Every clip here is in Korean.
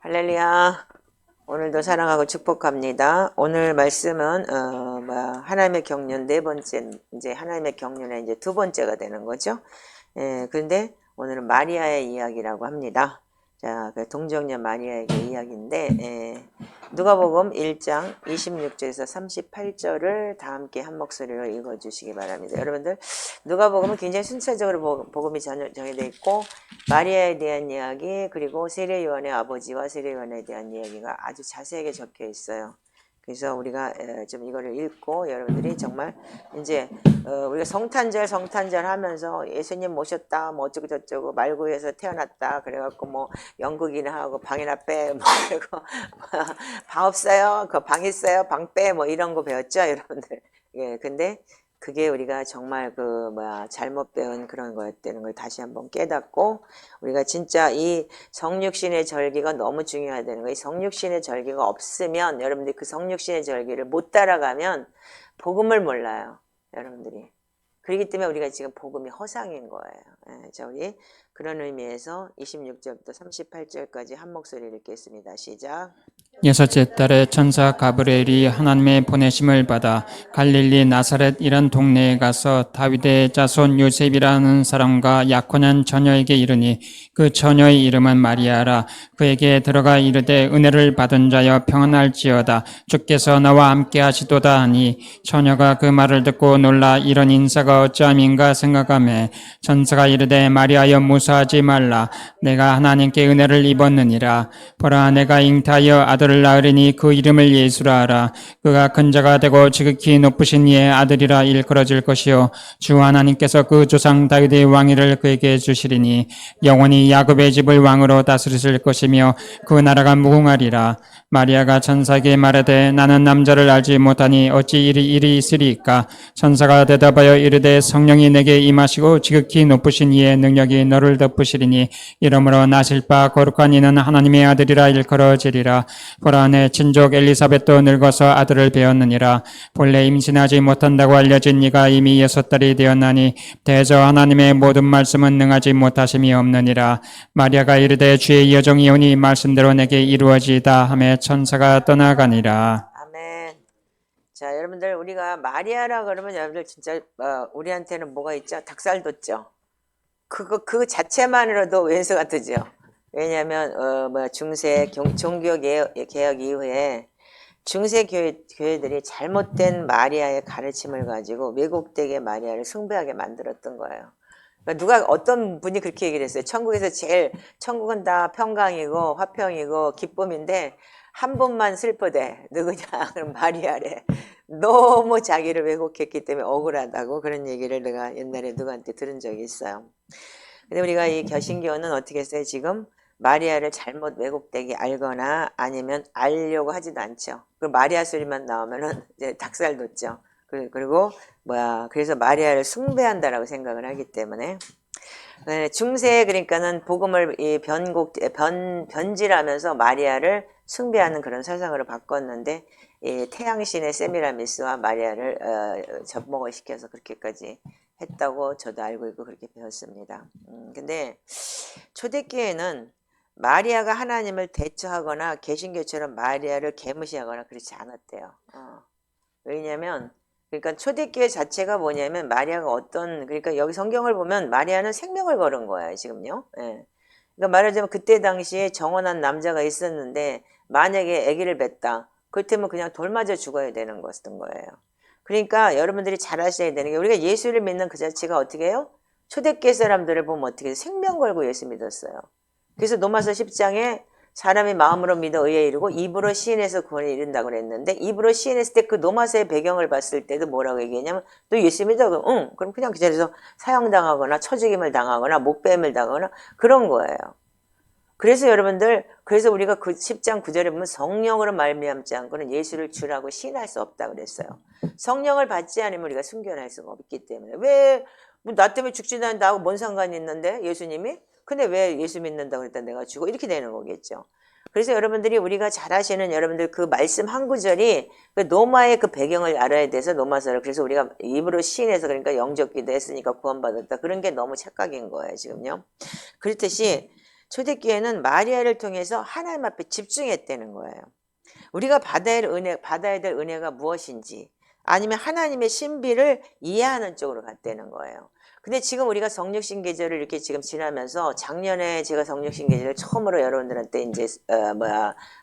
할렐루야. 오늘도 사랑하고 축복합니다. 오늘 말씀은 하나님의 경륜 네 번째, 이제 하나님의 경륜의 이제 두 번째가 되는 거죠. 그런데 오늘은 마리아의 이야기라고 합니다. 자, 그 동정녀 마리아의 이야기인데, 누가복음 1장 26절에서 38절을 다 함께 한 목소리로 읽어주시기 바랍니다. 여러분들, 누가복음은 굉장히 순차적으로 복음이 정해져 있고, 마리아에 대한 이야기, 그리고 세례 요한의 아버지와 세례 요한에 대한 이야기가 아주 자세하게 적혀 있어요. 그래서 우리가 좀 이거를 읽고 여러분들이 정말 이제 우리가 성탄절 하면서 예수님 모셨다 뭐 어쩌고 저쩌고 말구에서 태어났다 그래갖고 뭐 연극이나 하고 방이나 빼 뭐 그리고 방 없어요 그 방 있어요 방 빼 뭐 이런 거 배웠죠 여러분들. 예, 근데 그게 우리가 정말 잘못 배운 그런 거였다는 걸 다시 한번 깨닫고 우리가 진짜 이 성육신의 절기가 너무 중요하다는 거예요. 이 성육신의 절기가 없으면 여러분들이 그 성육신의 절기를 못 따라가면 복음을 몰라요. 여러분들이. 그렇기 때문에 우리가 지금 복음이 허상인 거예요. 자, 우리 그런 의미에서 26절부터 38절까지 한 목소리를 읽겠습니다. 시작. 여섯째 달에 천사 가브리엘이 하나님의 보내심을 받아 갈릴리 나사렛이란 동네에 가서 다윗의 자손 요셉이라는 사람과 약혼한 처녀에게 이르니 그 처녀의 이름은 마리아라. 그에게 들어가 이르되 은혜를 받은 자여 평안할지어다. 주께서 나와 함께 하시도다 하니 처녀가 그 말을 듣고 놀라 이런 인사가 어찌함인가 생각하며 천사가 이르되 마리아여 무사하지 말라. 내가 하나님께 은혜를 입었느니라. 보라 내가 잉타하여 아들을 낳으리니 그 이름을 예수라 하라. 그가 큰 자가 되고 지극히 높으신 이의 아들이라 일컬어질 것이요 주 하나님께서 그 조상 다윗의 왕위를 그에게 주시리니 영원히 야곱의 집을 왕으로 다스리실 것이며 그 나라가 무궁하리라. 마리아가 천사에게 말하되 나는 남자를 알지 못하니 어찌 일이 있으리이까. 천사가 대답하여 이르되 성령이 내게 임하시고 지극히 높으신 이의 능력이 너를 덮으시리니 이러므로 나실 바 거룩한 이는 하나님의 아들이라 일컬어지리라. 보라 내 친족 엘리사벳도 늙어서 아들을 배었느니라. 본래 임신하지 못한다고 알려진 이가 이미 6달이 되었나니 대저 하나님의 모든 말씀은 능하지 못하심이 없느니라. 마리아가 이르되 주의 여종이 오니 말씀대로 내게 이루어지이다 하며 천사가 떠나가니라. 아멘. 자, 여러분들 우리가 마리아라 그러면 여러분들 진짜 우리한테는 뭐가 있죠? 닭살 돋죠. 그 자체만으로도 왼수 같으죠. 왜냐하면 중세 종교 개혁 이후에 중세 교회들이 잘못된 마리아의 가르침을 가지고 왜곡되게 마리아를 숭배하게 만들었던 거예요. 그러니까 어떤 분이 그렇게 얘기를 했어요. 천국은 다 평강이고 화평이고 기쁨인데 한 분만 슬퍼대. 누구냐? 그럼 마리아래. 너무 자기를 왜곡했기 때문에 억울하다고 그런 얘기를 내가 옛날에 누구한테 들은 적이 있어요. 근데 우리가 이 개신교는 어떻게 했어요? 지금 마리아를 잘못 왜곡되게 알거나 아니면 알려고 하지도 않죠. 그 마리아 소리만 나오면은 이제 닭살 돋죠. 그리고 그래서 마리아를 숭배한다라고 생각을 하기 때문에 중세 그러니까는 복음을 변질하면서 마리아를 숭배하는 그런 사상으로 바꿨는데 태양신의 세미라미스와 마리아를 접목을 시켜서 그렇게까지 했다고 저도 알고 있고 그렇게 배웠습니다. 근데 초대교회는 마리아가 하나님을 대처하거나 개신교처럼 마리아를 개무시하거나 그렇지 않았대요. 왜냐면 그러니까 초대교회 자체가 뭐냐면 마리아가 그러니까 여기 성경을 보면 마리아는 생명을 걸은 거예요 지금요. 예. 그러니까 말하자면 그때 당시에 정혼한 남자가 있었는데 만약에 아기를 뱄다. 그렇다면 그냥 돌 맞아 죽어야 되는 것인 거예요. 그러니까 여러분들이 잘 아셔야 되는 게 우리가 예수를 믿는 그 자체가 어떻게 해요? 초대교회 사람들을 보면 어떻게 해요? 생명 걸고 예수 믿었어요. 그래서 로마서 10장에 사람이 마음으로 믿어 의에 이르고 입으로 시인해서 구원에 이른다고 그랬는데 입으로 시인했을 때 그 로마서의 배경을 봤을 때도 뭐라고 얘기했냐면 너 예수 믿어? 그럼 그냥 그 자리에서 사형당하거나 처죽임을 당하거나 목뱀을 당하거나 그런 거예요. 그래서 여러분들 그래서 우리가 그 10장 9절에 보면 성령으로 말미암지 않고는 예수를 주라고 시인할 수 없다 그랬어요. 성령을 받지 않으면 우리가 순교할 수가 없기 때문에 왜 나 때문에 죽지도 않는데 나하고 뭔 상관이 있는데 예수님이? 근데 왜 예수 믿는다고 그랬다 내가 죽어? 이렇게 되는 거겠죠. 그래서 여러분들이 우리가 잘 아시는 여러분들 그 말씀 한 구절이 그 노마의 그 배경을 알아야 돼서 노마서를 그래서 우리가 입으로 시인해서 그러니까 영접기도 했으니까 구원받았다. 그런 게 너무 착각인 거예요 지금요. 그렇듯이 초대교회는 마리아를 통해서 하나님 앞에 집중했다는 거예요. 우리가 받아야 될 은혜가 무엇인지, 아니면 하나님의 신비를 이해하는 쪽으로 갔다는 거예요. 근데 지금 우리가 성육신 계절을 이렇게 지금 지나면서, 작년에 제가 성육신 계절을 처음으로 여러분들한테 이제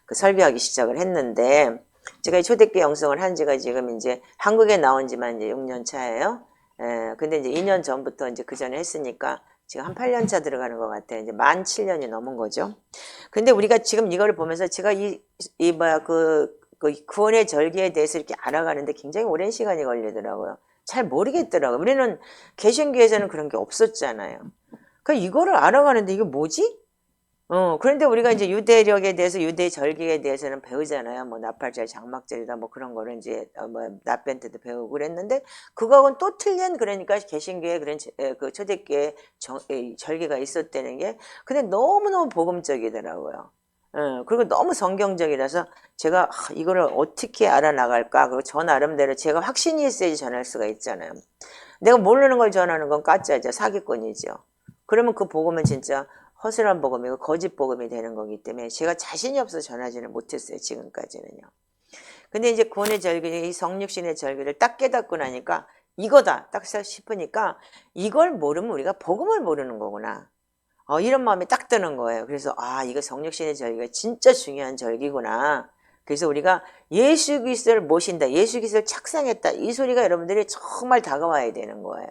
그 설교하기 시작을 했는데, 제가 이 초대교회 영성을 한 지가 지금 이제 한국에 나온 지만 이제 6년 차예요. 근데 이제 2년 전부터 이제 그 전에 했으니까 지금 한 8년 차 들어가는 것 같아요. 이제 만 7년이 넘은 거죠. 근데 우리가 지금 이거를 보면서 제가 그 구원의 절기에 대해서 이렇게 알아가는데 굉장히 오랜 시간이 걸리더라고요. 잘 모르겠더라고요. 우리는 개신교에서는 그런 게 없었잖아요. 그러니까 이거를 알아가는데 이게 뭐지? 그런데 우리가 이제 유대력에 대해서, 유대 절기에 대해서는 배우잖아요. 뭐 나팔절, 장막절이다, 뭐 그런 거를 이제 나벤 때도 배우고 그랬는데, 그거하고는 또 틀린, 그러니까 개신교에 그런 그 초대교회 절기가 있었다는 게, 근데 너무너무 복음적이더라고요. 그리고 너무 성경적이라서 제가 이거를 어떻게 알아나갈까? 그리고 저 나름대로 제가 확신이 있어야지 전할 수가 있잖아요. 내가 모르는 걸 전하는 건 가짜죠. 사기꾼이죠. 그러면 그 복음은 진짜 허술한 복음이고 거짓 복음이 되는 거기 때문에 제가 자신이 없어서 전하지는 못했어요. 지금까지는요. 근데 이제 구원의 절기, 이 성육신의 절기를 딱 깨닫고 나니까 이거다 딱 싶으니까, 이걸 모르면 우리가 복음을 모르는 거구나. 이런 마음이 딱 드는 거예요. 그래서 이거 성육신의 절기가 진짜 중요한 절기구나. 그래서 우리가 예수 그리스도를 모신다, 예수 그리스도를 착상했다, 이 소리가 여러분들이 정말 다가와야 되는 거예요.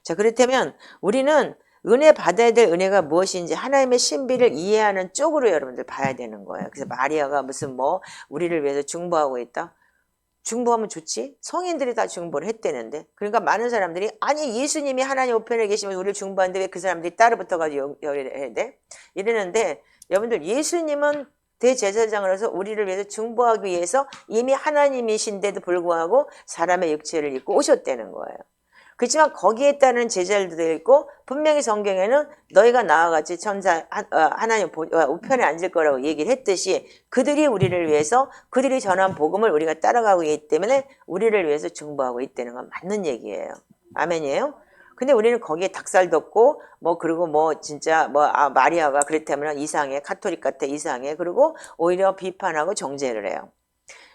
자, 그렇다면 우리는 은혜 받아야 될 은혜가 무엇인지, 하나님의 신비를 이해하는 쪽으로 여러분들 봐야 되는 거예요. 그래서 마리아가 무슨 우리를 위해서 중보하고 있다? 중보하면 좋지? 성인들이 다 중보를 했대는데. 그러니까 많은 사람들이, 아니 예수님이 하나님 우편에 계시면 우리를 중보하는데 왜 그 사람들이 따로 붙어가지고 해야 돼? 이러는데, 여러분들 예수님은 대제사장으로서 우리를 위해서 중보하기 위해서 이미 하나님이신데도 불구하고 사람의 육체를 입고 오셨다는 거예요. 그렇지만 거기에 따른 제자들도 있고, 분명히 성경에는 너희가 나와 같이 하나님 우편에 앉을 거라고 얘기를 했듯이, 그들이 우리를 위해서, 그들이 전한 복음을 우리가 따라가고 있기 때문에 우리를 위해서 중보하고 있다는 건 맞는 얘기예요. 아멘이에요? 근데 우리는 거기에 닭살 돋고, 그리고 진짜 마리아가 그렇다면 이상해, 카톨릭 같아, 이상해, 그리고 오히려 비판하고 정죄를 해요.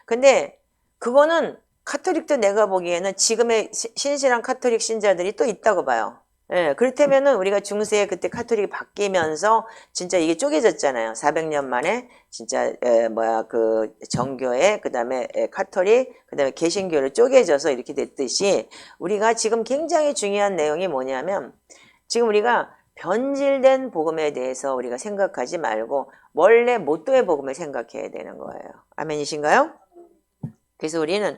근데 그거는, 카톨릭도 내가 보기에는 지금의 신실한 카톨릭 신자들이 또 있다고 봐요. 그렇다면은 우리가 중세에 그때 카톨릭이 바뀌면서 진짜 이게 쪼개졌잖아요. 400년 만에 진짜 그 정교회, 그다음에 카톨릭, 그다음에 개신교로 쪼개져서 이렇게 됐듯이, 우리가 지금 굉장히 중요한 내용이 뭐냐면, 지금 우리가 변질된 복음에 대해서 우리가 생각하지 말고 원래 모토의 복음을 생각해야 되는 거예요. 아멘이신가요? 그래서 우리는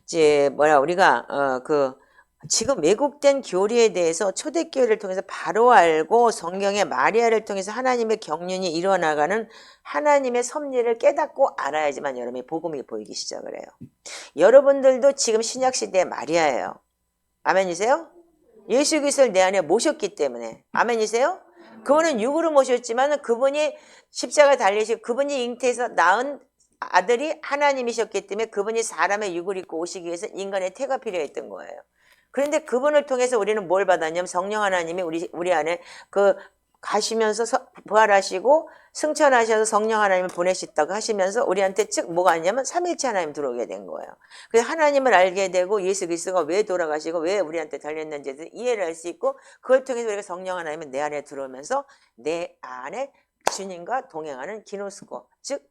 이제 우리가 지금 왜곡된 교리에 대해서 초대교회를 통해서 바로 알고, 성경의 마리아를 통해서 하나님의 경륜이 일어나가는 하나님의 섭리를 깨닫고 알아야지만 여러분의 복음이 보이기 시작을 해요. 여러분들도 지금 신약시대의 마리아예요. 아멘이세요? 예수 그리스도를 내 안에 모셨기 때문에. 아멘이세요? 그분은 육으로 모셨지만 그분이 십자가 달리시고 그분이 잉태해서 낳은 아들이 하나님이셨기 때문에 그분이 사람의 육을 입고 오시기 위해서 인간의 태가 필요했던 거예요. 그런데 그분을 통해서 우리는 뭘 받았냐면, 성령 하나님이 우리 안에 가시면서 부활하시고 승천하셔서 성령 하나님을 보내셨다고 하시면서 우리한테 뭐가 아니냐면 삼일체 하나님 들어오게 된 거예요. 그래서 하나님을 알게 되고, 예수 그리스도가 왜 돌아가시고 왜 우리한테 달렸는지 이해를 할 수 있고, 그걸 통해서 우리가 성령 하나님은 내 안에 들어오면서 내 안에 주님과 동행하는 기노스코, 즉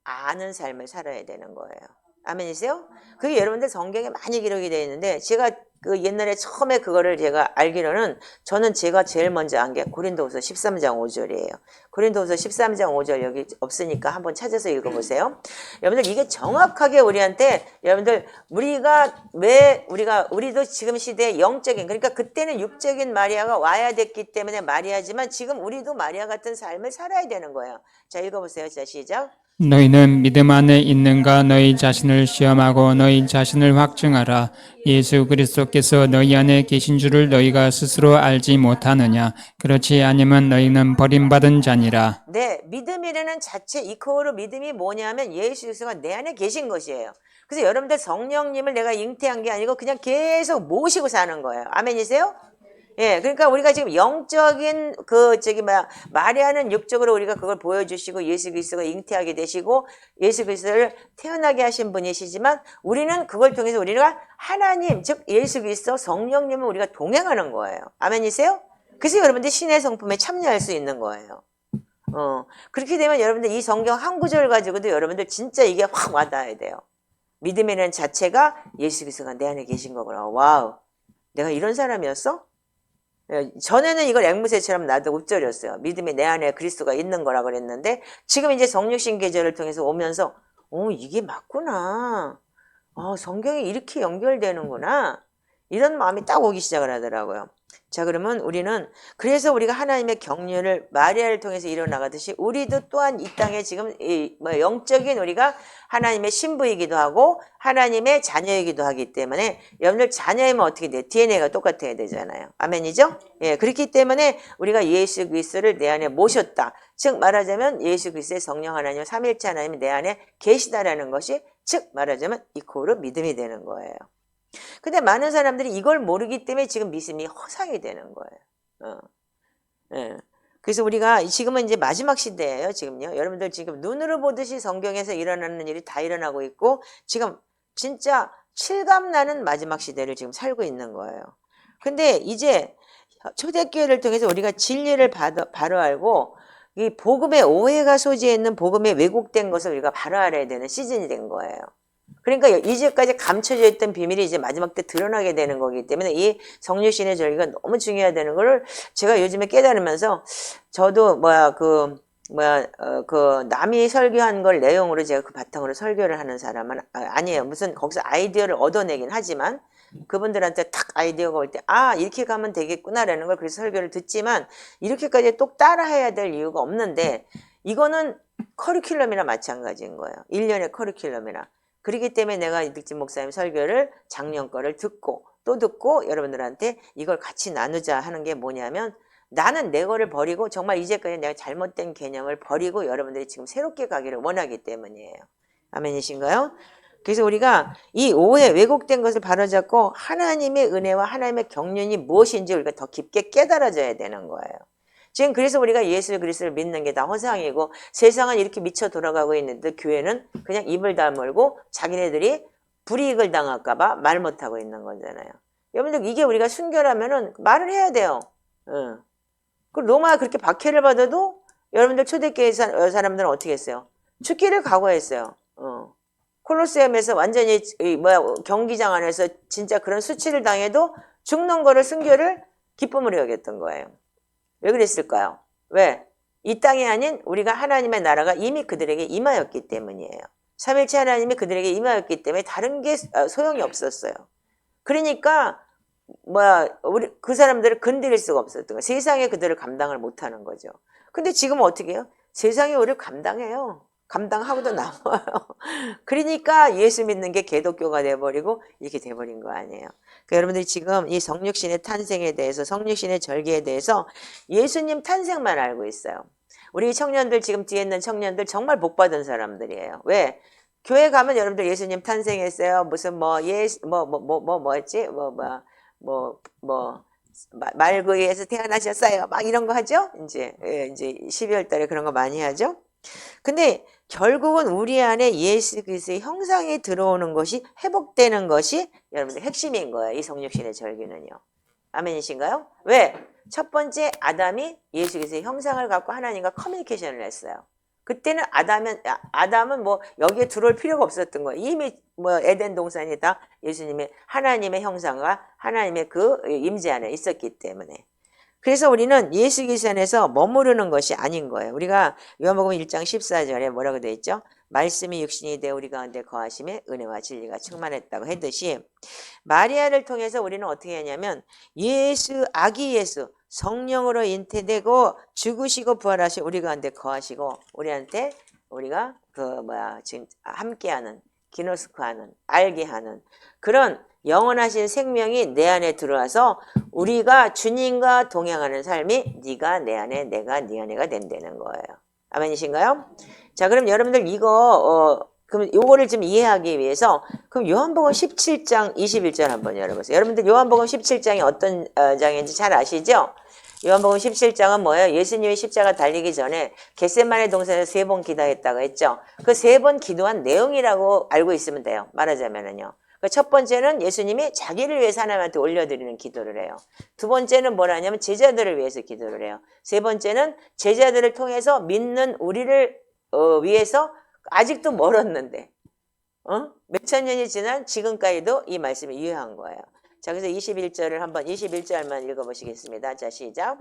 아는 삶을 살아야 되는 거예요. 아멘이세요? 그게 여러분들 성경에 많이 기록이 되어 있는데, 제가 그 옛날에 처음에 그거를 제가 알기로는, 저는 제가 제일 먼저 안 게 고린도후서 13장 5절이에요. 고린도후서 13장 5절 여기 없으니까 한번 찾아서 읽어보세요. 여러분들 이게 정확하게 우리한테, 여러분들 우리도 지금 시대에 영적인, 그러니까 그때는 육적인 마리아가 와야 됐기 때문에 마리아지만, 지금 우리도 마리아 같은 삶을 살아야 되는 거예요. 자, 읽어보세요. 자, 시작. 너희는 믿음 안에 있는가 너희 자신을 시험하고 너희 자신을 확증하라. 예수 그리스도께서 너희 안에 계신 줄을 너희가 스스로 알지 못하느냐. 그렇지 아니면 너희는 버림받은 자니라. 네, 믿음이라는 자체, 이코어로 믿음이 뭐냐면 예수 그리스도가 내 안에 계신 것이에요. 그래서 여러분들 성령님을 내가 잉태한 게 아니고 그냥 계속 모시고 사는 거예요. 아멘이세요? 예, 그러니까 우리가 지금 영적인 마리아는 육적으로 우리가 그걸 보여주시고 예수 그리스도가 잉태하게 되시고 예수 그리스도를 태어나게 하신 분이시지만 우리는 그걸 통해서 우리가 하나님, 즉 예수 그리스도 성령님을 우리가 동행하는 거예요. 아멘이세요? 그래서 여러분들 신의 성품에 참여할 수 있는 거예요. 그렇게 되면 여러분들 이 성경 한 구절 가지고도 여러분들 진짜 이게 확 와닿아야 돼요. 믿음이라는 자체가 예수 그리스도가 내 안에 계신 거구나. 와우. 내가 이런 사람이었어? 전에는 이걸 앵무새처럼 나도 읊조렸어요. 믿음이 내 안에 그리스도가 있는 거라 그랬는데 지금 이제 성육신 계절을 통해서 오면서 이게 맞구나. 성경이 이렇게 연결되는구나. 이런 마음이 딱 오기 시작을 하더라고요. 자, 그러면 그래서 우리가 하나님의 경륜을 마리아를 통해서 이뤄나가듯이 우리도 또한 이 땅에 지금 영적인 우리가 하나님의 신부이기도 하고 하나님의 자녀이기도 하기 때문에 여러분들 자녀이면 어떻게 돼? DNA가 똑같아야 되잖아요. 아멘이죠? 예, 그렇기 때문에 우리가 예수 그리스도를 내 안에 모셨다. 즉 말하자면 예수 그리스도의 성령 하나님, 삼일체 하나님이 내 안에 계시다라는 것이 즉 말하자면 이코르 믿음이 되는 거예요. 근데 많은 사람들이 이걸 모르기 때문에 지금 믿음이 허상이 되는 거예요. 예. 그래서 우리가 지금은 이제 마지막 시대예요. 지금요. 여러분들 지금 눈으로 보듯이 성경에서 일어나는 일이 다 일어나고 있고 지금 진짜 실감나는 마지막 시대를 지금 살고 있는 거예요. 근데 이제 초대교회를 통해서 우리가 진리를 바로 알고 이 복음의 오해가 소지해 있는 복음의 왜곡된 것을 우리가 바로 알아야 되는 시즌이 된 거예요. 그러니까 이제까지 감춰져 있던 비밀이 이제 마지막 때 드러나게 되는 거기 때문에 이 성육신의 절기가 너무 중요하다는 거를 제가 요즘에 깨달으면서 저도 남이 설교한 걸 내용으로 제가 그 바탕으로 설교를 하는 사람은 아니에요. 무슨 거기서 아이디어를 얻어내긴 하지만 그분들한테 탁 아이디어가 올 때 이렇게 가면 되겠구나라는 걸 그래서 설교를 듣지만 이렇게까지 똑 따라해야 될 이유가 없는데 이거는 커리큘럼이나 마찬가지인 거예요. 1년의 커리큘럼이나. 그렇기 때문에 내가 이득진 목사님 설교를 작년 거를 듣고 또 듣고 여러분들한테 이걸 같이 나누자 하는 게 뭐냐면 나는 내 거를 버리고 정말 이제까지 내가 잘못된 개념을 버리고 여러분들이 지금 새롭게 가기를 원하기 때문이에요. 아멘이신가요? 그래서 우리가 이 오해 왜곡된 것을 바로잡고 하나님의 은혜와 하나님의 경륜이 무엇인지 우리가 더 깊게 깨달아져야 되는 거예요. 지금 그래서 우리가 예수 그리스도를 믿는 게 다 허상이고 세상은 이렇게 미쳐 돌아가고 있는데 교회는 그냥 입을 다물고 자기네들이 불이익을 당할까 봐 말 못하고 있는 거잖아요. 여러분들 이게 우리가 순결하면은 말을 해야 돼요. 그 로마 그렇게 박해를 받아도 여러분들 초대교회 사람들은 어떻게 했어요? 죽기를 각오했어요. 콜로세움에서 완전히 경기장 안에서 진짜 그런 수치를 당해도 죽는 거를 순결을 기쁨으로 여겼던 거예요. 왜 그랬을까요? 왜? 이 땅이 아닌 우리가 하나님의 나라가 이미 그들에게 임하였기 때문이에요. 삼일체 하나님이 그들에게 임하였기 때문에 다른 게 소용이 없었어요. 그러니까 우리 그 사람들을 건드릴 수가 없었던 거예요. 세상에 그들을 감당을 못하는 거죠. 근데 지금은 어떻게 해요? 세상이 우리를 감당해요. 감당하고도 남아요. 그러니까 예수 믿는 게 개독교가 돼버리고 이렇게 돼버린 거 아니에요. 그러니까 여러분들이 지금 이 성육신의 탄생에 대해서 성육신의 절기에 대해서 예수님 탄생만 알고 있어요. 우리 청년들 지금 뒤에 있는 청년들 정말 복받은 사람들이에요. 왜? 교회 가면 여러분들 예수님 탄생했어요. 무슨 말구이에서 태어나셨어요. 막 이런 거 하죠? 이제 12월 달에 그런 거 많이 하죠? 근데 결국은 우리 안에 예수 그리스도의 형상이 들어오는 것이 회복되는 것이 여러분들 핵심인 거예요. 이 성육신의 절기는요. 아멘이신가요? 왜? 첫 번째 아담이 예수 그리스도의 형상을 갖고 하나님과 커뮤니케이션을 했어요. 그때는 아담은 여기에 들어올 필요가 없었던 거예요. 이미 에덴 동산이 다 예수님의 하나님의 형상과 하나님의 그 임재 안에 있었기 때문에. 그래서 우리는 예수 그리스도 안에서 머무르는 것이 아닌 거예요. 우리가 요한복음 1장 14절에 뭐라고 되어 있죠? 말씀이 육신이 되어 우리 가운데 거하심에 은혜와 진리가 충만했다고 했듯이 마리아를 통해서 우리는 어떻게 하냐면 아기 예수 성령으로 잉태되고 죽으시고 부활하시 우리 가운데 거하시고 우리한테 우리가 지금 함께하는 기노스코하는 알게 하는 그런 영원하신 생명이 내 안에 들어와서 우리가 주님과 동행하는 삶이 네가 내 안에 내가 네 안에가 된다는 거예요. 아멘이신가요? 자, 그럼 여러분들 이거 그럼 요거를 좀 이해하기 위해서 그럼 요한복음 17장 21절 한번 열어보세요. 여러분들 요한복음 17장이 어떤 장인지 잘 아시죠? 요한복음 17장은 뭐예요? 예수님이 십자가 달리기 전에 겟세마네 동산에서 3번 기도했다고 했죠. 그 3번 기도한 내용이라고 알고 있으면 돼요. 말하자면은요. 첫 번째는 예수님이 자기를 위해서 하나님한테 올려드리는 기도를 해요. 두 번째는 뭐라 하냐면 제자들을 위해서 기도를 해요. 세 번째는 제자들을 통해서 믿는 우리를 위해서 아직도 멀었는데 몇천 년이 지난 지금까지도 이 말씀이 유효한 거예요. 자, 그래서 21절을 한번 21절만 읽어보시겠습니다. 자, 시작.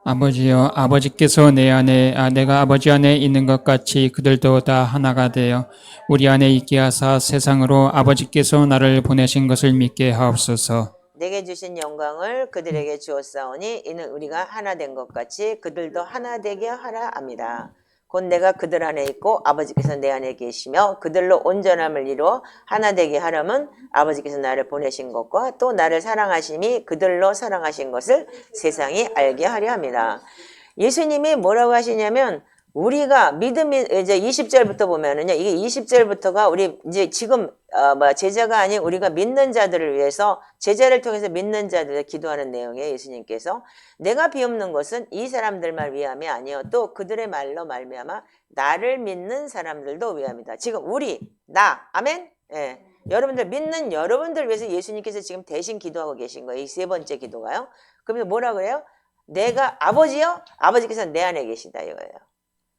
아버지여, 아버지께서 내 안에, 내가 아버지 안에 있는 것 같이 그들도 다 하나가 되어 우리 안에 있게 하사 세상으로 아버지께서 나를 보내신 것을 믿게 하옵소서. 내게 주신 영광을 그들에게 주었사오니 이는 우리가 하나 된 것 같이 그들도 하나 되게 하라 합니다. 곧 내가 그들 안에 있고 아버지께서 내 안에 계시며 그들로 온전함을 이루어 하나 되게 하려면 아버지께서 나를 보내신 것과 또 나를 사랑하심이 그들로 사랑하신 것을 세상이 알게 하려 합니다. 예수님이 뭐라고 하시냐면 우리가 믿음이 이제 20절부터 보면은요. 이게 20절부터가 우리 이제 지금 제자가 아닌 우리가 믿는 자들을 위해서 제자를 통해서 믿는 자들을 기도하는 내용이에요. 예수님께서 내가 비옵는 것은 이 사람들만 위함이 아니요 또 그들의 말로 말미암아 나를 믿는 사람들도 위함이다. 지금 우리 나 아멘. 예. 여러분들 믿는 여러분들 위해서 예수님께서 지금 대신 기도하고 계신 거예요. 이 세 번째 기도가요. 그러면 뭐라 그래요? 내가 아버지요? 아버지께서 내 안에 계시다 이거예요.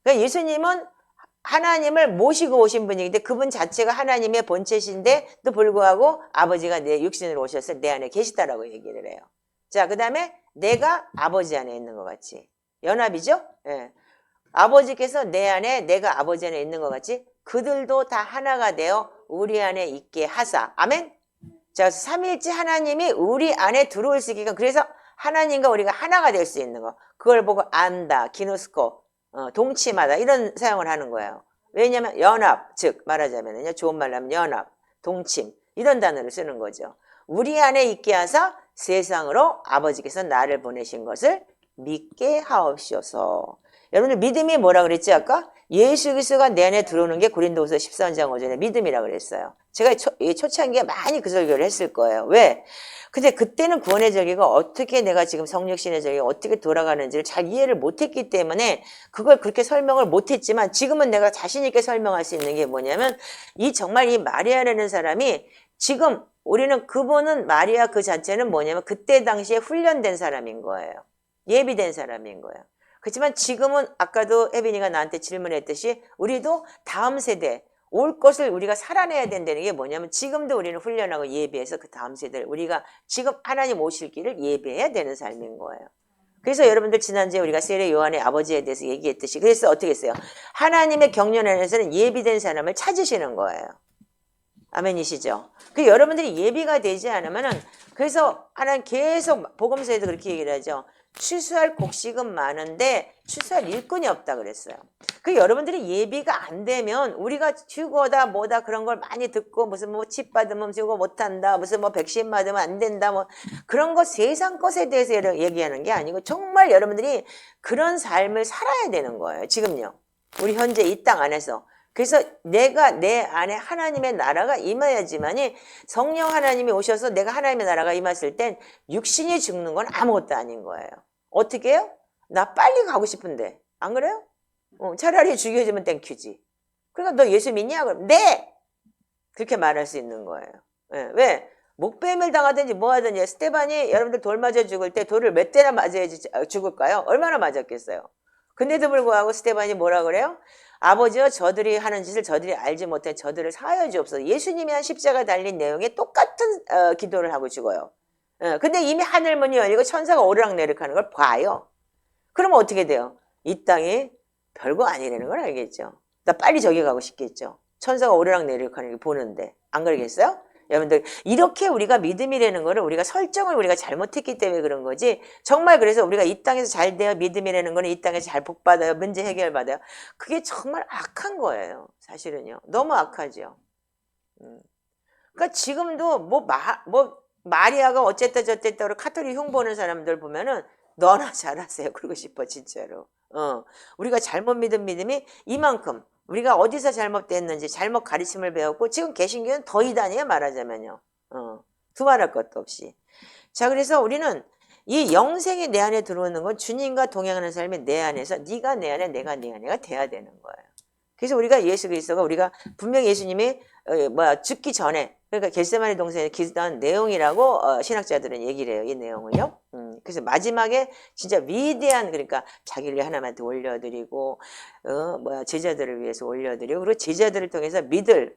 그러니까 예수님은 하나님을 모시고 오신 분이긴데 그분 자체가 하나님의 본체신데도 불구하고 아버지가 내 육신으로 오셔서 내 안에 계시다라고 얘기를 해요. 자, 그 다음에 내가 아버지 안에 있는 것 같이. 연합이죠? 예. 아버지께서 내 안에 내가 아버지 안에 있는 것 같이 그들도 다 하나가 되어 우리 안에 있게 하사. 아멘? 자, 삼위일체 하나님이 우리 안에 들어올 수 있게끔 그래서 하나님과 우리가 하나가 될 수 있는 거. 그걸 보고 안다, 기노스코. 동침하다 이런 사용을 하는 거예요. 왜냐하면 연합, 즉 말하자면요, 좋은 말로 하면 연합, 동침 이런 단어를 쓰는 거죠. 우리 안에 있게 하사 세상으로 아버지께서 나를 보내신 것을 믿게 하옵소서. 여러분들 믿음이 뭐라 그랬지 아까? 예수 그리스도가 내 안에 들어오는 게 고린도후서 13장 5절에 믿음이라 그랬어요. 제가 초창기에 많이 그 설교를 했을 거예요. 왜? 근데 그때는 구원의 절기가 어떻게 내가 지금 성육신의 절기가 어떻게 돌아가는지를 잘 이해를 못했기 때문에 그걸 그렇게 설명을 못했지만 지금은 내가 자신 있게 설명할 수 있는 게 뭐냐면 정말 이 마리아라는 사람이 지금 우리는 그분은 마리아 그 자체는 뭐냐면 그때 당시에 훈련된 사람인 거예요. 예비된 사람인 거예요. 그렇지만 지금은 아까도 혜빈이가 나한테 질문했듯이 우리도 다음 세대 올 것을 우리가 살아내야 된다는 게 뭐냐면 지금도 우리는 훈련하고 예비해서 그 다음 세대를 우리가 지금 하나님 오실 길을 예비해야 되는 삶인 거예요. 그래서 여러분들 지난주에 우리가 세례 요한의 아버지에 대해서 얘기했듯이 그래서 어떻게 했어요? 하나님의 경륜 안에서는 예비된 사람을 찾으시는 거예요. 아멘이시죠? 그 여러분들이 예비가 되지 않으면은 그래서 하나님 계속 복음서에도 그렇게 얘기를 하죠. 추수할 곡식은 많은데 추수할 일꾼이 없다 그랬어요. 그 여러분들이 예비가 안 되면 우리가 휴거다 뭐다 그런 걸 많이 듣고 무슨 뭐 칩 받으면 휴거 못한다 무슨 뭐 백신 받으면 안 된다 뭐 그런 거 세상 것에 대해서 얘기하는 게 아니고 정말 여러분들이 그런 삶을 살아야 되는 거예요. 지금요. 우리 현재 이 땅 안에서. 그래서 내가 내 안에 하나님의 나라가 임해야지만이 성령 하나님이 오셔서 내가 하나님의 나라가 임했을 땐 육신이 죽는 건 아무것도 아닌 거예요. 어떻게 해요? 나 빨리 가고 싶은데 안 그래요? 차라리 죽여주면 땡큐지. 그러니까 너 예수 믿냐? 그럼 네! 그렇게 말할 수 있는 거예요. 네. 왜? 목뱀을 당하든지 뭐 하든지 스테반이 여러분들 돌 맞아 죽을 때 돌을 몇 대나 맞아야지 죽을까요? 얼마나 맞았겠어요? 근데도 불구하고 스테반이 뭐라 그래요? 아버지여 저들이 하는 짓을 저들이 알지 못해 저들을 사하여 주옵소서. 예수님이 한 십자가 달린 내용에 똑같은 기도를 하고 죽어요. 근데 이미 하늘문이 열리고 천사가 오르락내리락하는 걸 봐요. 그러면 어떻게 돼요? 이 땅이 별거 아니라는 걸 알겠죠. 나 빨리 저기 가고 싶겠죠. 천사가 오르락내리락하는 걸 보는데 안 그러겠어요? 여러분들 이렇게 우리가 믿음이라는 거를 우리가 설정을 우리가 잘못했기 때문에 그런 거지 정말 그래서 우리가 이 땅에서 잘 돼야 믿음이라는 거는 이 땅에서 잘 복받아요. 문제 해결받아요. 그게 정말 악한 거예요. 사실은요. 너무 악하죠. 그러니까 지금도 뭐 마리아가 어쨌다 저쨌다 카톨릭 흉보는 사람들 보면은 너나 잘하세요. 그러고 싶어 진짜로. 우리가 잘못 믿은 믿음이 이만큼 우리가 어디서 잘못됐는지 잘못 가르침을 배웠고 지금 개신교는 더 이단이에요 말하자면요. 두말할 것도 없이. 자 그래서 우리는 이 영생이 내 안에 들어오는 건 주님과 동행하는 삶이 내 안에서 네가 내 안에 내가 네 안에가 돼야 되는 거예요. 그래서 우리가 예수 그리스도가 우리가 분명히 예수님이 죽기 전에 그러니까 겟세마네 동산에 기도한 내용이라고 신학자들은 얘기를 해요. 이 내용을요. 그래서 마지막에 진짜 위대한 그러니까 자기를 하나님한테 올려드리고 제자들을 위해서 올려드리고 그리고 제자들을 통해서 믿을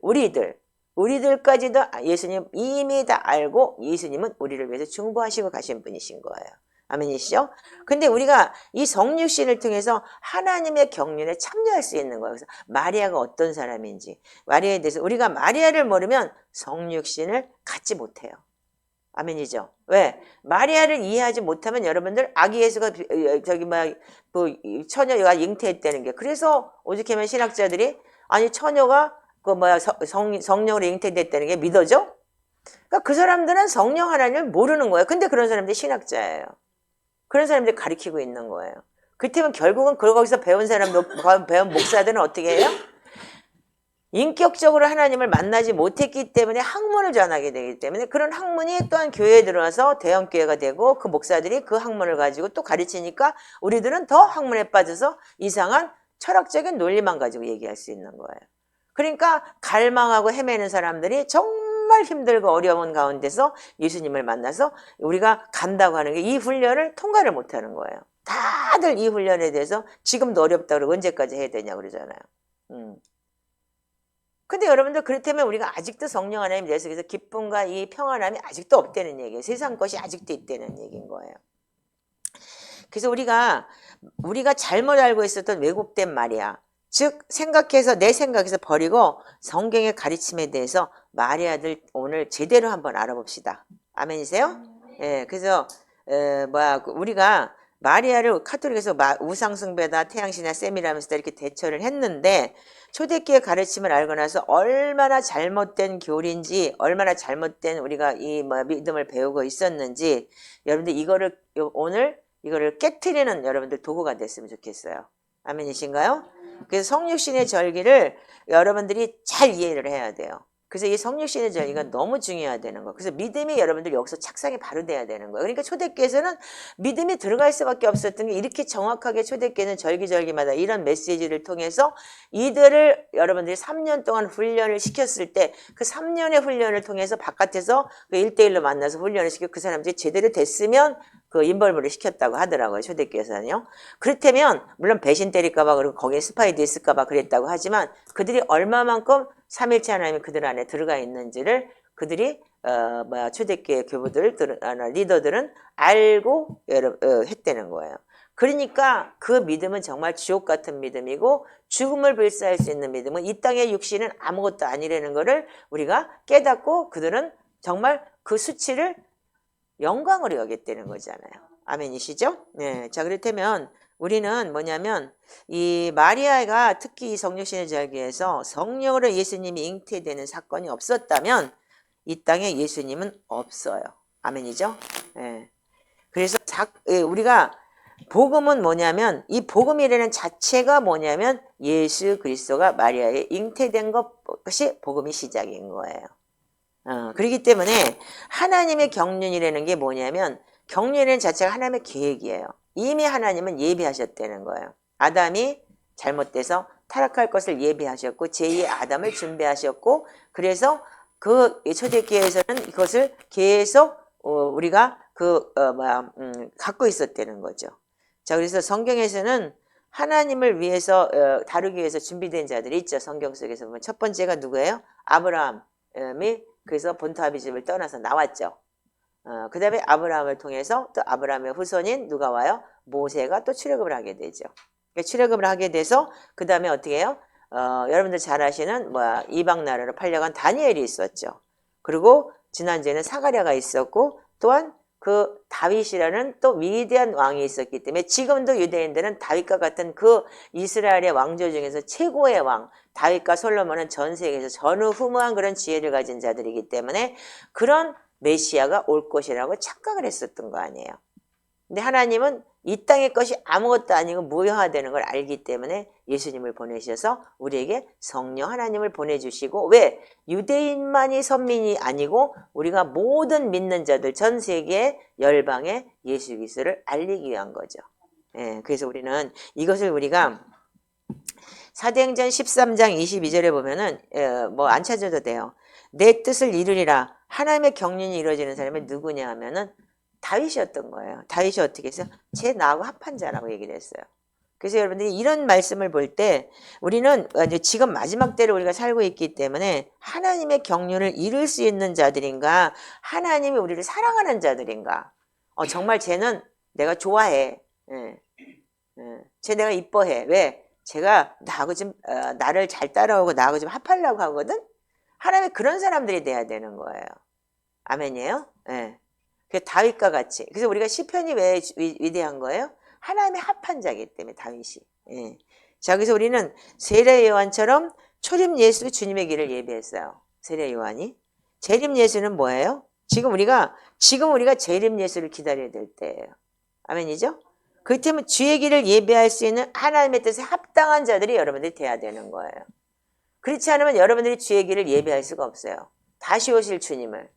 우리들까지도 예수님 이미 다 알고 예수님은 우리를 위해서 중보하시고 가신 분이신 거예요. 아멘이시죠? 근데 우리가 이 성육신을 통해서 하나님의 경륜에 참여할 수 있는 거예요. 그래서 마리아가 어떤 사람인지 마리아에 대해서 우리가 마리아를 모르면 성육신을 갖지 못해요. 아멘이죠? 왜? 마리아를 이해하지 못하면 여러분들 아기 예수가 처녀가 잉태했다는 게 그래서 오죽하면 신학자들이 아니 처녀가 성령으로 잉태됐다는 게 믿어져? 그러니까 그 사람들은 성령 하나님을 모르는 거예요. 근데 그런 사람들이 신학자예요. 그런 사람들이 가르치고 있는 거예요. 그렇다면 결국은 거기서 배운 사람도 배운 목사들은 어떻게 해요? 인격적으로 하나님을 만나지 못했기 때문에 학문을 전하게 되기 때문에 그런 학문이 또한 교회에 들어와서 대형교회가 되고 그 목사들이 그 학문을 가지고 또 가르치니까 우리들은 더 학문에 빠져서 이상한 철학적인 논리만 가지고 얘기할 수 있는 거예요. 그러니까 갈망하고 헤매는 사람들이 정말 힘들고 어려운 가운데서 예수님을 만나서 우리가 간다고 하는 게 이 훈련을 통과를 못하는 거예요. 다들 이 훈련에 대해서 지금도 어렵다 그러고 언제까지 해야 되냐고 그러잖아요. 근데 여러분들 그렇다면 우리가 아직도 성령 하나님 내 속에서 기쁨과 이 평안함이 아직도 없다는 얘기예요. 세상 것이 아직도 있다는 얘기인 거예요. 그래서 우리가 잘못 알고 있었던 왜곡된 말이야. 즉 내 생각에서 버리고 성경의 가르침에 대해서 마리아들 오늘 제대로 한번 알아봅시다. 아멘이세요? 예, 그래서 우리가 마리아를 카톨릭에서 우상숭배다 태양신이나 셈이라면서 이렇게 대처를 했는데 초대교회 가르침을 알고 나서 얼마나 잘못된 교리인지 얼마나 잘못된 우리가 이 믿음을 배우고 있었는지 여러분들 오늘 이거를 깨트리는 여러분들 도구가 됐으면 좋겠어요. 아멘이신가요? 그래서 성육신의 절기를 여러분들이 잘 이해를 해야 돼요. 그래서 이 성육신의 절기가 너무 중요하다는 거. 그래서 믿음이 여러분들 여기서 착상이 바로 돼야 되는 거예요. 그러니까 초대교회에서는 믿음이 들어갈 수밖에 없었던 게 이렇게 정확하게 초대교회는 절기마다 이런 메시지를 통해서 이들을 여러분들이 3년 동안 훈련을 시켰을 때 그 3년의 훈련을 통해서 바깥에서 그 1대1로 만나서 훈련을 시키고 그 사람들이 제대로 됐으면 그 인벌브를 시켰다고 하더라고요. 초대교회에서는요. 그렇다면 물론 배신 때릴까봐 그리고 거기에 스파이도 있을까봐 그랬다고 하지만 그들이 얼마만큼 삼일체 하나님이 그들 안에 들어가 있는지를 그들이 초대교회 교부들 리더들은 알고 했다는 거예요. 그러니까 그 믿음은 정말 지옥 같은 믿음이고 죽음을 불사할 수 있는 믿음은 이 땅의 육신은 아무것도 아니라는 것을 우리가 깨닫고 그들은 정말 그 수치를 영광으로 여겼다는 거잖아요. 아멘이시죠? 네. 자, 그렇다면 우리는 뭐냐면 이 마리아가 특히 이 성육신의 절기에서 성령으로 예수님이 잉태되는 사건이 없었다면 이 땅에 예수님은 없어요. 아멘이죠? 네. 그래서 우리가 복음은 뭐냐면 이 복음이라는 자체가 뭐냐면 예수 그리스도가 마리아에 잉태된 것이 복음의 시작인 거예요. 그렇기 때문에 하나님의 경륜이라는 게 뭐냐면 경륜이라는 자체가 하나님의 계획이에요. 이미 하나님은 예비하셨다는 거예요. 아담이 잘못돼서 타락할 것을 예비하셨고 제2의 아담을 준비하셨고 그래서 그 초대교회에서는 이것을 계속 우리가 갖고 있었다는 거죠. 자, 그래서 성경에서는 하나님을 위해서 다루기 위해서 준비된 자들이 있죠. 성경 속에서 보면 첫 번째가 누구예요? 아브라함이 그래서 본토 아비 집을 떠나서 나왔죠. 그 다음에 아브라함을 통해서 또 아브라함의 후손인 누가 와요? 모세가 또 출애굽을 하게 되죠. 출애굽을 하게 돼서 그 다음에 어떻게 해요? 여러분들 잘 아시는 이방 나라로 팔려간 다니엘이 있었죠. 그리고 지난주에는 사가랴가 있었고 또한 그 다윗이라는 또 위대한 왕이 있었기 때문에 지금도 유대인들은 다윗과 같은 그 이스라엘의 왕조 중에서 최고의 왕 다윗과 솔로몬은 전 세계에서 전후무한 그런 지혜를 가진 자들이기 때문에 그런 메시아가 올 것이라고 착각을 했었던 거 아니에요. 근데 하나님은 이 땅의 것이 아무것도 아니고 무효화되는 걸 알기 때문에 예수님을 보내셔서 우리에게 성령 하나님을 보내주시고, 왜? 유대인만이 선민이 아니고 우리가 모든 믿는 자들 전 세계 열방에 예수 그리스도를 알리기 위한 거죠. 예, 그래서 우리는 이것을 우리가 사도행전 13장 22절에 보면은 뭐 안 찾아도 돼요. 내 뜻을 이루리라. 하나님의 경륜이 이루어지는 사람이 누구냐 하면은 다윗이었던 거예요. 다윗이 어떻게 했어요? 제 나하고 합한 자라고 얘기를 했어요. 그래서 여러분들이 이런 말씀을 볼 때 우리는 지금 마지막 때를 우리가 살고 있기 때문에 하나님의 경륜을 이룰 수 있는 자들인가, 하나님이 우리를 사랑하는 자들인가. 정말 쟤는 내가 좋아해. 쟤 내가 이뻐해. 왜? 제가 나하고 좀 나를 잘 따라오고 나하고 좀 합하려고 하거든. 하나님의 그런 사람들이 돼야 되는 거예요. 아멘이에요? 예. 그 다윗과 같이. 그래서 우리가 시편이 왜 위대한 거예요? 하나님의 합한 자이기 때문에 다윗이. 예. 자, 그래서 우리는 세례 요한처럼 초림 예수 주님의 길을 예배했어요. 세례 요한이. 재림 예수는 뭐예요? 지금 우리가 재림 예수를 기다려야 될 때예요. 아멘이죠? 그렇기 때문에 주의 길을 예배할 수 있는 하나님의 뜻에 합당한 자들이 여러분들이 돼야 되는 거예요. 그렇지 않으면 여러분들이 주의 길을 예배할 수가 없어요. 다시 오실 주님을.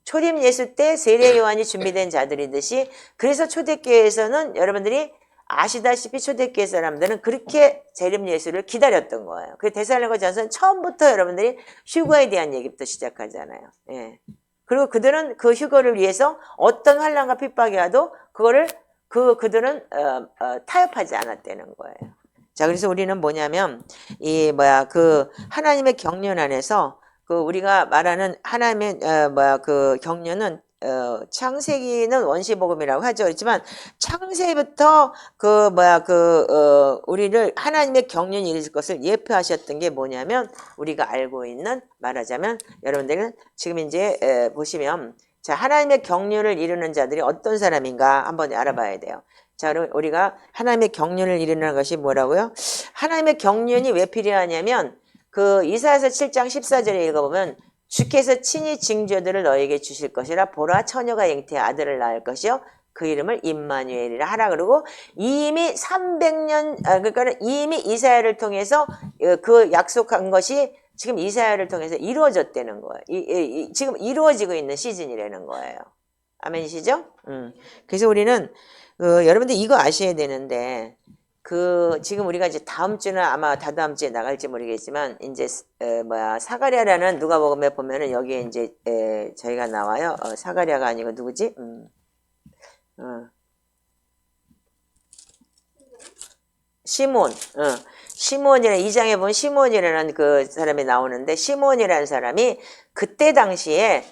초림 예수 때 세례 요한이 준비된 자들이듯이, 그래서 초대교회에서는 여러분들이 아시다시피 초대교회 사람들은 그렇게 재림 예수를 기다렸던 거예요. 그 데살로니가전서는 처음부터 여러분들이 휴거에 대한 얘기부터 시작하잖아요. 예. 그리고 그들은 그 휴거를 위해서 어떤 환난과 핍박이 와도 그들은 타협하지 않았다는 거예요. 자, 그래서 우리는 뭐냐면 그 하나님의 경륜 안에서 그 우리가 말하는 하나님의 그 경륜은 창세기는 원시복음이라고 하죠. 그렇지만 창세부터 우리를 하나님의 경륜이 이룰 것을 예표하셨던 게 뭐냐면, 우리가 알고 있는, 말하자면 여러분들은 지금 이제 보시면, 자, 하나님의 경륜을 이루는 자들이 어떤 사람인가 한번 알아봐야 돼요. 자, 우리가 하나님의 경륜을 이루는 것이 뭐라고요? 하나님의 경륜이 왜 필요하냐면, 그 이사야서 7장 14절에 읽어보면, 주께서 친히 징조들을 너에게 주실 것이라. 보라, 처녀가 잉태해 아들을 낳을 것이요 그 이름을 임마누엘이라 하라. 그러고 이미 300년 그러니까 이미 이사야를 통해서 그 약속한 것이 지금 이사야를 통해서 이루어졌다는 거예요. 지금 이루어지고 있는 시즌이라는 거예요. 아멘이시죠? 그래서 우리는 여러분들 이거 아셔야 되는데, 지금 우리가 이제 다음 주는 아마 다다음 주에 나갈지 모르겠지만, 이제, 사가랴라는 누가복음에 보면은 여기에 이제, 저희가 나와요. 사가랴가 아니고 누구지? 시몬. 시몬이라는, 2장에 보면 시몬이라는 그 사람이 나오는데, 시몬이라는 사람이 그때 당시에,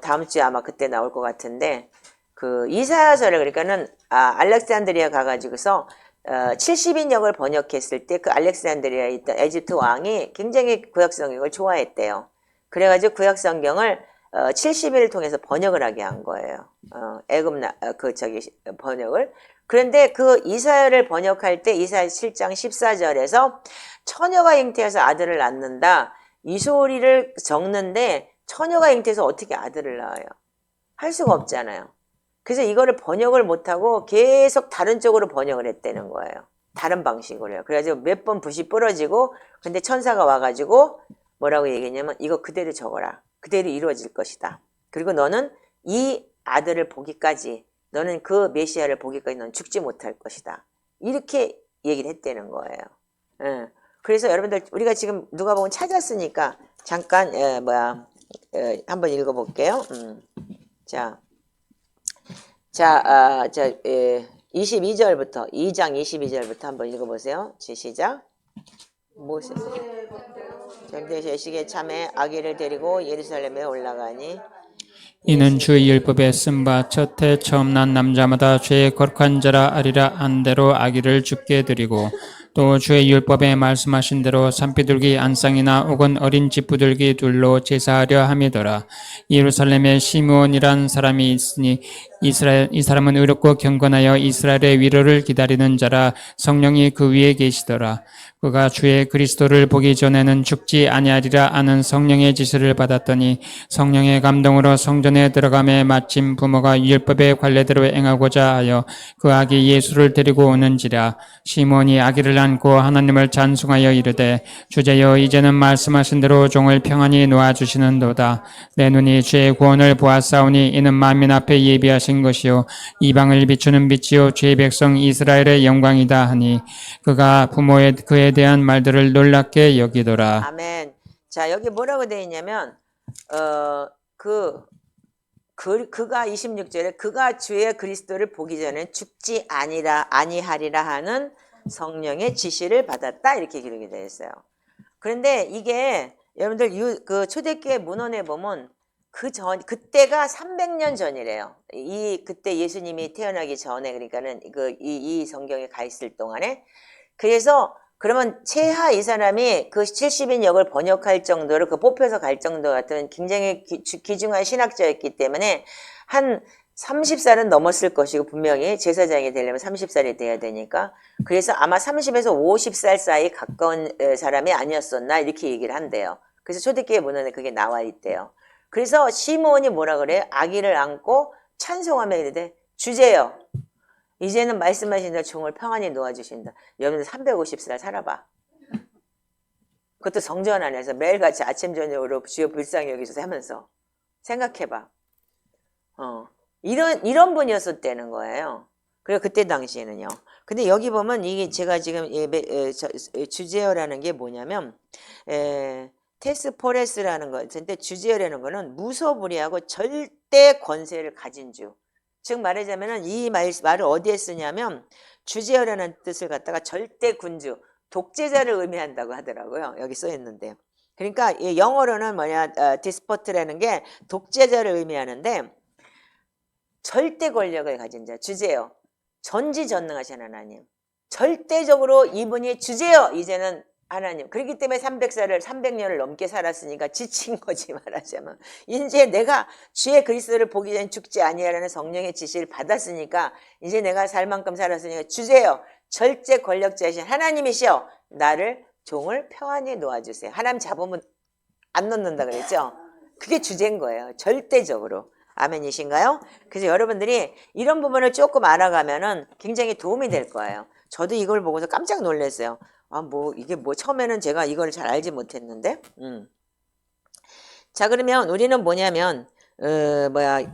다음 주에 아마 그때 나올 것 같은데, 그 이사야서를, 그러니까는, 알렉산드리아 가가지고서, 70인역을 번역했을 때 그 알렉산드리아에 있던 에집트 왕이 굉장히 구약성경을 좋아했대요. 그래가지고 구약성경을 70일을 통해서 번역을 하게 한 거예요. 번역을. 그런데 그 이사야를 번역할 때 이사야 7장 14절에서 처녀가 잉태해서 아들을 낳는다. 이 소리를 적는데 처녀가 잉태해서 어떻게 아들을 낳아요? 할 수가 없잖아요. 그래서 이거를 번역을 못하고 계속 다른 쪽으로 번역을 했다는 거예요. 다른 방식으로요. 그래가지고 몇 번 붓이 부러지고, 근데 천사가 와가지고 뭐라고 얘기했냐면, 이거 그대로 적어라. 그대로 이루어질 것이다. 그리고 너는 이 아들을 보기까지, 너는 그 메시아를 보기까지 너는 죽지 못할 것이다. 이렇게 얘기를 했다는 거예요. 그래서 여러분들, 우리가 지금 누가복음 찾았으니까 잠깐 한번 읽어볼게요. 자, 22절부터 2장 22절부터 한번 읽어보세요. 시작. 모세 잠시 시기에 참에 아기를 데리고 예루살렘에 올라가니, 이는 주의 율법에 쓴 바 첫해 처음 난 남자마다 죄의 거룩한 자라 아리라 한 대로 아기를 죽게 드리고, 또 주의 율법에 말씀하신 대로 산비둘기 안상이나 혹은 어린 집부들기 둘로 제사하려 함이더라. 예루살렘에 시므온이란 사람이 있으니 이 사람은 의롭고 경건하여 이스라엘의 위로를 기다리는 자라. 성령이 그 위에 계시더라. 그가 주의 그리스도를 보기 전에는 죽지 아니하리라 아는 성령의 지시를 받았더니 성령의 감동으로 성전에 들어가매 마침 부모가 율법의 관례대로 행하고자 하여 그 아기 예수를 데리고 오는지라. 시몬이 아기를 안고 하나님을 찬송하여 이르되 주제여 이제는 말씀하신 대로 종을 평안히 놓아주시는도다. 내 눈이 주의 구원을 보았사오니 이는 만민 앞에 예비하신 것이요 이방을 비추는 빛이요 주의 백성 이스라엘의 영광이다 하니 그가 부모의 그에 대한 말들을 놀랍게 여기더라. 아멘. 자, 여기 뭐라고 되어 있냐면, 그가 26절에 그가 주의 그리스도를 보기 전에 죽지 아니하리라 하는 성령의 지시를 받았다. 이렇게 기록이 되어 있어요. 그런데 이게 여러분들 그 초대교회 문헌에 보면 그때가 300년 전이래요. 그때 예수님이 태어나기 전에, 그러니까는 이 성경에 가 있을 동안에. 그래서 그러면 채하 이 사람이 그 70인 역을 번역할 정도로 그 뽑혀서 갈 정도 같은 굉장히 귀중한 신학자였기 때문에 한 30살은 넘었을 것이고, 분명히 제사장이 되려면 30살이 돼야 되니까. 그래서 아마 30에서 50살 사이 가까운 사람이 아니었었나 이렇게 얘기를 한대요. 그래서 초대교회 문헌에 그게 나와 있대요. 그래서 시몬이 뭐라 그래요? 아기를 안고 찬송하며 이르되 주제여 이제는 말씀하신 대로 종을 평안히 놓아주신다. 여러분들 350살 살아봐. 그것도 성전 안에서 매일같이 아침 저녁으로 주여 불쌍히 여기소서 하면서 생각해봐. 이런 분이었었다는 거예요. 그리고 그때 당시에는요. 근데 여기 보면 이게 제가 지금 주제어라는 게 뭐냐면 테스포레스라는 거. 근데 주제어라는 거는 무소불위하고 절대 권세를 가진 주. 즉 말하자면은 이 말을 어디에 쓰냐면 주제어라는 뜻을 갖다가 절대 군주, 독재자를 의미한다고 하더라고요. 여기 써 있는데. 그러니까 영어로는 디스포트라는 게 독재자를 의미하는데 절대 권력을 가진 자, 주제요. 전지전능하신 하나님. 절대적으로 이분이 주제요. 이제는 하나님. 그렇기 때문에 300년을 넘게 살았으니까 지친 거지 말하자면. 이제 내가 주의 그리스도를 보기 전에 죽지 아니하라는 성령의 지시를 받았으니까 이제 내가 살 만큼 살았으니까 주제요. 절대 권력자이신 하나님이시여. 나를 종을 평안히 놓아주세요. 하나님 잡으면 안 놓는다 그랬죠. 그게 주제인 거예요. 절대적으로. 아멘이신가요? 그래서 여러분들이 이런 부분을 조금 알아가면은 굉장히 도움이 될 거예요. 저도 이걸 보고서 깜짝 놀랐어요. 이게 처음에는 제가 이걸 잘 알지 못했는데. 자, 그러면 우리는 뭐냐면,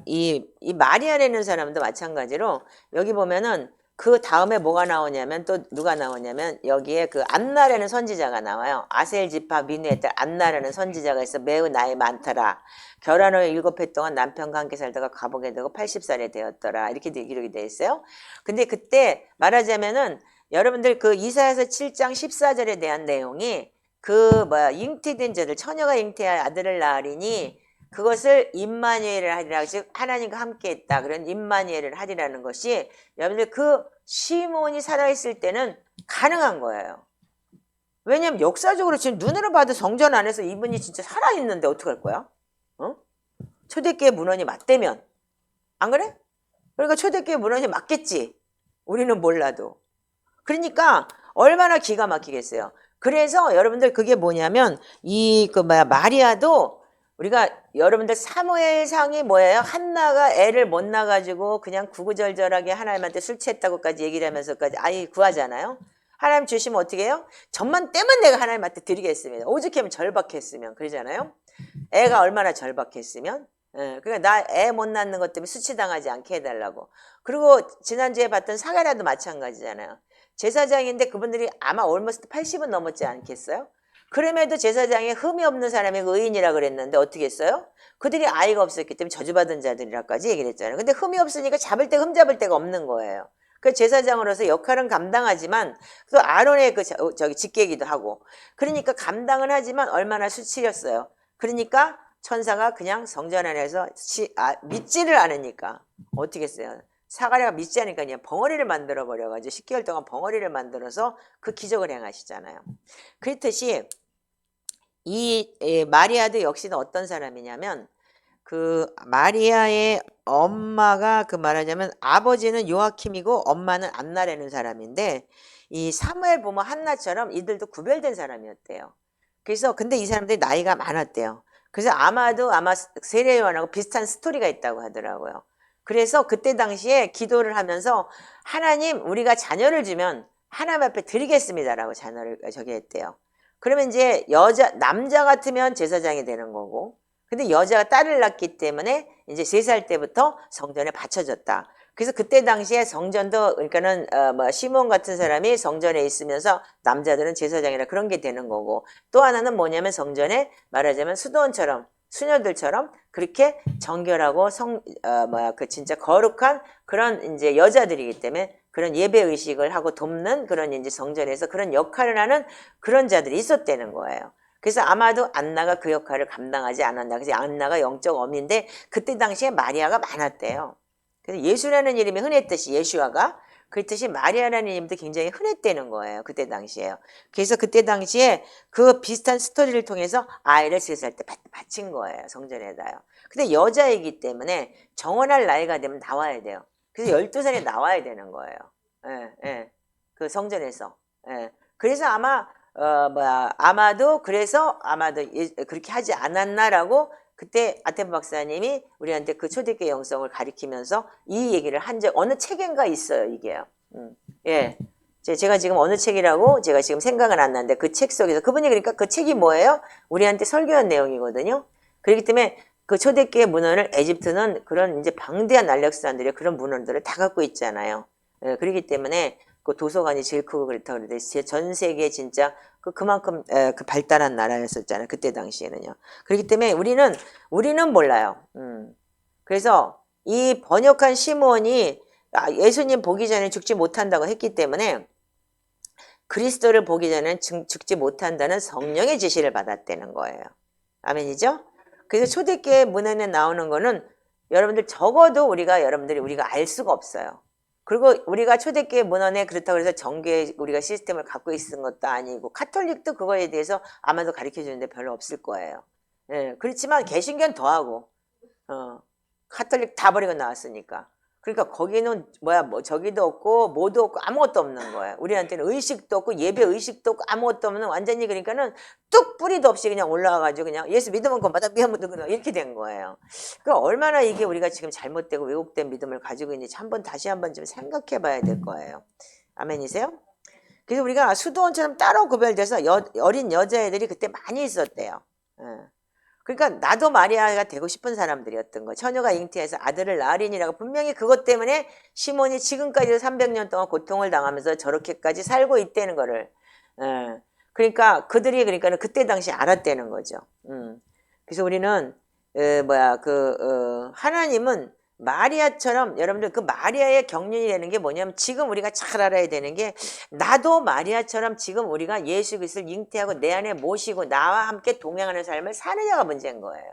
이 마리아라는 사람도 마찬가지로 여기 보면은 그 다음에 뭐가 나오냐면 또 누가 나오냐면 여기에 그 안나라는 선지자가 나와요. 아셀 지파 민우의 딸 안나라는 선지자가 있어 매우 나이 많더라. 결혼 후 7해 동안 남편과 함께 살다가 가보게 되고 80살이 되었더라. 이렇게 기록이 되어 있어요. 근데 그때 말하자면은 여러분들 그 이사야서 7장 14절에 대한 내용이 잉태된 자들, 처녀가 잉태할 아들을 낳으리니 그것을 임마누엘을 하리라. 즉 하나님과 함께 있다. 그런 임마누엘을 하리라는 것이 여러분들 그 시몬이 살아있을 때는 가능한 거예요. 왜냐면 역사적으로 지금 눈으로 봐도 성전 안에서 이분이 진짜 살아있는데 어떡할 거야? 초대교회 문헌이 맞대면. 안 그래? 그러니까 초대교회 문헌이 맞겠지. 우리는 몰라도. 그러니까 얼마나 기가 막히겠어요. 그래서 여러분들 그게 뭐냐면 마리아도 우리가 여러분들 사무엘상이 뭐예요? 한나가 애를 못 낳아가지고 그냥 구구절절하게 하나님한테 술 취했다고까지 얘기를 하면서까지 아이 구하잖아요. 하나님 주시면 어떻게 해요? 전만 떼면 내가 하나님한테 드리겠습니다. 오죽하면 절박했으면 그러잖아요. 애가 얼마나 절박했으면. 그러니까 나 애 못 낳는 것 때문에 수치당하지 않게 해달라고. 그리고 지난주에 봤던 사가랴도 마찬가지잖아요. 제사장인데 그분들이 아마 almost 80은 넘었지 않겠어요? 그럼에도 제사장에 흠이 없는 사람이 의인이라 그랬는데 어떻게 했어요? 그들이 아이가 없었기 때문에 저주받은 자들이라까지 얘기를 했잖아요. 근데 흠이 없으니까 흠 잡을 데가 없는 거예요. 그 제사장으로서 역할은 감당하지만 또 아론의 직계이기도 하고 그러니까 감당은 하지만 얼마나 수치였어요. 그러니까 천사가 그냥 성전 안에서 믿지를 않으니까 어떻게 했어요? 사가랴가 믿지 않으니까 그냥 벙어리를 만들어 버려가지고 10개월 동안 벙어리를 만들어서 그 기적을 행하시잖아요. 그렇듯이 이 마리아도 역시는 어떤 사람이냐면 그 마리아의 엄마가 그 말하자면 아버지는 요아킴이고 엄마는 안나라는 사람인데 이 사무엘 부모 한나처럼 이들도 구별된 사람이었대요. 그래서 근데 이 사람들이 나이가 많았대요. 그래서 아마 세례 요한하고 비슷한 스토리가 있다고 하더라고요. 그래서 그때 당시에 기도를 하면서 하나님 우리가 자녀를 주면 하나님 앞에 드리겠습니다라고 자녀를 저기 했대요. 그러면 이제 남자 같으면 제사장이 되는 거고 근데 여자가 딸을 낳기 때문에 이제 3살 때부터 성전에 바쳐졌다. 그래서 그때 당시에 성전도 그러니까는 시몬 같은 사람이 성전에 있으면서 남자들은 제사장이라 그런 게 되는 거고 또 하나는 뭐냐면 성전에 말하자면 수도원처럼 수녀들처럼 그렇게 정결하고 그 진짜 거룩한 그런 이제 여자들이기 때문에 그런 예배 의식을 하고 돕는 그런 이제 성전에서 그런 역할을 하는 그런 자들이 있었다는 거예요. 그래서 아마도 안나가 그 역할을 감당하지 않았나. 그래서 안나가 영적 어미인데 그때 당시에 마리아가 많았대요. 그래서 예수라는 이름이 흔했듯이 예수아가 그렇듯이 마리아라는 이름도 굉장히 흔했다는 거예요. 그때 당시에요. 그래서 그때 당시에 그 비슷한 스토리를 통해서 아이를 3살 때 바친 거예요. 성전에다요. 근데 여자이기 때문에 정원할 나이가 되면 나와야 돼요. 그래서 12살에 나와야 되는 거예요. 예, 예. 그 성전에서. 예. 그래서 아마도 그렇게 하지 않았나라고 그때 아템 박사님이 우리한테 그 초대교회 영성을 가리키면서 이 얘기를 한 적 어느 책인가 있어요, 이게요. 예. 제가 지금 어느 책이라고 제가 지금 생각은 안 나는데 그 책 속에서 그분이 그러니까 그 책이 뭐예요? 우리한테 설교한 내용이거든요. 그렇기 때문에 그 초대교회 문헌을 에집트는 그런 이제 방대한 난력사들이 그런 문헌들을 다 갖고 있잖아요. 예, 그렇기 때문에 그 도서관이 제일 크고 그렇다고 그러는데 전 세계에 진짜 그만큼 그 발달한 나라였었잖아요. 그때 당시에는요. 그렇기 때문에 우리는 몰라요. 그래서 이 번역한 시몬이 예수님 보기 전에 죽지 못한다고 했기 때문에 그리스도를 보기 전에는 죽지 못한다는 성령의 지시를 받았다는 거예요. 아멘이죠? 그래서 초대교회 문헌에 나오는 거는 여러분들 적어도 우리가 알 수가 없어요. 그리고 우리가 초대교회 문헌에 그렇다고 해서 정교회 우리가 시스템을 갖고 있는 것도 아니고 카톨릭도 그거에 대해서 아마도 가르쳐 주는데 별로 없을 거예요. 예, 그렇지만 개신교는 더하고 카톨릭 다 버리고 나왔으니까. 그러니까 거기는 저기도 없고 뭐도 없고 아무것도 없는 거예요. 우리한테는 의식도 없고 예배 의식도 없고 아무것도 없는 완전히 그러니까는 뚝 뿌리도 없이 그냥 올라와가지고 그냥 예수 믿으면 건받아 믿으면 그냥 이렇게 된 거예요. 그러니까 얼마나 이게 우리가 지금 잘못되고 왜곡된 믿음을 가지고 있는지 다시 한번 좀 생각해 봐야 될 거예요. 아멘이세요? 그래서 우리가 수도원처럼 따로 구별돼서 어린 여자애들이 그때 많이 있었대요. 예. 그러니까 나도 마리아가 되고 싶은 사람들이었던 거. 처녀가 잉태해서 아들을 낳으리니라고 분명히 그것 때문에 시몬이 지금까지도 300년 동안 고통을 당하면서 저렇게까지 살고 있다는 거를. 그러니까 그들이 그러니까는 그때 당시 알았다는 거죠. 그래서 우리는 하나님은 마리아처럼 여러분들 그 마리아의 경륜이 되는 게 뭐냐면 지금 우리가 잘 알아야 되는 게 나도 마리아처럼 지금 우리가 예수 그리스도를 잉태하고 내 안에 모시고 나와 함께 동행하는 삶을 사느냐가 문제인 거예요.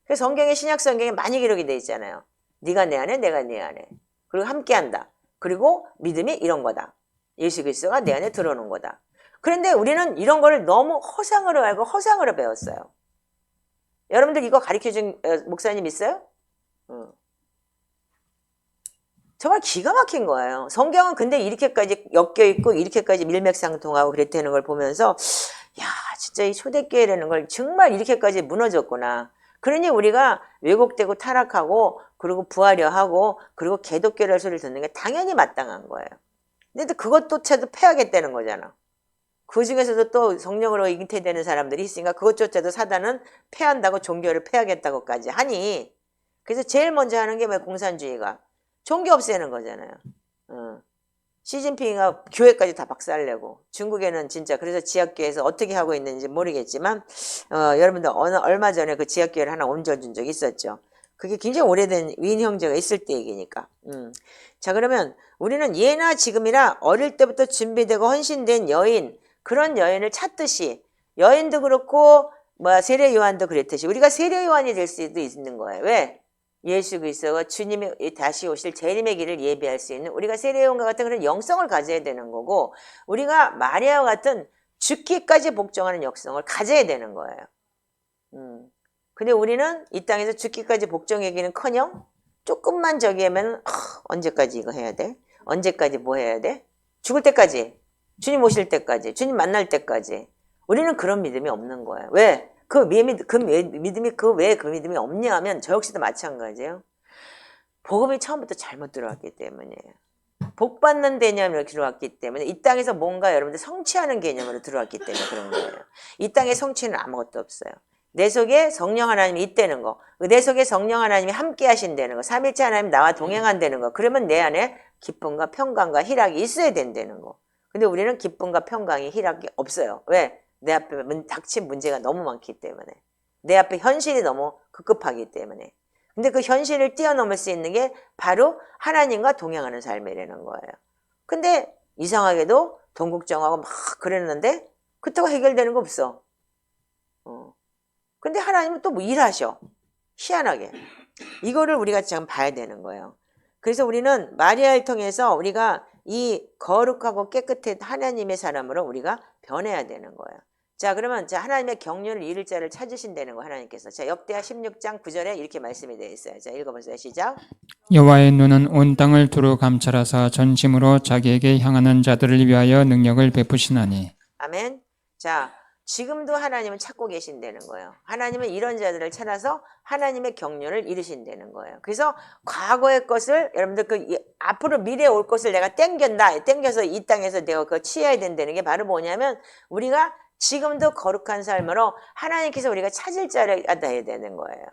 그래서 신약 성경에 많이 기록이 돼 있잖아요. 네가 내 안에 내가 네 안에 그리고 함께한다. 그리고 믿음이 이런 거다. 예수 그리스도가 내 안에 들어오는 거다. 그런데 우리는 이런 거를 너무 허상으로 알고 허상으로 배웠어요. 여러분들 이거 가르쳐준 목사님 있어요? 정말 기가 막힌 거예요. 성경은 근데 이렇게까지 엮여있고 이렇게까지 밀맥상통하고 그랬다는 걸 보면서 야 진짜 이 초대교회라는 걸 정말 이렇게까지 무너졌구나. 그러니 우리가 왜곡되고 타락하고 그리고 부하려 하고 그리고 개독교라는 소리를 듣는 게 당연히 마땅한 거예요. 근데 그것조차도 패하겠다는 거잖아. 그 중에서도 또 성령으로 잉태되는 사람들이 있으니까 그것조차도 사단은 패한다고 종교를 패하겠다고까지 하니 그래서 제일 먼저 하는 게 왜 공산주의가 종교 없애는 거잖아요. 시진핑이가 교회까지 다 박살내고 중국에는 진짜 그래서 지하교회에서 어떻게 하고 있는지 모르겠지만 여러분들 얼마 전에 그 지하교회를 하나 옮겨준 적이 있었죠. 그게 굉장히 오래된 위인 형제가 있을 때 얘기니까. 자 그러면 우리는 예나 지금이라 어릴 때부터 준비되고 헌신된 여인 그런 여인을 찾듯이 여인도 그렇고 세례 요한도 그랬듯이 우리가 세례 요한이 될 수도 있는 거예요. 왜? 예수 그리스도가 주님이 다시 오실 재림의 길을 예비할 수 있는 우리가 세례 요한과 같은 그런 영성을 가져야 되는 거고 우리가 마리아와 같은 죽기까지 복종하는 영성을 가져야 되는 거예요. 근데 우리는 이 땅에서 죽기까지 복종하기는커녕 조금만 저기 하면 언제까지 이거 해야 돼? 언제까지 뭐 해야 돼? 죽을 때까지, 주님 오실 때까지, 주님 만날 때까지. 우리는 그런 믿음이 없는 거예요. 왜? 그 믿음이 없냐 하면 저 역시도 마찬가지예요. 복음이 처음부터 잘못 들어왔기 때문이에요. 복 받는 개념으로 들어왔기 때문에 이 땅에서 뭔가 여러분들 성취하는 개념으로 들어왔기 때문에 그런 거예요. 이 땅의 성취는 아무것도 없어요. 내 속에 성령 하나님이 있다는 거, 내 속에 성령 하나님이 함께 하신다는 거, 삼일째 하나님 나와 동행한다는 거, 그러면 내 안에 기쁨과 평강과 희락이 있어야 된다는 거. 근데 우리는 기쁨과 평강이 희락이 없어요. 왜? 내 앞에 닥친 문제가 너무 많기 때문에. 내 앞에 현실이 너무 급급하기 때문에. 근데 그 현실을 뛰어넘을 수 있는 게 바로 하나님과 동행하는 삶이라는 거예요. 근데 이상하게도 동국정하고 막 그랬는데 그렇다고 해결되는 거 없어. 근데 하나님은 또 뭐 일하셔. 희한하게. 이거를 우리가 지금 봐야 되는 거예요. 그래서 우리는 마리아를 통해서 우리가 이 거룩하고 깨끗한 하나님의 사람으로 우리가 변해야 되는 거예요. 자, 그러면 자 하나님의 경륜을 이룰 자를 찾으신다는 거 하나님께서. 자, 역대하 16장 9절에 이렇게 말씀이 되어 있어요. 자, 읽어보세요. 시작. 여호와의 눈은 온 땅을 두루 감찰하사 전심으로 자기에게 향하는 자들을 위하여 능력을 베푸시나니. 아멘. 자, 지금도 하나님은 찾고 계신다는 거예요. 하나님은 이런 자들을 찾아서 하나님의 경륜을 이루신다는 거예요. 그래서 과거의 것을 여러분들 앞으로 미래에 올 것을 내가 땡겨서 이 땅에서 내가 그거 취해야 된다는 게 바로 뭐냐면 우리가 지금도 거룩한 삶으로 하나님께서 우리가 찾을 자를 얻어야 되는 거예요.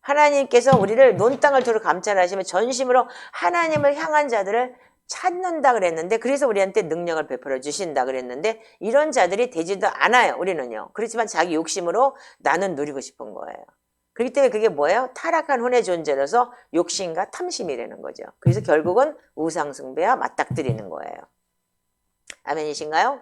하나님께서 우리를 논땅을 두루 감찰하시면 전심으로 하나님을 향한 자들을 찾는다 그랬는데 그래서 우리한테 능력을 베풀어 주신다 그랬는데 이런 자들이 되지도 않아요. 우리는요. 그렇지만 자기 욕심으로 나는 누리고 싶은 거예요. 그렇기 때문에 그게 뭐예요? 타락한 혼의 존재로서 욕심과 탐심이라는 거죠. 그래서 결국은 우상숭배와 맞닥뜨리는 거예요. 아멘이신가요?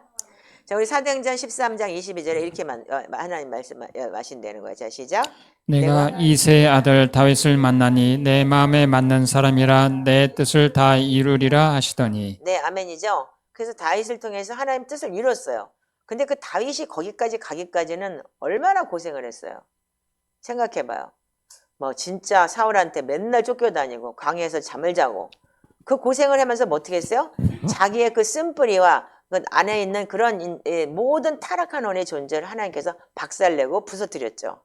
자, 우리 사도행전 13장 22절에 이렇게 하나님 말씀하신다는 거예요. 자, 시작. 내가 이새의 아들 다윗을 만나니 내 마음에 맞는 사람이라 내 뜻을 다 이루리라 하시더니. 네, 아멘이죠. 그래서 다윗을 통해서 하나님 뜻을 이뤘어요. 근데 그 다윗이 거기까지 가기까지는 얼마나 고생을 했어요. 생각해봐요. 뭐 진짜 사울한테 맨날 쫓겨다니고 광야에서 잠을 자고 그 고생을 하면서 뭐 어떻게 했어요? 자기의 그 쓴뿌리와 그 안에 있는 그런 모든 타락한 혼의 존재를 하나님께서 박살내고 부서뜨렸죠.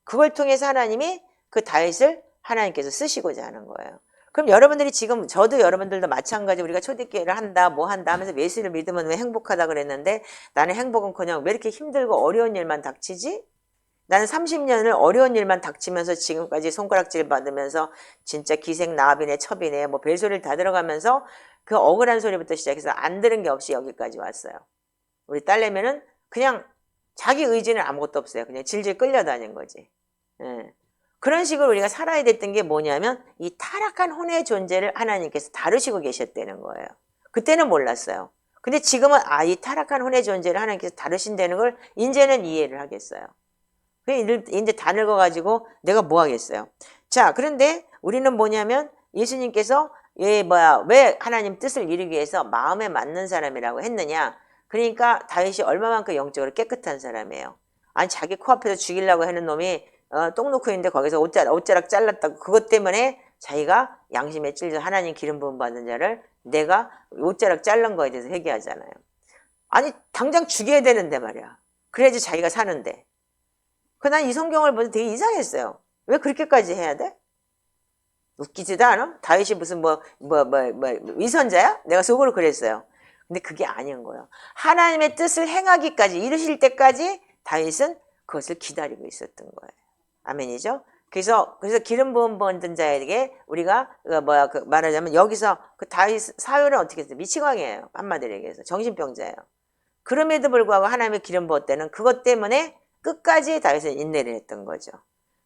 그걸 통해서 하나님이 그 다윗을 하나님께서 쓰시고자 하는 거예요. 그럼 여러분들이 지금 저도 여러분들도 마찬가지 우리가 초대교회를 한다 뭐 한다 하면서 예수를 믿으면 왜 행복하다 그랬는데 나는 행복은커녕 왜 이렇게 힘들고 어려운 일만 닥치지? 나는 30년을 어려운 일만 닥치면서 지금까지 손가락질 받으면서 진짜 기생나비네 첩이네 뭐 별소리를 다 들어가면서 그 억울한 소리부터 시작해서 안 들은 게 없이 여기까지 왔어요. 우리 딸내미는 그냥 자기 의지는 아무것도 없어요. 그냥 질질 끌려다닌 거지. 예. 그런 식으로 우리가 살아야 됐던 게 뭐냐면 이 타락한 혼의 존재를 하나님께서 다루시고 계셨다는 거예요. 그때는 몰랐어요. 근데 지금은 이 타락한 혼의 존재를 하나님께서 다루신다는 걸 이제는 이해를 하겠어요. 이제 다 늙어가지고 내가 뭐 하겠어요. 자, 그런데 우리는 뭐냐면 예수님께서 왜 하나님 뜻을 이루기 위해서 마음에 맞는 사람이라고 했느냐. 그러니까 다윗이 얼마만큼 영적으로 깨끗한 사람이에요. 아니 자기 코앞에서 죽이려고 하는 놈이 똥 놓고 있는데 거기서 옷자락 잘랐다고 그것 때문에 자기가 양심에 찔려 하나님 기름 부음 받은 자를 내가 옷자락 자른 거에 대해서 회개하잖아요. 아니 당장 죽여야 되는데 말이야. 그래야지 자기가 사는데. 난 이 성경을 보면서 되게 이상했어요. 왜 그렇게까지 해야 돼? 웃기지도 않아? 다윗이 무슨 위선자야? 내가 속으로 그랬어요. 근데 그게 아닌 거예요. 하나님의 뜻을 행하기까지 이루실 때까지 다윗은 그것을 기다리고 있었던 거예요. 아멘이죠? 그래서 기름 부음 받은 자에게 우리가 말하자면 여기서 그 다윗 사울은 어떻게 했어요? 미치광이에요. 한마디로 얘기해서 정신병자예요. 그럼에도 불구하고 하나님의 기름 부었다는 그것 때문에 끝까지 다윗은 인내를 했던 거죠.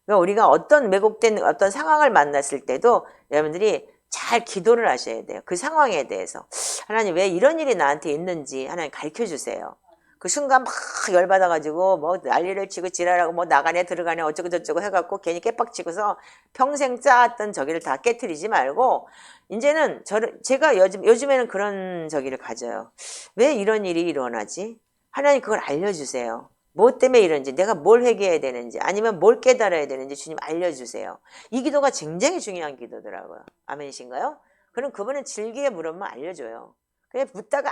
그러니까 우리가 어떤 왜곡된 어떤 상황을 만났을 때도 여러분들이 잘 기도를 하셔야 돼요. 그 상황에 대해서. 하나님 왜 이런 일이 나한테 있는지 하나님 가르쳐 주세요. 그 순간 막 열받아가지고 뭐 난리를 치고 지랄하고 뭐 나가네 들어가네 어쩌고 저쩌고 해갖고 괜히 깨빡치고서 평생 쌓았던 저기를 다 깨트리지 말고 이제는 제가 요즘에는 그런 저기를 가져요. 왜 이런 일이 일어나지? 하나님 그걸 알려주세요. 뭐 때문에 이런지, 내가 뭘 회개해야 되는지, 아니면 뭘 깨달아야 되는지 주님 알려주세요. 이 기도가 굉장히 중요한 기도더라고요. 아멘이신가요? 그럼 그분은 질기게 물으면 알려줘요. 그냥 묻다가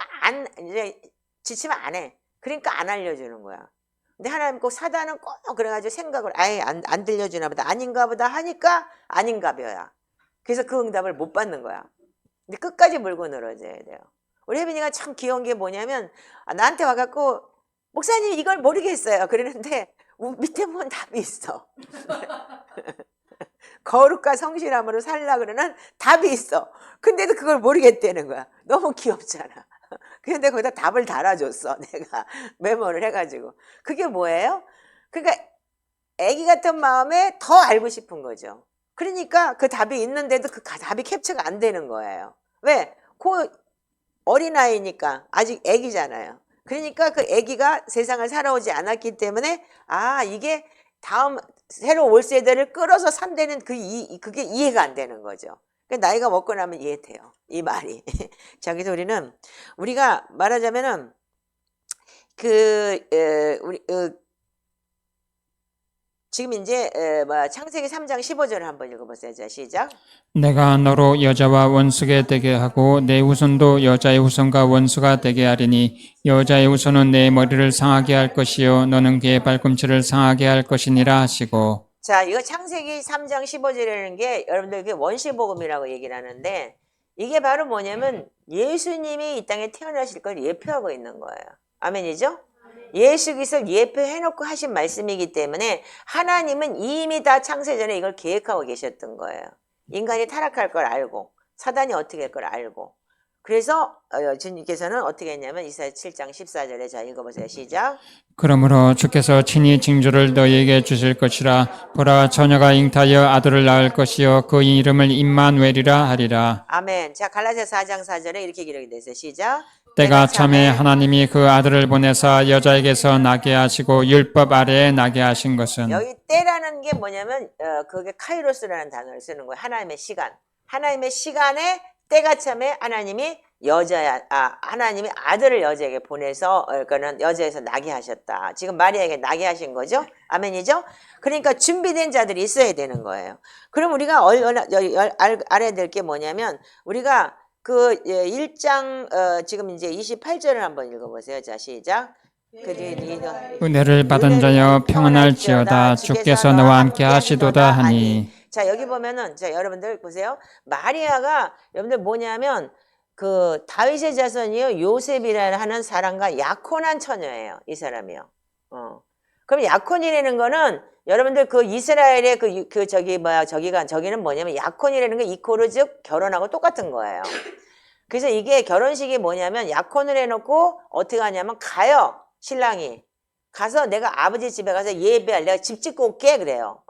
이제 지치면 안 해. 그러니까 안 알려주는 거야. 근데 하나님 꼭 사단은 꼭 그래가지고 생각을 아예 안 들려주나 보다, 아닌가 보다 하니까 아닌가 봐야. 그래서 그 응답을 못 받는 거야. 근데 끝까지 물고 늘어져야 돼요. 우리 혜빈이가 참 귀여운 게 뭐냐면 나한테 와갖고 목사님 이걸 모르겠어요. 그러는데 밑에 보면 답이 있어. 거룩과 성실함으로 살라 그러는 답이 있어. 근데도 그걸 모르겠다는 거야. 너무 귀엽잖아. 근데 거기다 답을 달아줬어. 내가 메모를 해가지고. 그게 뭐예요? 그러니까 애기 같은 마음에 더 알고 싶은 거죠. 그러니까 그 답이 있는데도 그 답이 캡처가 안 되는 거예요. 왜? 그 어린아이니까 아직 애기잖아요. 그러니까 그 애기가 세상을 살아오지 않았기 때문에 이게 다음 새로 올 세대를 끌어서 산다는 그게 이해가 안 되는 거죠. 그러니까 나이가 먹고 나면 이해돼요. 이 말이. 자, 그래서 우리가 말하자면은 지금 이제 창세기 3장 15절을 한번 읽어보세요. 자, 시작. 내가 너로 여자와 원수가 되게 하고 내 후손도 여자의 후손과 원수가 되게 하리니 여자의 후손은 내 머리를 상하게 할 것이요 너는 그의 발꿈치를 상하게 할 것이니라 하시고. 자, 이거 창세기 3장 15절이라는 게 여러분들 그 원시복음이라고 얘기를 하는데 이게 바로 뭐냐면 예수님이 이 땅에 태어나실 걸 예표하고 있는 거예요. 아멘이죠? 예수 그리스도를 예표해놓고 하신 말씀이기 때문에 하나님은 이미 다 창세전에 이걸 계획하고 계셨던 거예요. 인간이 타락할 걸 알고 사단이 어떻게 할 걸 알고 그래서 주님께서는 어떻게 했냐면 이사야 7장 14절에 자 읽어보세요. 시작. 그러므로 주께서 친히 징조를 너희에게 주실 것이라 보라 처녀가 잉타하여 아들을 낳을 것이요 그 이름을 임마누엘이라 하리라. 아멘. 자, 갈라디아서 4장 4절에 이렇게 기록이 되어 시작. 때가 참에 하나님이 그 아들을 보내사 여자에게서 나게 하시고 율법 아래에 나게 하신 것은. 여기 때라는 게 뭐냐면 그게 카이로스라는 단어를 쓰는 거예요. 하나님의 시간. 하나님의 시간에 때가 참에 하나님이 하나님이 아들을 여자에게 보내서 그거는 여자에서 나게 하셨다. 지금 마리아에게 나게 하신 거죠. 아멘이죠. 그러니까 준비된 자들이 있어야 되는 거예요. 그럼 우리가 알아야 될 게 뭐냐면 우리가 그 1장 지금 이제 28절을 한번 읽어보세요. 자, 시작. 은혜를 받은 자여 평안할지어다 주께서 너와 함께 하시도다 하니. 자, 여기 보면은 자, 여러분들 보세요. 마리아가 여러분들 뭐냐면 그 다윗의 자손이요 요셉이라 하는 사람과 약혼한 처녀예요. 이 사람이요. 그럼 약혼이라는 거는 여러분들 그 이스라엘의 저기는 뭐냐면 약혼이라는 게 이코르 즉 결혼하고 똑같은 거예요. 그래서 이게 결혼식이 뭐냐면 약혼을 해놓고 어떻게 하냐면 가요. 신랑이 가서 내가 아버지 집에 가서 예배할 내가 집 짓고 올게 그래요.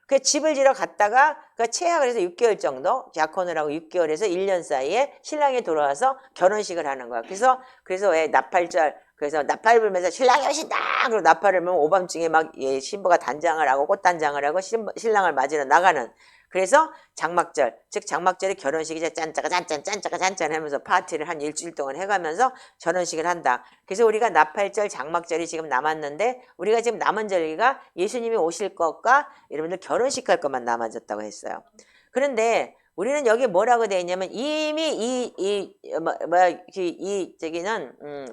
그 집을 지러 갔다가 그 체약을 해서 6개월 정도 약혼을 하고 6개월에서 1년 사이에 신랑이 돌아와서 결혼식을 하는 거야. 그래서 왜 나팔절 그래서 나팔 불면서 신랑이 오신다. 그리고 나팔을 불면 오밤중에 막 신부가 단장을 하고 꽃단장을 하고 신랑을 맞으러 나가는. 그래서 장막절, 즉 장막절이 결혼식이 짠짜가 짠짠 하면서 파티를 한 일주일 동안 해가면서 결혼식을 한다. 그래서 우리가 나팔절, 장막절이 지금 남았는데 우리가 지금 남은 절기가 예수님이 오실 것과 여러분들 결혼식 할 것만 남아졌다고 했어요. 그런데 우리는 여기 뭐라고 되어 있냐면 이미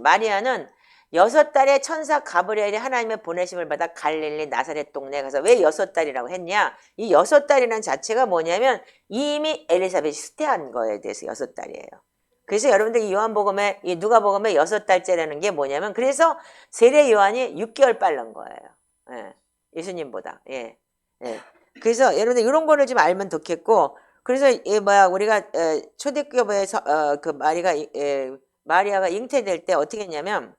마리아는 6달의 천사 가브리엘이 하나님의 보내심을 받아 갈릴리 나사렛 동네에 가서 왜 6달이라고 했냐? 이 6달이라는 자체가 뭐냐면 이미 엘리사벳이 수태한 거에 대해서 6달이에요. 그래서 여러분들 이 요한복음에 이 누가복음에 6달째라는 게 뭐냐면 그래서 세례 요한이 6개월 빠른 거예요. 예, 예수님보다. 예. 그래서 여러분들 이런 거를 좀 알면 좋겠고 그래서 우리가 초대교회에서 그 마리아가 잉태될 때 어떻게 했냐면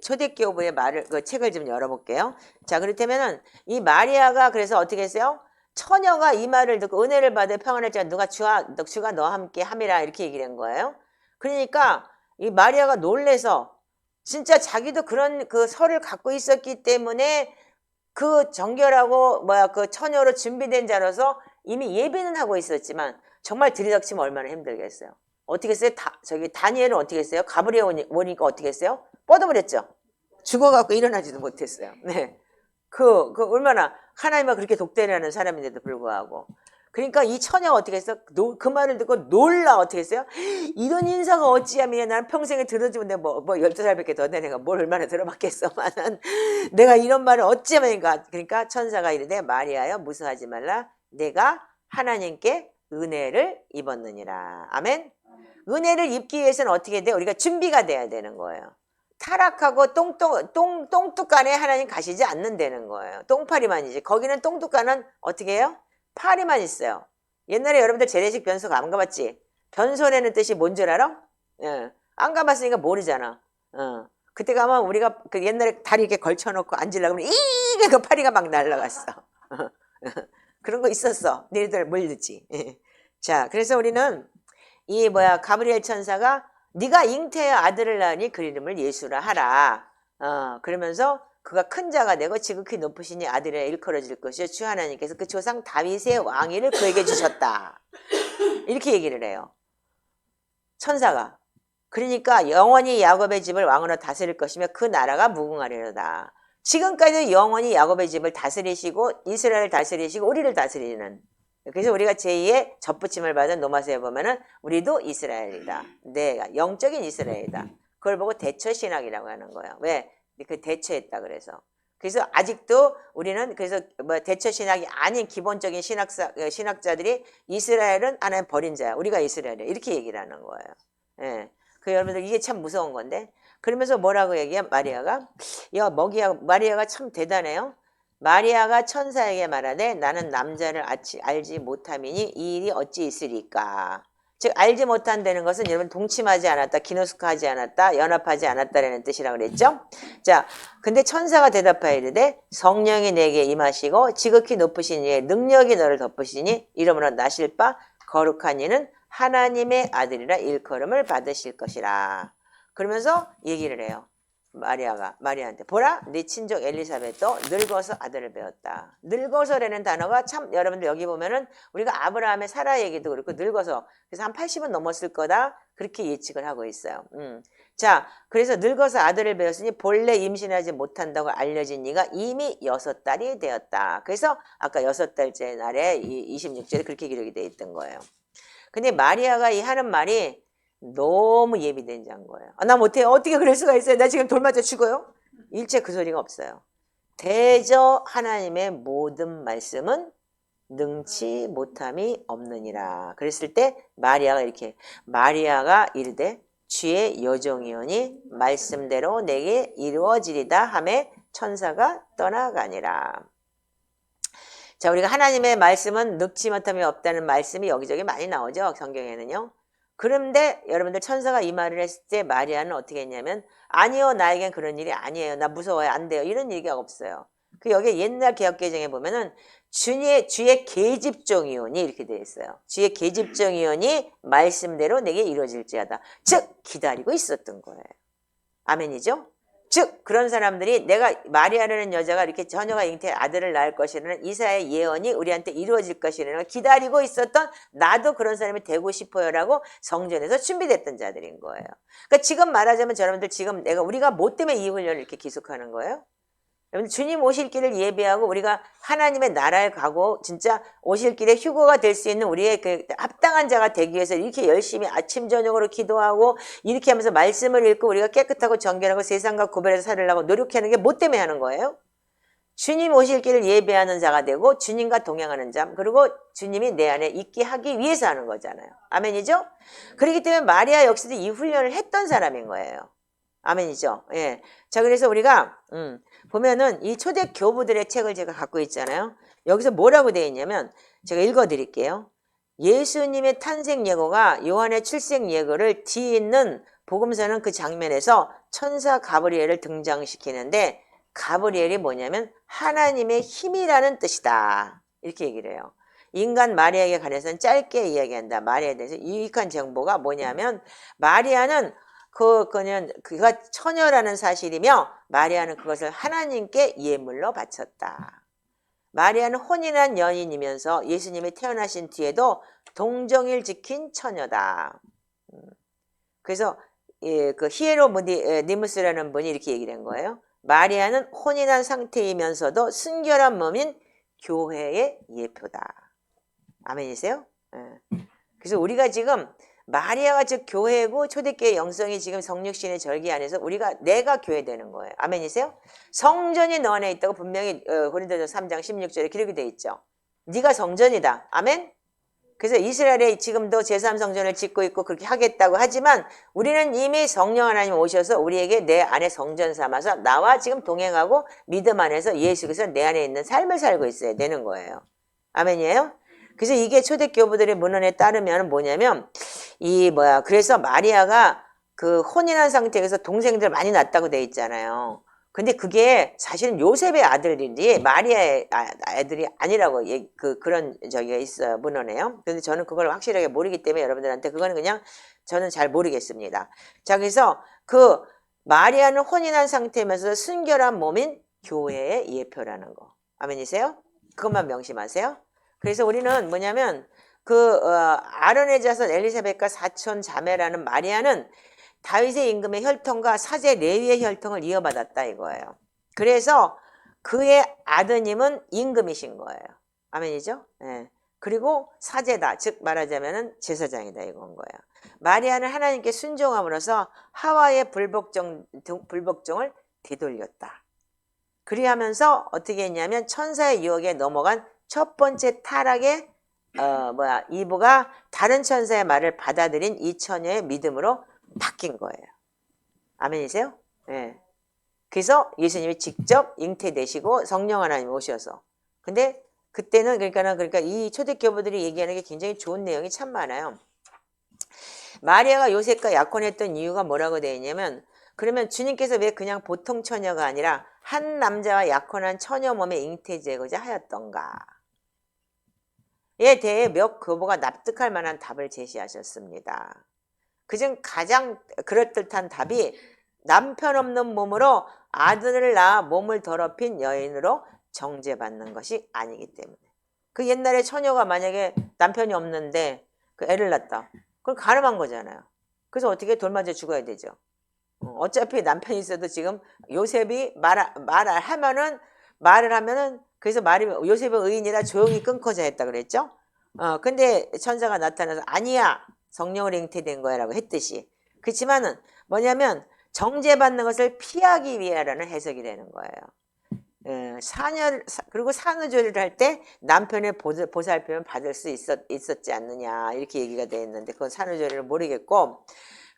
초대교회의 그 책을 좀 열어볼게요. 자, 그렇다면은 이 마리아가 그래서 어떻게 했어요? 처녀가 이 말을 듣고 은혜를 받아 평안할지어다 누가 주가 너와 함께 함이라 이렇게 얘기를 한 거예요. 그러니까 이 마리아가 놀래서 진짜 자기도 그런 그 설을 갖고 있었기 때문에 그 정결하고 그 처녀로 준비된 자로서 이미 예배는 하고 있었지만 정말 들이닥치면 얼마나 힘들겠어요. 어떻게 했어요? 다니엘은 어떻게 했어요? 가브리엘 오니까 어떻게 했어요? 뻗어버렸죠. 죽어갖고 일어나지도 못했어요. 네. 얼마나 하나님과 그렇게 독대하는 사람인데도 불구하고. 그러니까 이 처녀가 어떻게 했어? 그 말을 듣고 놀라 어떻게 했어요? 이런 인사가 어찌하면 나는 평생에 들어주면 내가 뭐 12살밖에 더 돼. 내가 뭘 얼마나 들어봤겠어만은 내가 이런 말을 어찌하면 그러니까 천사가 이르되 마리아여 무서워하지 말라. 내가 하나님께 은혜를 입었느니라. 아멘. 은혜를 입기 위해서는 어떻게 돼? 우리가 준비가 돼야 되는 거예요. 타락하고 똥뚝간에 하나님 가시지 않는다는 거예요. 똥파리만이지. 거기는 똥뚝간은 어떻게 해요? 파리만 있어요. 옛날에 여러분들 재래식 변소 안 가봤지? 변소라는 뜻이 뭔 줄 알아? 예. 안 가봤으니까 모르잖아. 그때 가면 우리가 그 옛날에 다리 이렇게 걸쳐놓고 앉으려고 하면 이게 그 파리가 막 날아갔어. 그런 거 있었어. 너희들 모르지. 자, 그래서 우리는 가브리엘 천사가 네가 잉태의 아들을 낳으니 그 이름을 예수라 하라. 그러면서 그가 큰 자가 되고 지극히 높으시니 아들에 일컬어질 것이요 주 하나님께서 그 조상 다윗의 왕위를 그에게 주셨다. 이렇게 얘기를 해요. 천사가. 그러니까 영원히 야곱의 집을 왕으로 다스릴 것이며 그 나라가 무궁하리로다. 지금까지도 영원히 야곱의 집을 다스리시고 이스라엘을 다스리시고 우리를 다스리는. 그래서 우리가 제2의 접붙임을 받은 노마서에 보면은 우리도 이스라엘이다. 내가 영적인 이스라엘이다. 그걸 보고 대처신학이라고 하는 거예요. 왜? 그 대처했다 그래서. 그래서 아직도 우리는 그래서 대처신학이 아닌 기본적인 신학자들이 이스라엘은 하나님 버린 자야. 우리가 이스라엘이야. 이렇게 얘기를 하는 거예요. 예. 그 여러분들 이게 참 무서운 건데. 그러면서 뭐라고 얘기해? 마리아가 마리아가 참 대단해요. 마리아가 천사에게 말하되 나는 남자를 알지 못함이니 이 일이 어찌 있으리까. 즉 알지 못한다는 것은 여러분 동침하지 않았다, 기노스카하지 않았다, 연합하지 않았다라는 뜻이라고 그랬죠. 자, 근데 천사가 대답하여 이르되 성령이 내게 임하시고 지극히 높으신 이의 능력이 너를 덮으시니 이러므로 나실 바 거룩한 이는 하나님의 아들이라 일컬음을 받으실 것이라. 그러면서 얘기를 해요. 마리아한테 보라 네 친족 엘리사벳도 늙어서 아들을 배웠다. 늙어서라는 단어가 참 여러분들 여기 보면은 우리가 아브라함의 사라 얘기도 그렇고 늙어서 그래서 한 80은 넘었을 거다 그렇게 예측을 하고 있어요. 자, 그래서 늙어서 아들을 배웠으니 본래 임신하지 못한다고 알려진 이가 이미 6달이 되었다. 그래서 아까 6달째 날에 26절에 그렇게 기록이 돼 있던 거예요. 근데 마리아가 이 하는 말이 너무 예비된 자인 거예요. 나 못해요. 어떻게 그럴 수가 있어요? 나 지금 돌 맞아 죽어요? 일체 그 소리가 없어요. 대저 하나님의 모든 말씀은 능치 못함이 없느니라. 그랬을 때 마리아가 이르되 주의 여종이오니 말씀대로 내게 이루어지리다 하매 천사가 떠나가니라. 자, 우리가 하나님의 말씀은 늙지 못함이 없다는 말씀이 여기저기 많이 나오죠. 성경에는요. 그런데 여러분들 천사가 이 말을 했을 때 마리아는 어떻게 했냐면 아니요 나에겐 그런 일이 아니에요. 나 무서워요. 안 돼요. 이런 얘기가 없어요. 그 여기 옛날 개역개정에 보면은 주의 계집종이오니 이렇게 되어 있어요. 주의 계집종이오니 말씀대로 내게 이루어질지어다. 즉 기다리고 있었던 거예요. 아멘이죠? 즉 그런 사람들이 내가 마리아라는 여자가 이렇게 처녀가 잉태해 아들을 낳을 것이라는 이사야의 예언이 우리한테 이루어질 것이라는 기다리고 있었던 나도 그런 사람이 되고 싶어요라고 성전에서 준비됐던 자들인 거예요. 그러니까 지금 말하자면 여러분들 지금 우리가 뭐 때문에 이 훈련을 이렇게 기속하는 거예요? 여러분 주님 오실 길을 예배하고 우리가 하나님의 나라에 가고 진짜 오실 길에 휴거가 될 수 있는 우리의 그 합당한 자가 되기 위해서 이렇게 열심히 아침 저녁으로 기도하고 이렇게 하면서 말씀을 읽고 우리가 깨끗하고 정결하고 세상과 구별해서 살으려고 노력하는 게 뭐 때문에 하는 거예요? 주님 오실 길을 예배하는 자가 되고 주님과 동행하는 자 그리고 주님이 내 안에 있게 하기 위해서 하는 거잖아요. 아멘이죠? 그렇기 때문에 마리아 역시도 이 훈련을 했던 사람인 거예요. 아멘이죠? 예. 자, 그래서 우리가 보면은 이 초대 교부들의 책을 제가 갖고 있잖아요. 여기서 뭐라고 되어 있냐면 제가 읽어 드릴게요. 예수님의 탄생 예고가 요한의 출생 예고를 뒤있는 복음서는 그 장면에서 천사 가브리엘을 등장시키는데 가브리엘이 뭐냐면 하나님의 힘이라는 뜻이다. 이렇게 얘기를 해요. 인간 마리아에게 관해서는 짧게 이야기한다. 마리아에 대해서 유익한 정보가 뭐냐면 마리아는 그가 처녀라는 사실이며 마리아는 그것을 하나님께 예물로 바쳤다. 마리아는 혼인한 연인이면서 예수님이 태어나신 뒤에도 동정을 지킨 처녀다. 그래서 그 히에로 니무스라는 분이 이렇게 얘기를 한 거예요. 마리아는 혼인한 상태이면서도 순결한 몸인 교회의 예표다. 아멘이세요? 예. 그래서 우리가 지금 마리아가 즉 교회고 초대교회 영성이 지금 성육신의 절기 안에서 내가 교회 되는 거예요. 아멘이세요? 성전이 너 안에 있다고 분명히 고린도전서 3장 16절에 기록이 되어 있죠. 네가 성전이다. 아멘? 그래서 이스라엘에 지금도 제3성전을 짓고 있고 그렇게 하겠다고 하지만 우리는 이미 성령 하나님 오셔서 우리에게 내 안에 성전 삼아서 나와 지금 동행하고 믿음 안에서 예수 그리스도 내 안에 있는 삶을 살고 있어야 되는 거예요. 아멘이에요? 그래서 이게 초대교부들의 문헌에 따르면 뭐냐면 그래서 마리아가 그 혼인한 상태에서 동생들 많이 낳았다고 돼 있잖아요. 근데 그게 사실은 요셉의 아들이지 마리아의 아들이 아니라고 그런 저기가 있어요. 문헌에요. 근데 저는 그걸 확실하게 모르기 때문에 여러분들한테 그거는 그냥 저는 잘 모르겠습니다. 자, 그래서 그 마리아는 혼인한 상태면서 순결한 몸인 교회의 예표라는 거. 아멘이세요? 그것만 명심하세요. 그래서 우리는 뭐냐면 아론의 자손 엘리사벳과 사촌 자매라는 마리아는 다윗의 임금의 혈통과 사제 레위의 혈통을 이어받았다 이거예요. 그래서 그의 아드님은 임금이신 거예요. 아멘이죠? 예. 그리고 사제다. 즉 말하자면은 제사장이다 이건 거예요. 마리아는 하나님께 순종함으로써 하와의 불복종을 되돌렸다. 그리하면서 어떻게 했냐면 천사의 유혹에 넘어간 첫 번째 타락의 이브가 다른 천사의 말을 받아들인 이 처녀의 믿음으로 바뀐 거예요. 아멘이세요? 네. 그래서 예수님이 직접 잉태되시고 성령 하나님 오셔서. 근데 그때는 그러니까 이 초대교부들이 얘기하는 게 굉장히 좋은 내용이 참 많아요. 마리아가 요셉과 약혼했던 이유가 뭐라고 되어 있냐면 그러면 주님께서 왜 그냥 보통 처녀가 아니라 한 남자와 약혼한 처녀 몸에 잉태되고자 하였던가? 에 대해 몇 교부가 납득할 만한 답을 제시하셨습니다. 그중 가장 그럴듯한 답이 남편 없는 몸으로 아들을 낳아 몸을 더럽힌 여인으로 정죄받는 것이 아니기 때문에. 그 옛날에 처녀가 만약에 남편이 없는데 그 애를 낳았다. 그건 가늠한 거잖아요. 그래서 어떻게 돌맞아 죽어야 되죠. 어차피 남편이 있어도 지금 요셉이 말을 하면은 그래서 요셉은 의인이라 조용히 끊고자 했다 그랬죠. 근데 천사가 나타나서 아니야. 성령으로 잉태된 거야 라고 했듯이. 그렇지만은 뭐냐면 정죄받는 것을 피하기 위해라는 해석이 되는 거예요. 그리고 산후조리를 할 때 남편의 보살핌을 받을 수 있었지 않느냐 이렇게 얘기가 되어 있는데 그건 산후조리를 모르겠고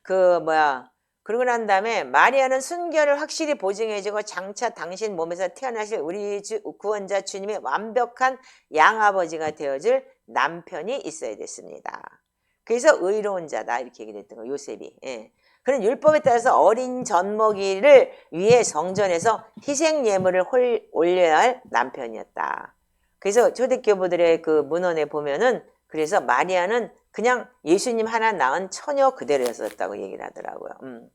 그러고 난 다음에 마리아는 순결을 확실히 보증해주고 장차 당신 몸에서 태어나실 우리 구원자 주님의 완벽한 양아버지가 되어줄 남편이 있어야 됐습니다. 그래서 의로운 자다 이렇게 얘기했던 거예요. 요셉이. 예. 그런 율법에 따라서 어린 젖먹이를 위해 성전에서 희생 예물을 올려야 할 남편이었다. 그래서 초대교부들의 그 문헌에 보면은 그래서 마리아는 그냥 예수님 하나 낳은 처녀 그대로였었다고 얘기를 하더라고요.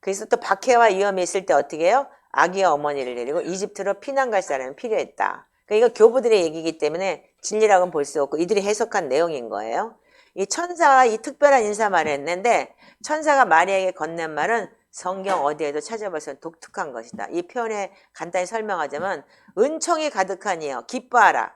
그래서 또 박해와 위험이 있을 때 어떻게 해요? 아기와 어머니를 데리고 이집트로 피난 갈 사람이 필요했다. 그러니까 이거 교부들의 얘기이기 때문에 진리라고는 볼 수 없고 이들이 해석한 내용인 거예요. 이 천사가 이 특별한 인사말을 했는데 천사가 마리아에게 건넨 말은 성경 어디에도 찾아봐서 독특한 것이다. 이 표현에 간단히 설명하자면 은총이 가득하니여 기뻐하라.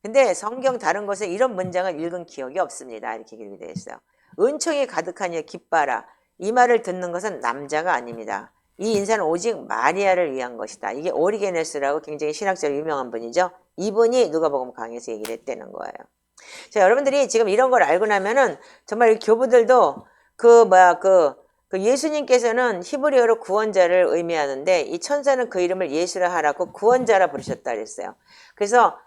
근데 성경 다른 곳에 이런 문장을 읽은 기억이 없습니다. 이렇게 기록이 되어 있어요. 은총이 가득하니여 기뻐하라. 이 말을 듣는 것은 남자가 아닙니다. 이 인사는 오직 마리아를 위한 것이다. 이게 오리게네스라고 굉장히 신학적으로 유명한 분이죠. 이분이 누가복음 강의에서 얘기를 했다는 거예요. 자, 여러분들이 지금 이런 걸 알고 나면은 정말 교부들도 예수님께서는 히브리어로 구원자를 의미하는데 이 천사는 그 이름을 예수라 하라고 구원자라 부르셨다 그랬어요. 그래서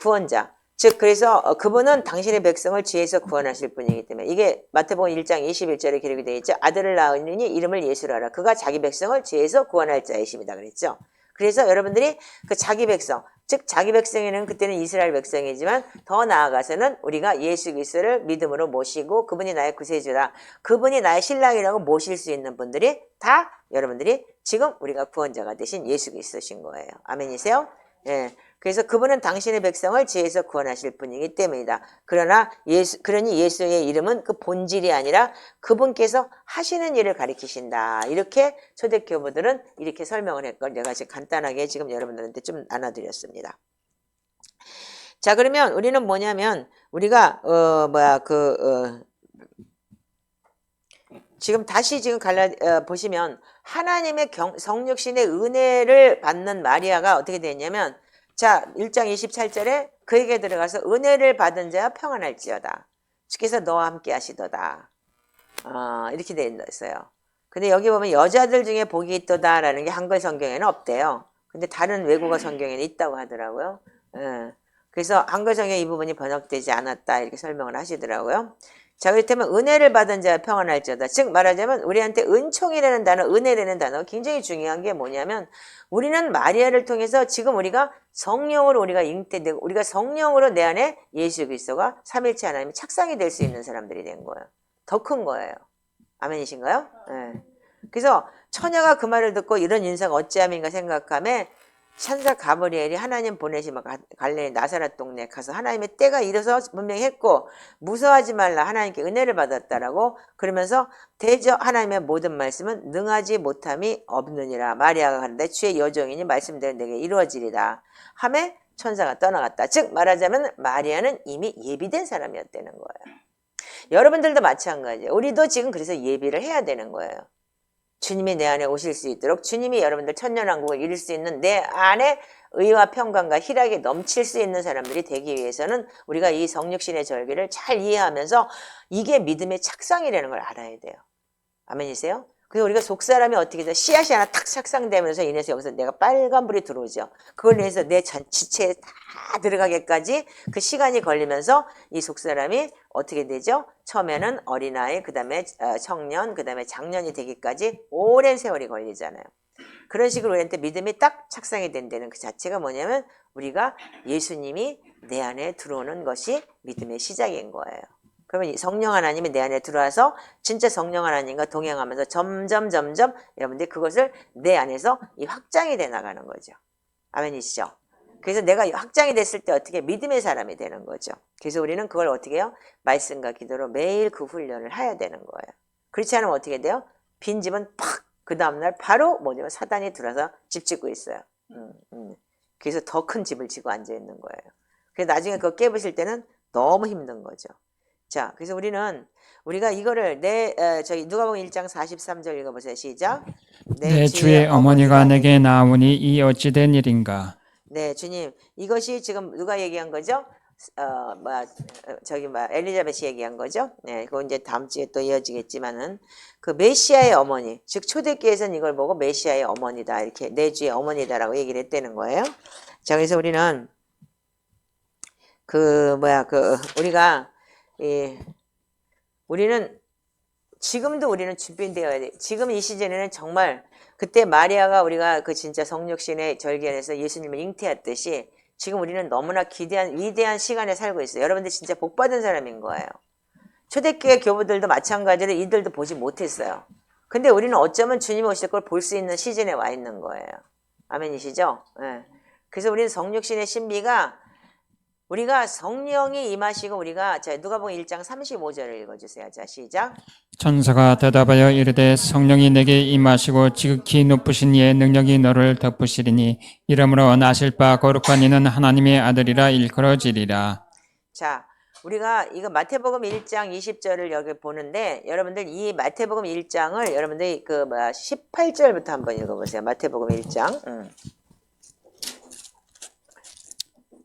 구원자. 즉 그래서 그분은 당신의 백성을 지혜에서 구원하실 분이기 때문에 이게 마태복음 1장 21절에 기록이 되어 있죠. 아들을 낳으니 이름을 예수라 하라. 그가 자기 백성을 지혜에서 구원할 자이십니다. 그랬죠. 그래서 여러분들이 그 자기 백성, 즉 자기 백성에는 그때는 이스라엘 백성이지만 더 나아가서는 우리가 예수 그리스도를 믿음으로 모시고 그분이 나의 구세주다. 그분이 나의 신랑이라고 모실 수 있는 분들이 다 여러분들이 지금 우리가 구원자가 되신 예수 그리스도신 거예요. 아멘이세요? 예. 그래서 그분은 당신의 백성을 지혜에서 구원하실 분이기 때문이다. 그러니 예수의 이름은 그 본질이 아니라 그분께서 하시는 일을 가리키신다. 이렇게 초대교부들은 이렇게 설명을 했걸 내가 지금 간단하게 지금 여러분들한테 좀 나눠드렸습니다. 자, 그러면 우리는 뭐냐면 우리가 지금 다시 지금 보시면 하나님의 성육신의 은혜를 받는 마리아가 어떻게 됐냐면 자 1장 27절에 그에게 들어가서 은혜를 받은 자야 평안할지어다. 주께서 너와 함께 하시도다. 이렇게 되어 있어요. 근데 여기 보면 여자들 중에 복이 있도다라는 게 한글 성경에는 없대요. 근데 다른 외국어 성경에는 있다고 하더라고요. 그래서 한글 성경에 이 부분이 번역되지 않았다 이렇게 설명을 하시더라고요. 자, 그렇다면 은혜를 받은 자야 평안할지어다. 즉 말하자면 우리한테 은총이라는 단어, 은혜라는 단어 굉장히 중요한 게 뭐냐면 우리는 마리아를 통해서 지금 우리가 성령으로 우리가 잉태되고 우리가 성령으로 내 안에 예수 그리스도가 삼일체 하나님이 착상이 될 수 있는 사람들이 된 거예요. 더 큰 거예요. 아멘이신가요? 네. 그래서 처녀가 그 말을 듣고 이런 인사가 어찌함인가 생각하며 천사 가브리엘이 하나님 보내시면 갈릴리 나사렛 동네에 가서 하나님의 때가 이르서 분명히 했고 무서워하지 말라 하나님께 은혜를 받았다라고 그러면서 대저 하나님의 모든 말씀은 능하지 못함이 없느니라. 마리아가 가는데 주의 여종이니 말씀대로 내게 이루어지리라 하매 천사가 떠나갔다. 즉 말하자면 마리아는 이미 예비된 사람이었다는 거예요. 여러분들도 마찬가지예요. 우리도 지금 그래서 예비를 해야 되는 거예요. 주님이 내 안에 오실 수 있도록 주님이 여러분들 천년왕국을 이룰 수 있는 내 안에 의와 평강과 희락이 넘칠 수 있는 사람들이 되기 위해서는 우리가 이 성육신의 절기를 잘 이해하면서 이게 믿음의 착상이라는 걸 알아야 돼요. 아멘이세요? 그래서 우리가 속사람이 어떻게 돼? 씨앗이 하나 탁 착상되면서 인해서 여기서 내가 빨간불이 들어오죠. 그걸 위해서 내 지체에 다 들어가기까지 그 시간이 걸리면서 이 속사람이 어떻게 되죠? 처음에는 어린아이, 그 다음에 청년, 그 다음에 장년이 되기까지 오랜 세월이 걸리잖아요. 그런 식으로 우리한테 믿음이 딱 착상이 된다는 그 자체가 뭐냐면 우리가 예수님이 내 안에 들어오는 것이 믿음의 시작인 거예요. 그러면 성령 하나님이 내 안에 들어와서 진짜 성령 하나님과 동행하면서 점점 여러분들이 그것을 내 안에서 이 확장이 돼 나가는 거죠. 아멘이시죠? 그래서 내가 확장이 됐을 때 어떻게 믿음의 사람이 되는 거죠. 그래서 우리는 그걸 어떻게 해요? 말씀과 기도로 매일 그 훈련을 해야 되는 거예요. 그렇지 않으면 어떻게 돼요? 빈집은 팍! 그 다음날 바로 뭐냐면 사단이 들어서 집 짓고 있어요. 그래서 더 큰 집을 지고 앉아 있는 거예요. 그래서 나중에 그거 깨부실 때는 너무 힘든 거죠. 자, 그래서 우리가 이거를 누가복음 1장 43절 읽어보세요. 시작. 내 주의 어머니가 내게 나오니 이 어찌된 일인가. 네, 주님. 이것이 지금 누가 얘기한 거죠? 엘리자벳이 얘기한 거죠? 네, 그거 이제 다음 주에 또 이어지겠지만은 그 메시아의 어머니, 즉 초대교회에서는 이걸 보고 메시아의 어머니다 이렇게 내 주의 어머니다라고 얘기를 했다는 거예요. 자, 그래서 우리는 우리는 지금도 우리는 준비되어야 돼. 지금 이 시즌에는 정말 그때 마리아가 우리가 그 진짜 성육신의 절기에서 예수님을 잉태했듯이 지금 우리는 너무나 위대한 시간에 살고 있어요. 여러분들 진짜 복받은 사람인 거예요. 초대교회 교부들도 마찬가지로 이들도 보지 못했어요. 근데 우리는 어쩌면 주님 오실 걸 볼 수 있는 시즌에 와 있는 거예요. 아멘이시죠? 네. 그래서 우리는 성육신의 신비가 우리가 성령이 임하시고 우리가 자 누가복음 1장 35절을 읽어주세요. 자 시작. 천사가 대답하여 이르되 성령이 내게 임하시고 지극히 높으신 이의 능력이 너를 덮으시리니 이러므로 나실 바 거룩한 이는 하나님의 아들이라 일컬어지리라. 자 우리가 이거 마태복음 1장 20절을 여기 보는데 여러분들 이 마태복음 1장을 여러분들이 18절부터 한번 읽어보세요. 마태복음 1장.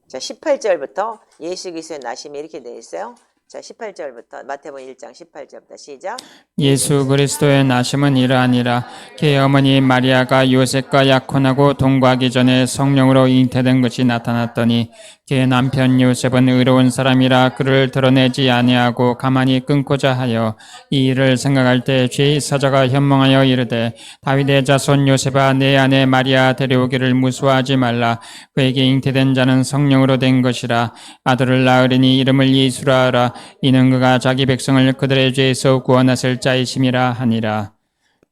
자, 18절부터 예수 그리스도의 나심이 이렇게 되어 있어요. 자, 18절부터 마태복음 1장 18절부터 시작. 예수 그리스도의 나심은 이러하니라. 그의 어머니 마리아가 요셉과 약혼하고 동거하기 전에 성령으로 잉태된 것이 나타났더니 그의 남편 요셉은 의로운 사람이라 그를 드러내지 아니하고 가만히 끊고자 하여 이 일을 생각할 때 죄의 사자가 현몽하여 이르되 다윗의 자손 요셉아 내 아내 마리아 데려오기를 무수하지 말라. 그에게 잉태된 자는 성령으로 된 것이라. 아들을 낳으리니 이름을 예수라 하라. 이는 그가 자기 백성을 그들의 죄에서 구원하실 자이심이라 하니라.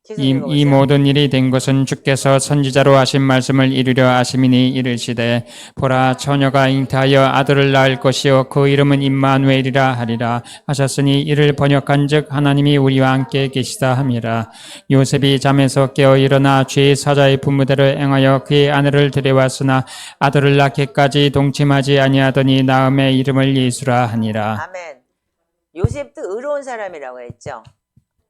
계속 이 읽어보세요. 모든 일이 된 것은 주께서 선지자로 하신 말씀을 이루려 하심이니 이르시되 보라 처녀가 잉태하여 아들을 낳을 것이요 그 이름은 임마누엘이라 하리라 하셨으니 이를 번역한즉 하나님이 우리와 함께 계시다 함이라. 요셉이 잠에서 깨어 일어나 죄의 사자의 분무대로 행하여 그의 아내를 데려왔으나 아들을 낳기까지 동침하지 아니하더니 나음의 이름을 예수라 하니라. 아멘. 요셉도 의로운 사람이라고 했죠.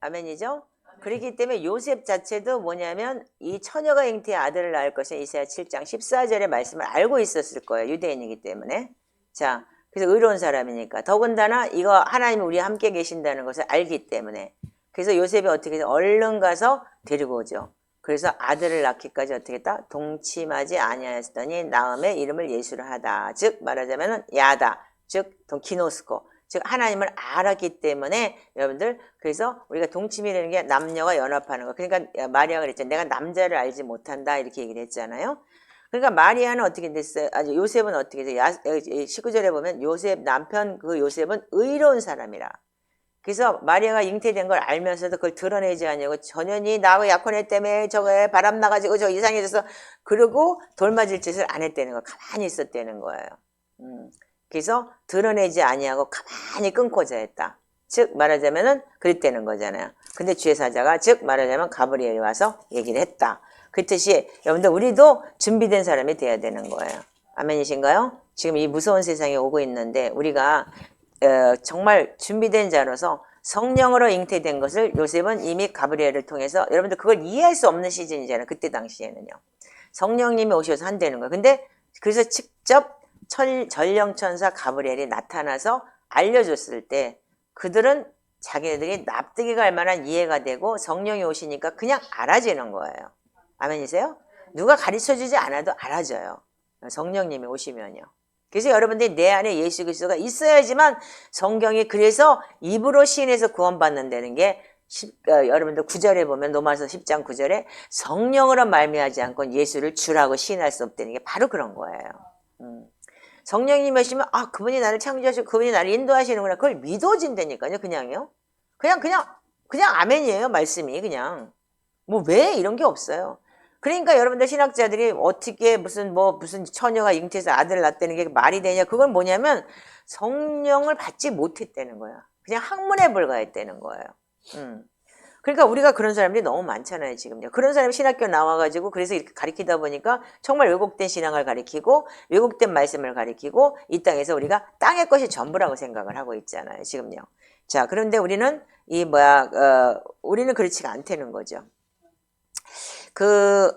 아멘이죠? 그렇기 때문에 요셉 자체도 뭐냐면 이 처녀가 잉태의 아들을 낳을 것은 이사야 7장 14절의 말씀을 알고 있었을 거예요. 유대인이기 때문에. 자, 그래서 의로운 사람이니까. 더군다나 이거 하나님이 우리와 함께 계신다는 것을 알기 때문에. 그래서 요셉이 어떻게 해서 얼른 가서 데리고 오죠. 그래서 아들을 낳기까지 어떻게 했다? 동침하지 아니하였더니 나음의 이름을 예수라 하다. 즉 말하자면 야다. 즉 기노스코. 즉 하나님을 알았기 때문에 여러분들 그래서 우리가 동침이라는 게 남녀가 연합하는 거. 그러니까 마리아가 그랬죠. 내가 남자를 알지 못한다 이렇게 얘기를 했잖아요. 그러니까 마리아는 어떻게 됐어요? 아니 요셉은 어떻게 됐어요? 19절에 보면 요셉 남편 그 요셉은 의로운 사람이라. 그래서 마리아가 잉태된 걸 알면서도 그걸 드러내지 않냐고 전현이 나하고 약혼했 때문에 저거에 바람 나가지고 저 이상해져서 그러고 돌맞을 짓을 안 했다는 거 가만히 있었다는 거예요. 그래서 드러내지 아니하고 가만히 끊고자 했다. 즉 말하자면은 그랬다는 거잖아요. 근데 주의 사자가 즉 말하자면 가브리엘이 와서 얘기를 했다. 그 뜻이 여러분들 우리도 준비된 사람이 돼야 되는 거예요. 아멘이신가요? 지금 이 무서운 세상에 오고 있는데 우리가 정말 준비된 자로서 성령으로 잉태된 것을 요셉은 이미 가브리엘을 통해서 여러분들 그걸 이해할 수 없는 시즌이잖아요. 그때 당시에는요. 성령님이 오셔서 한다는 거예요. 근데 그래서 직접 전령천사 가브리엘이 나타나서 알려줬을 때 그들은 자기네들이 납득이 갈 만한 이해가 되고 성령이 오시니까 그냥 알아지는 거예요. 아멘이세요? 누가 가르쳐주지 않아도 알아져요. 성령님이 오시면요. 그래서 여러분들이 내 안에 예수 그리스도가 있어야지만 성경이 그래서 입으로 시인해서 구원받는다는 게 여러분들 9절에 보면 로마서 10장 9절에 성령으로 말미암지 않고 예수를 주라고 시인할 수 없다는 게 바로 그런 거예요. 성령님이 오시면 아 그분이 나를 창조하시고 그분이 나를 인도하시는구나. 그걸 믿어진다니까요. 그냥요. 그냥 아멘이에요. 말씀이 그냥. 뭐 왜 이런 게 없어요. 그러니까 여러분들 신학자들이 어떻게 무슨 처녀가 잉태해서 아들을 낳다는 게 말이 되냐. 그건 뭐냐면 성령을 받지 못했다는 거야. 그냥 학문에 불과했다는 거예요. 그러니까 우리가 그런 사람들이 너무 많잖아요, 지금요. 그런 사람이 신학교 나와가지고 그래서 이렇게 가르치다 보니까 정말 왜곡된 신앙을 가르치고 왜곡된 말씀을 가르치고 이 땅에서 우리가 땅의 것이 전부라고 생각을 하고 있잖아요, 지금요. 자, 그런데 우리는 우리는 그렇지가 않다는 거죠.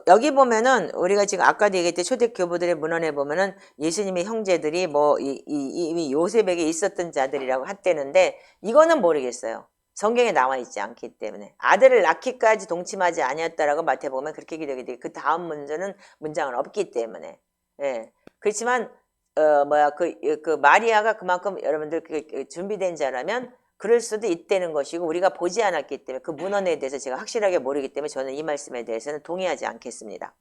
여기 보면은 우리가 지금 아까도 얘기했듯이 초대교부들의 문헌에 보면은 예수님의 형제들이 이미 요셉에게 있었던 자들이라고 했대는데 이거는 모르겠어요. 성경에 나와 있지 않기 때문에 아들을 낳기까지 동침하지 아니었다라고 마태복음에 그렇게 기록이 돼. 그 다음 문장은 없기 때문에. 예. 그렇지만 마리아가 그만큼 여러분들 준비된 자라면 그럴 수도 있다는 것이고 우리가 보지 않았기 때문에 그 문헌에 대해서 제가 확실하게 모르기 때문에 저는 이 말씀에 대해서는 동의하지 않겠습니다.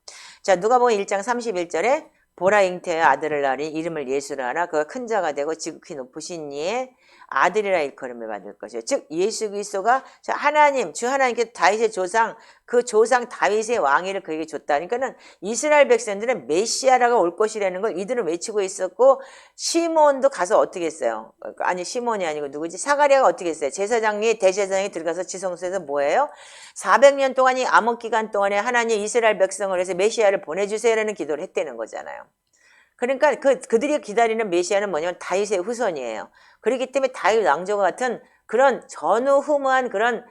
자, 누가복음 1장 31절에 보라 잉태하여 아들을 낳으니 이름을 예수라 하라. 그가 큰 자가 되고 지극히 높으신 이의 아들이라 일컬음을 받을 것이요. 즉 예수 그리스도가 주 하나님께 다윗의 조상 그 조상 다윗의 왕위를 그에게 줬다. 그러니까는 이스라엘 백성들은 메시아라가 올 것이라는 걸 이들은 외치고 있었고 시몬도 가서 어떻게 했어요? 아니 시몬이 아니고 누구지? 사가랴가 어떻게 했어요? 대제사장이 들어가서 지성소에서 뭐예요? 400년 동안 이 암흑 기간 동안에 하나님 이스라엘 백성을 해서 메시아를 보내주세요라는 기도를 했다는 거잖아요. 그러니까 그들이 기다리는 메시아는 뭐냐면 다윗의 후손이에요. 그렇기 때문에 다윗 왕조와 같은 그런 전후후무한 그런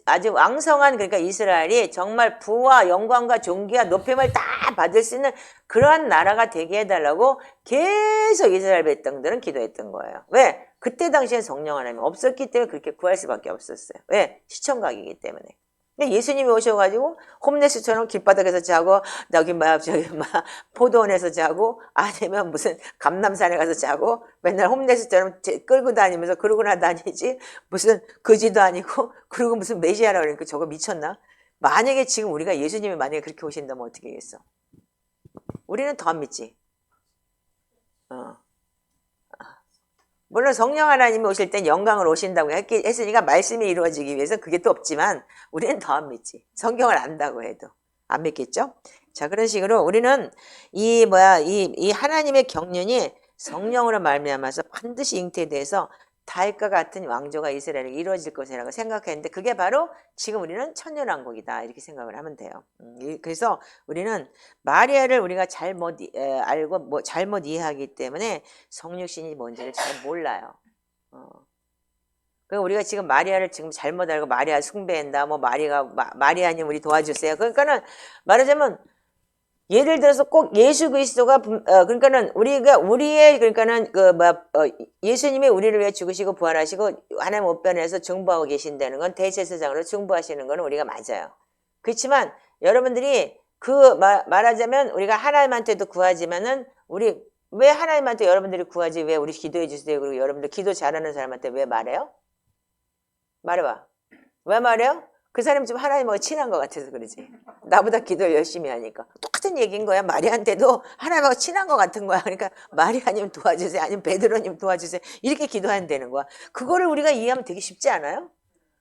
아주 왕성한 그러니까 이스라엘이 정말 부와 영광과 존귀와 높임을 다 받을 수 있는 그러한 나라가 되게 해달라고 계속 이스라엘 백성들은 기도했던 거예요. 왜? 그때 당시엔 성령 하나님이 없었기 때문에 그렇게 구할 수밖에 없었어요. 왜? 시청각이기 때문에. 근데 예수님이 오셔가지고 홈레스처럼 길바닥에서 자고 포도원에서 자고 아니면 무슨 감람산에 가서 자고 맨날 홈레스처럼 끌고 다니면서 그러고나 다니지 무슨 거지도 아니고 그리고 무슨 메시아라고 그러니까 저거 미쳤나? 만약에 지금 우리가 예수님이 만약에 그렇게 오신다면 어떻게 하겠어? 우리는 더 안 믿지. 물론 성령 하나님이 오실 땐 영광을 오신다고 했으니까 말씀이 이루어지기 위해서 그게 또 없지만 우리는 더 안 믿지. 성경을 안다고 해도 안 믿겠죠? 자, 그런 식으로 우리는 이 하나님의 경륜이 성령으로 말미암아서 반드시 잉태돼서 다윗과 같은 왕조가 이스라엘에 이루어질 것이라고 생각했는데 그게 바로 지금 우리는 천년왕국이다 이렇게 생각을 하면 돼요. 그래서 우리는 마리아를 우리가 잘못 알고 잘못 이해하기 때문에 성육신이 뭔지를 잘 몰라요. 그러니까 우리가 지금 마리아를 지금 잘못 알고 마리아 숭배한다. 마리아님 우리 도와주세요. 그러니까는 말하자면 예를 들어서 꼭 예수 그리스도가 그러니까는 예수님이 우리를 위해 죽으시고 부활하시고 하나님 우편에서 중보하고 계신다는 건 대제사장으로 중보하시는 건 우리가 맞아요. 그렇지만 여러분들이 말하자면 우리가 하나님한테도 구하지만은 우리 왜 하나님한테 여러분들이 구하지 왜 우리 기도해 주세요. 그리고 여러분들 기도 잘하는 사람한테 왜 말해요? 말해봐. 왜 말해요? 그 사람이 좀 하나님하고 친한 것 같아서 그러지. 나보다 기도를 열심히 하니까. 똑같은 얘기인 거야. 마리아한테도 하나님하고 친한 것 같은 거야. 그러니까 마리아님 도와주세요. 아니면 베드로님 도와주세요. 이렇게 기도한다는 거야. 그거를 우리가 이해하면 되게 쉽지 않아요?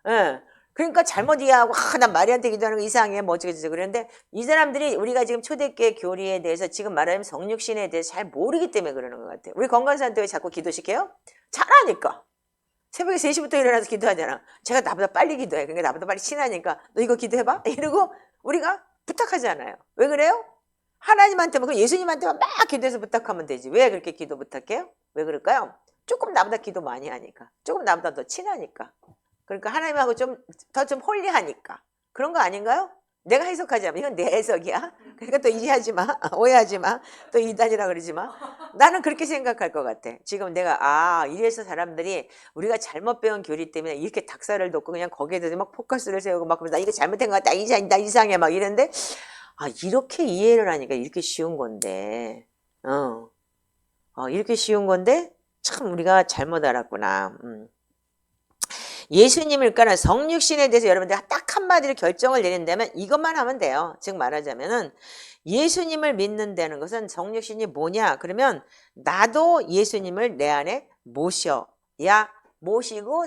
예. 그러니까 잘못 이해하고 난 마리아한테 기도하는 거 이상해. 뭐 어쩌고저쩌고 그러는데 이 사람들이 우리가 지금 초대교회 교리에 대해서 지금 말하면 성육신에 대해서 잘 모르기 때문에 그러는 것 같아요. 우리 건강사한테 왜 자꾸 기도시켜요? 잘하니까. 새벽에 3시부터 일어나서 기도하잖아. 제가 나보다 빨리 기도해. 그러니까 나보다 빨리 친하니까 너 이거 기도해봐. 이러고 우리가 부탁하잖아요. 왜 그래요? 하나님한테만 예수님한테만 막 기도해서 부탁하면 되지. 왜 그렇게 기도 부탁해요? 왜 그럴까요? 조금 나보다 기도 많이 하니까. 조금 나보다 더 친하니까. 그러니까 하나님하고 좀 홀리하니까. 그런 거 아닌가요? 내가 해석하자면 이건 내 해석이야. 그러니까 또 이해하지 마. 오해하지 마. 또 이단이라 그러지 마. 나는 그렇게 생각할 것 같아. 지금 내가 이래서 사람들이 우리가 잘못 배운 교리 때문에 이렇게 닭살을 돋고 그냥 거기에 대해서 막 포커스를 세우고 막 나 이거 잘못된 것 같다. 나 이상해 막 이랬는데 이렇게 이해를 하니까 이렇게 쉬운 건데 이렇게 쉬운 건데 참 우리가 잘못 알았구나. 예수님을 까는 성육신에 대해서 여러분들 딱 한마디로 결정을 내린다면 이것만 하면 돼요. 즉 말하자면은 예수님을 믿는다는 것은 성육신이 뭐냐? 그러면 나도 예수님을 내 안에 모시고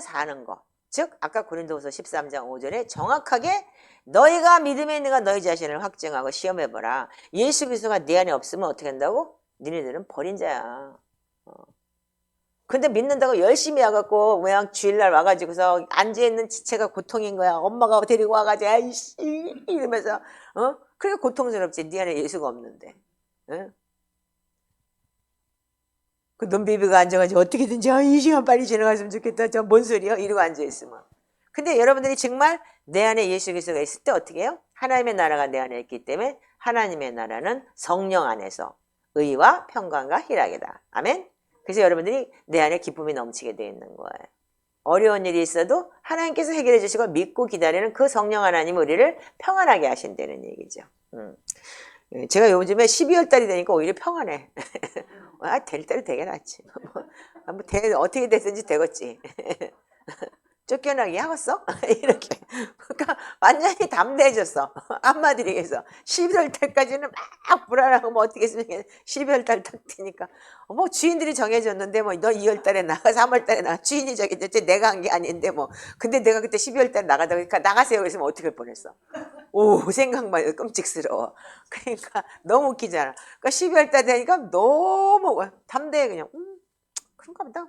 사는 거. 즉 아까 고린도후서 13장 5절에 정확하게 너희가 믿음에 있는가 너희 자신을 확증하고 시험해보라. 예수 그리스도가 내 안에 없으면 어떻게 한다고? 니네들은 버린 자야. 근데 믿는다고 열심히 와갖고 그냥 주일날 와가지고서 앉아있는 지체가 고통인 거야. 엄마가 데리고 와가지고 아이씨 이러면서 그러니까 고통스럽지. 네 안에 예수가 없는데. 그 눈비비가 앉아가지고 어떻게든지 이 시간 빨리 지나갔으면 좋겠다. 저 뭔 소리야? 이러고 앉아있으면. 근데 여러분들이 정말 내 안에 예수 그리스도가 있을 때 어떻게 해요? 하나님의 나라가 내 안에 있기 때문에 하나님의 나라는 성령 안에서 의와 평강과 희락이다. 아멘? 그래서 여러분들이 내 안에 기쁨이 넘치게 되어 있는 거예요. 어려운 일이 있어도 하나님께서 해결해 주시고 믿고 기다리는 그 성령 하나님이 우리를 평안하게 하신다는 얘기죠. 제가 요즘에 12월 달이 되니까 오히려 평안해. 될 대로 되게 낫지. 어떻게 됐든지 되겠지. 쫓겨나게 하겠어? 이렇게. 그러니까 완전히 담대해졌어. 한마디로 얘기해서. 11월 달까지는 막 불안하고 뭐 어떻게 했으면 12월 달 딱 되니까. 주인들이 정해졌는데 너 2월 달에 나가, 3월 달에 나가. 주인이 정해졌지. 내가 한 게 아닌데 근데 내가 그때 12월 달에 나가다 보니까 나가세요. 그랬으면 어떻게 할 뻔했어. 생각만 해도 끔찍스러워. 그러니까 너무 웃기잖아. 그러니까 12월 달 되니까 너무 담대해 그냥. 그런가 보다.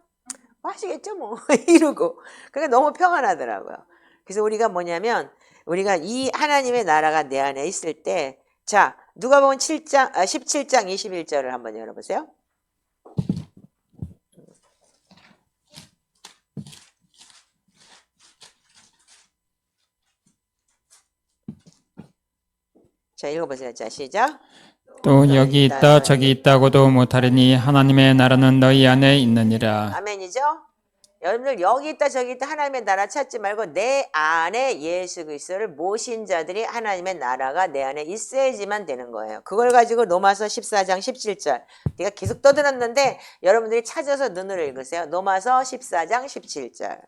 하시겠죠 뭐 이러고 그러니까 너무 평안하더라고요. 그래서 우리가 뭐냐면 우리가 이 하나님의 나라가 내 안에 있을 때 자 누가복음 17장 21절을 한번 열어보세요. 자 읽어보세요. 자 시작. 또 여기 있다 저기 있다고도 못하리니 하나님의 나라는 너희 안에 있느니라. 아멘이죠? 여러분들 여기 있다 저기 있다 하나님의 나라 찾지 말고 내 안에 예수 그리스도를 모신 자들이 하나님의 나라가 내 안에 있어야지만 되는 거예요. 그걸 가지고 로마서 14장 17절 내가 계속 떠들었는데 여러분들이 찾아서 눈으로 읽으세요. 로마서 14장 17절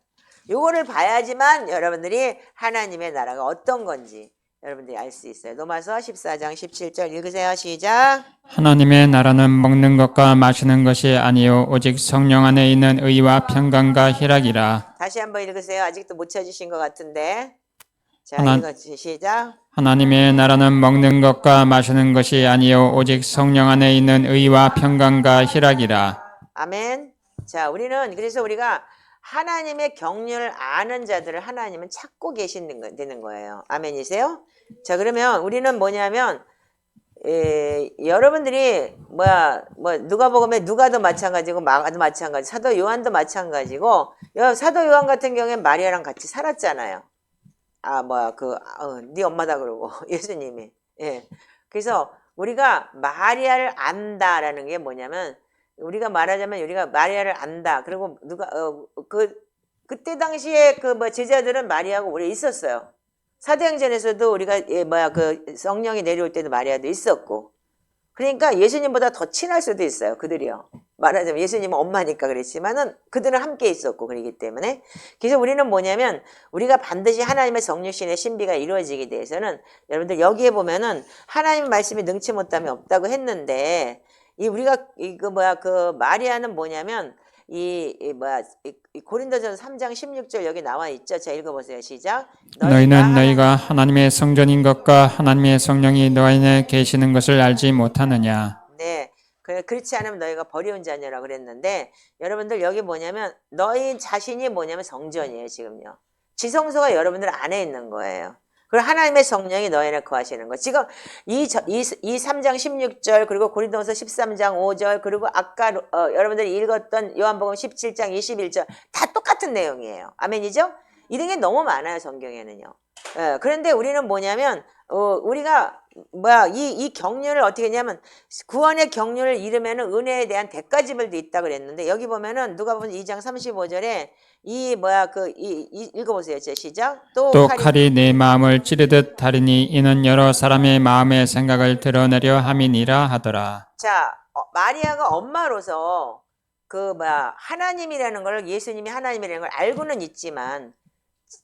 요거를 봐야지만 여러분들이 하나님의 나라가 어떤 건지 여러분들이 알 수 있어요. 로마서 14장 17절 읽으세요. 시작. 하나님의 나라는 먹는 것과 마시는 것이 아니요 오직 성령 안에 있는 의와 평강과 희락이라. 다시 한번 읽으세요. 아직도 못 찾으신 것 같은데. 자, 하나- 읽어 시작. 하나님의 나라는 먹는 것과 마시는 것이 아니요 오직 성령 안에 있는 의와 평강과 희락이라. 아멘. 자, 그래서 우리가 하나님의 경륜을 아는 자들을 하나님은 찾고 되는 거예요. 아멘이세요? 자, 그러면 우리는 뭐냐면, 여러분들이, 누가복음에 누가도 마찬가지고, 마가도 마찬가지, 사도 요한도 마찬가지고, 사도 요한 같은 경우엔 마리아랑 같이 살았잖아요. 네 엄마다 그러고, 예수님이. 예. 그래서 우리가 마리아를 안다라는 게 뭐냐면, 우리가 말하자면 우리가 마리아를 안다. 그리고 그때 당시에 제자들은 마리아가 오래 있었어요. 사도행전에서도 우리가 성령이 내려올 때도 마리아도 있었고. 그러니까 예수님보다 더 친할 수도 있어요. 그들이요. 말하자면 예수님은 엄마니까 그랬지만은 그들은 함께 있었고 그러기 때문에. 그래서 우리는 뭐냐면 우리가 반드시 하나님의 성육신의 신비가 이루어지게 돼서는 여러분들 여기에 보면은 하나님 말씀이 능치 못함이 없다고 했는데 마리아는 뭐냐면 고린도전서 3장 16절 여기 나와 있죠. 자, 읽어보세요. 시작. 너희가 하나님의 성전인 것과 하나님의 성령이 너희 안에 계시는 것을 알지 못하느냐. 네. 그렇지 않으면 너희가 버려온 자녀라고 그랬는데 여러분들 여기 뭐냐면 너희 자신이 뭐냐면 성전이에요. 지금요. 지성소가 여러분들 안에 있는 거예요. 그리고 하나님의 성령이 너희는 거하시는 거. 지금 이 3장 16절 그리고 고린도서 13장 5절 그리고 아까 여러분들이 읽었던 요한복음 17장 21절 다 똑같은 내용이에요. 아멘이죠? 이런 게 너무 많아요. 성경에는요. 그런데 우리는 뭐냐면 우리가 이 경륜을 어떻게 했냐면 구원의 경륜을 잃으면은 은혜에 대한 대가지불도 있다 그랬는데 여기 보면은 누가복음 2장 35절에 읽어보세요. 제 시작. 또 칼이 내 마음을 찌르듯 하리니 이는 여러 사람의 마음의 생각을 드러내려 함이니라 하더라. 자, 마리아가 엄마로서 하나님이라는 걸 예수님이 하나님이라는 걸 알고는 있지만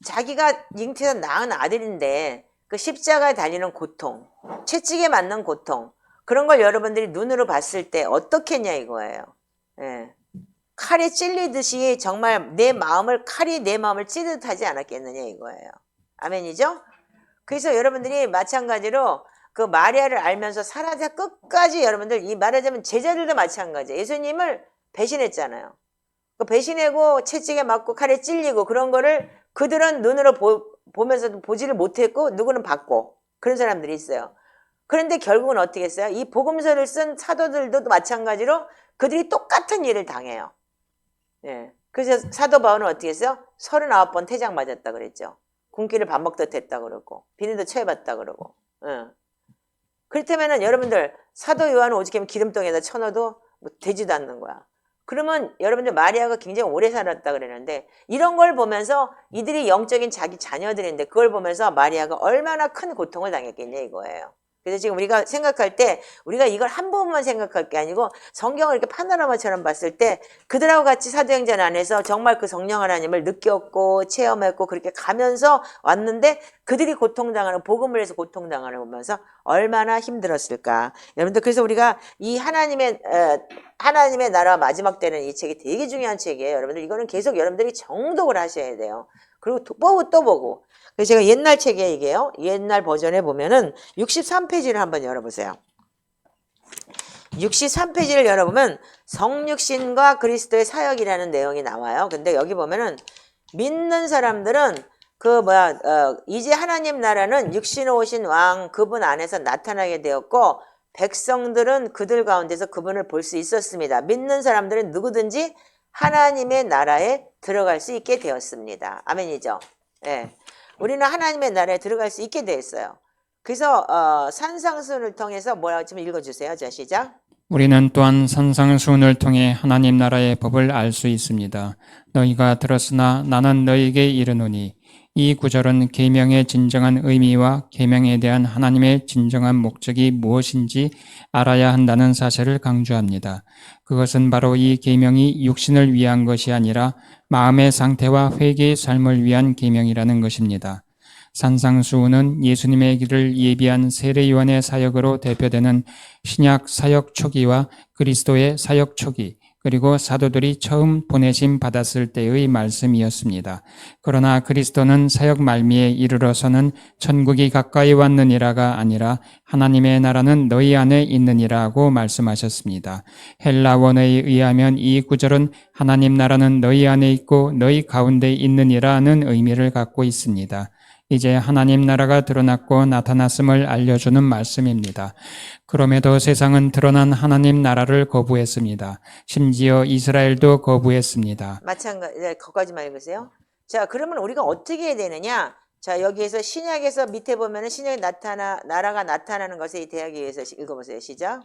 자기가 잉태해서 낳은 아들인데 그 십자가에 달리는 고통, 채찍에 맞는 고통 그런 걸 여러분들이 눈으로 봤을 때 어떻게 했냐 이거예요. 예. 칼에 찔리듯이 정말 칼이 내 마음을 찌르듯 하지 않았겠느냐 이거예요. 아멘이죠? 그래서 여러분들이 마찬가지로 그 마리아를 알면서 살아자 끝까지 여러분들 말하자면 제자들도 마찬가지예요. 예수님을 배신했잖아요. 그 배신하고 채찍에 맞고 칼에 찔리고 그런 거를 그들은 눈으로 보면서도 보지를 못했고 누구는 봤고 그런 사람들이 있어요. 그런데 결국은 어떻게 했어요? 이 복음서를 쓴 사도들도 마찬가지로 그들이 똑같은 일을 당해요. 예. 그래서 사도 바울은 어떻게 했어요? 39번 태장 맞았다 그랬죠. 굶기를 밥 먹듯 했다 그러고 비린도 처해봤다 그러고. 예. 그렇다면은 여러분들 사도 요한은 오죽하면 기름덩이에다 쳐넣어도 되지도 않는 거야. 그러면 여러분들 마리아가 굉장히 오래 살았다 그러는데 이런 걸 보면서 이들이 영적인 자기 자녀들인데 그걸 보면서 마리아가 얼마나 큰 고통을 당했겠냐 이거예요. 그래서 지금 우리가 생각할 때 우리가 이걸 한 부분만 생각할 게 아니고 성경을 이렇게 파노라마처럼 봤을 때 그들하고 같이 사도행전 안에서 정말 그 성령 하나님을 느꼈고 체험했고 그렇게 가면서 왔는데 그들이 고통당하는 복음을 해서 고통당하는 거 보면서 얼마나 힘들었을까. 여러분들 그래서 우리가 이 하나님의 나라 마지막 때는 이 책이 되게 중요한 책이에요. 여러분들 이거는 계속 여러분들이 정독을 하셔야 돼요. 그리고 또 보고. 그래서 제가 옛날 책에 이게요. 옛날 버전에 보면은 63페이지를 한번 열어보세요. 63페이지를 열어보면 성육신과 그리스도의 사역이라는 내용이 나와요. 근데 여기 보면은 믿는 사람들은 이제 하나님 나라는 육신으로 오신 왕 그분 안에서 나타나게 되었고 백성들은 그들 가운데서 그분을 볼 수 있었습니다. 믿는 사람들은 누구든지 하나님의 나라에 들어갈 수 있게 되었습니다. 아멘이죠? 예. 우리는 하나님의 나라에 들어갈 수 있게 되었어요. 그래서 산상수훈을 통해서 뭐라고 했지만 읽어주세요. 자, 시작. 우리는 또한 산상수훈을 통해 하나님 나라의 법을 알 수 있습니다. 너희가 들었으나 나는 너희에게 이르노니 이 구절은 계명의 진정한 의미와 계명에 대한 하나님의 진정한 목적이 무엇인지 알아야 한다는 사실을 강조합니다. 그것은 바로 이 계명이 육신을 위한 것이 아니라 마음의 상태와 회개의 삶을 위한 계명이라는 것입니다. 산상수훈은 예수님의 길을 예비한 세례요한의 사역으로 대표되는 신약 사역 초기와 그리스도의 사역 초기, 그리고 사도들이 처음 보내심 받았을 때의 말씀이었습니다. 그러나 그리스도는 사역 말미에 이르러서는 천국이 가까이 왔느니라가 아니라 하나님의 나라는 너희 안에 있느니라고 말씀하셨습니다. 헬라 원어에 의하면 이 구절은 하나님 나라는 너희 안에 있고 너희 가운데 있느니라는 의미를 갖고 있습니다. 이제 하나님 나라가 드러났고 나타났음을 알려주는 말씀입니다. 그럼에도 세상은 드러난 하나님 나라를 거부했습니다. 심지어 이스라엘도 거부했습니다. 마찬가지, 거기까지만 읽으세요. 자, 그러면 우리가 어떻게 해야 되느냐? 자, 여기에서 신약에서 밑에 보면은 신약에 나라가 나타나는 것에 대하기 위해서 읽어보세요. 시작.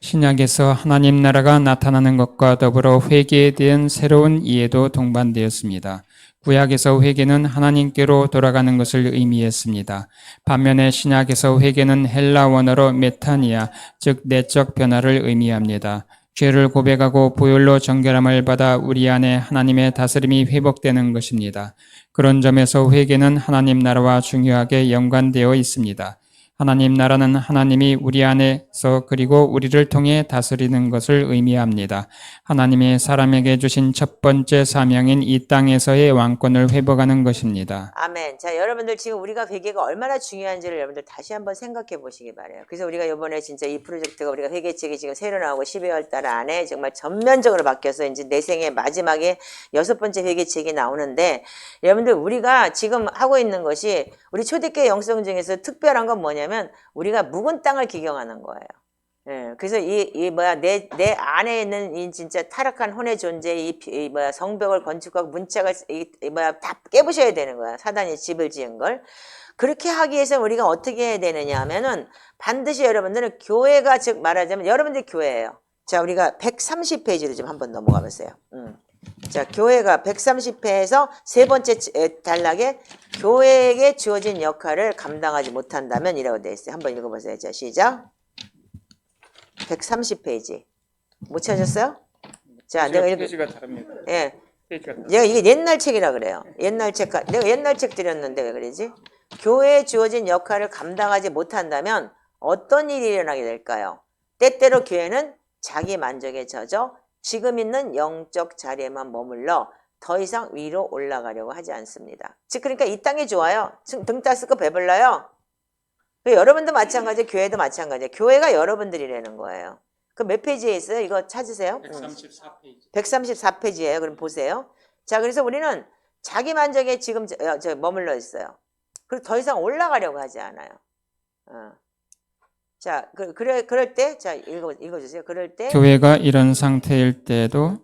신약에서 하나님 나라가 나타나는 것과 더불어 회개에 대한 새로운 이해도 동반되었습니다. 구약에서 회개는 하나님께로 돌아가는 것을 의미했습니다. 반면에 신약에서 회개는 헬라 원어로 메타니아, 즉 내적 변화를 의미합니다. 죄를 고백하고 보혈로 정결함을 받아 우리 안에 하나님의 다스림이 회복되는 것입니다. 그런 점에서 회개는 하나님 나라와 중요하게 연관되어 있습니다. 하나님 나라는 하나님이 우리 안에서 그리고 우리를 통해 다스리는 것을 의미합니다. 하나님이 사람에게 주신 첫 번째 사명인 이 땅에서의 왕권을 회복하는 것입니다. 아멘. 자, 여러분들 지금 우리가 회개가 얼마나 중요한지를 여러분들 다시 한번 생각해 보시기 바래요. 그래서 우리가 이번에 진짜 이 프로젝트가 우리가 회개책이 지금 새로 나오고 12월 달 안에 정말 전면적으로 바뀌어서 이제 내 생의 마지막에 6번째 회개책이 나오는데 여러분들 우리가 지금 하고 있는 것이 우리 초대교회 영성 중에서 특별한 건 뭐냐면 우리가 묵은 땅을 기경하는 거예요. 예, 그래서 내 안에 있는 이 진짜 타락한 혼의 존재, 성벽을 건축하고 문짝을, 다 깨부셔야 되는 거야. 사단이 집을 지은 걸. 그렇게 하기 위해서 우리가 어떻게 해야 되느냐 하면은 반드시 여러분들은 교회가 즉 말하자면 여러분들이 교회예요. 자, 우리가 130페이지로 좀 한번 넘어가 보세요. 자, 교회가 130회에서 세 번째 단락에 교회에게 주어진 역할을 감당하지 못한다면 이라고 되어 있어요. 한번 읽어보세요. 자, 시작. 130페이지. 못 찾았어요? 자, 페이지가 다릅니다. 예. 내가 이게 옛날 책이라 그래요. 옛날 책, 내가 옛날 책 드렸는데 왜 그러지? 교회에 주어진 역할을 감당하지 못한다면 어떤 일이 일어나게 될까요? 때때로 교회는 자기 만족에 젖어 지금 있는 영적 자리에만 머물러 더 이상 위로 올라가려고 하지 않습니다. 즉 그러니까 이 땅이 좋아요. 등 따스고 배불러요. 여러분도 마찬가지예요. 교회도 마찬가지예요. 교회가 여러분들이라는 거예요. 그 몇 페이지에 있어요? 이거 찾으세요. 134페이지. 134페이지예요. 그럼 보세요. 자, 그래서 우리는 자기 만족에 지금 머물러 있어요. 그리고 더 이상 올라가려고 하지 않아요. 자, 그럴 때, 자, 읽어주세요. 그럴 때. 교회가 이런 상태일 때에도,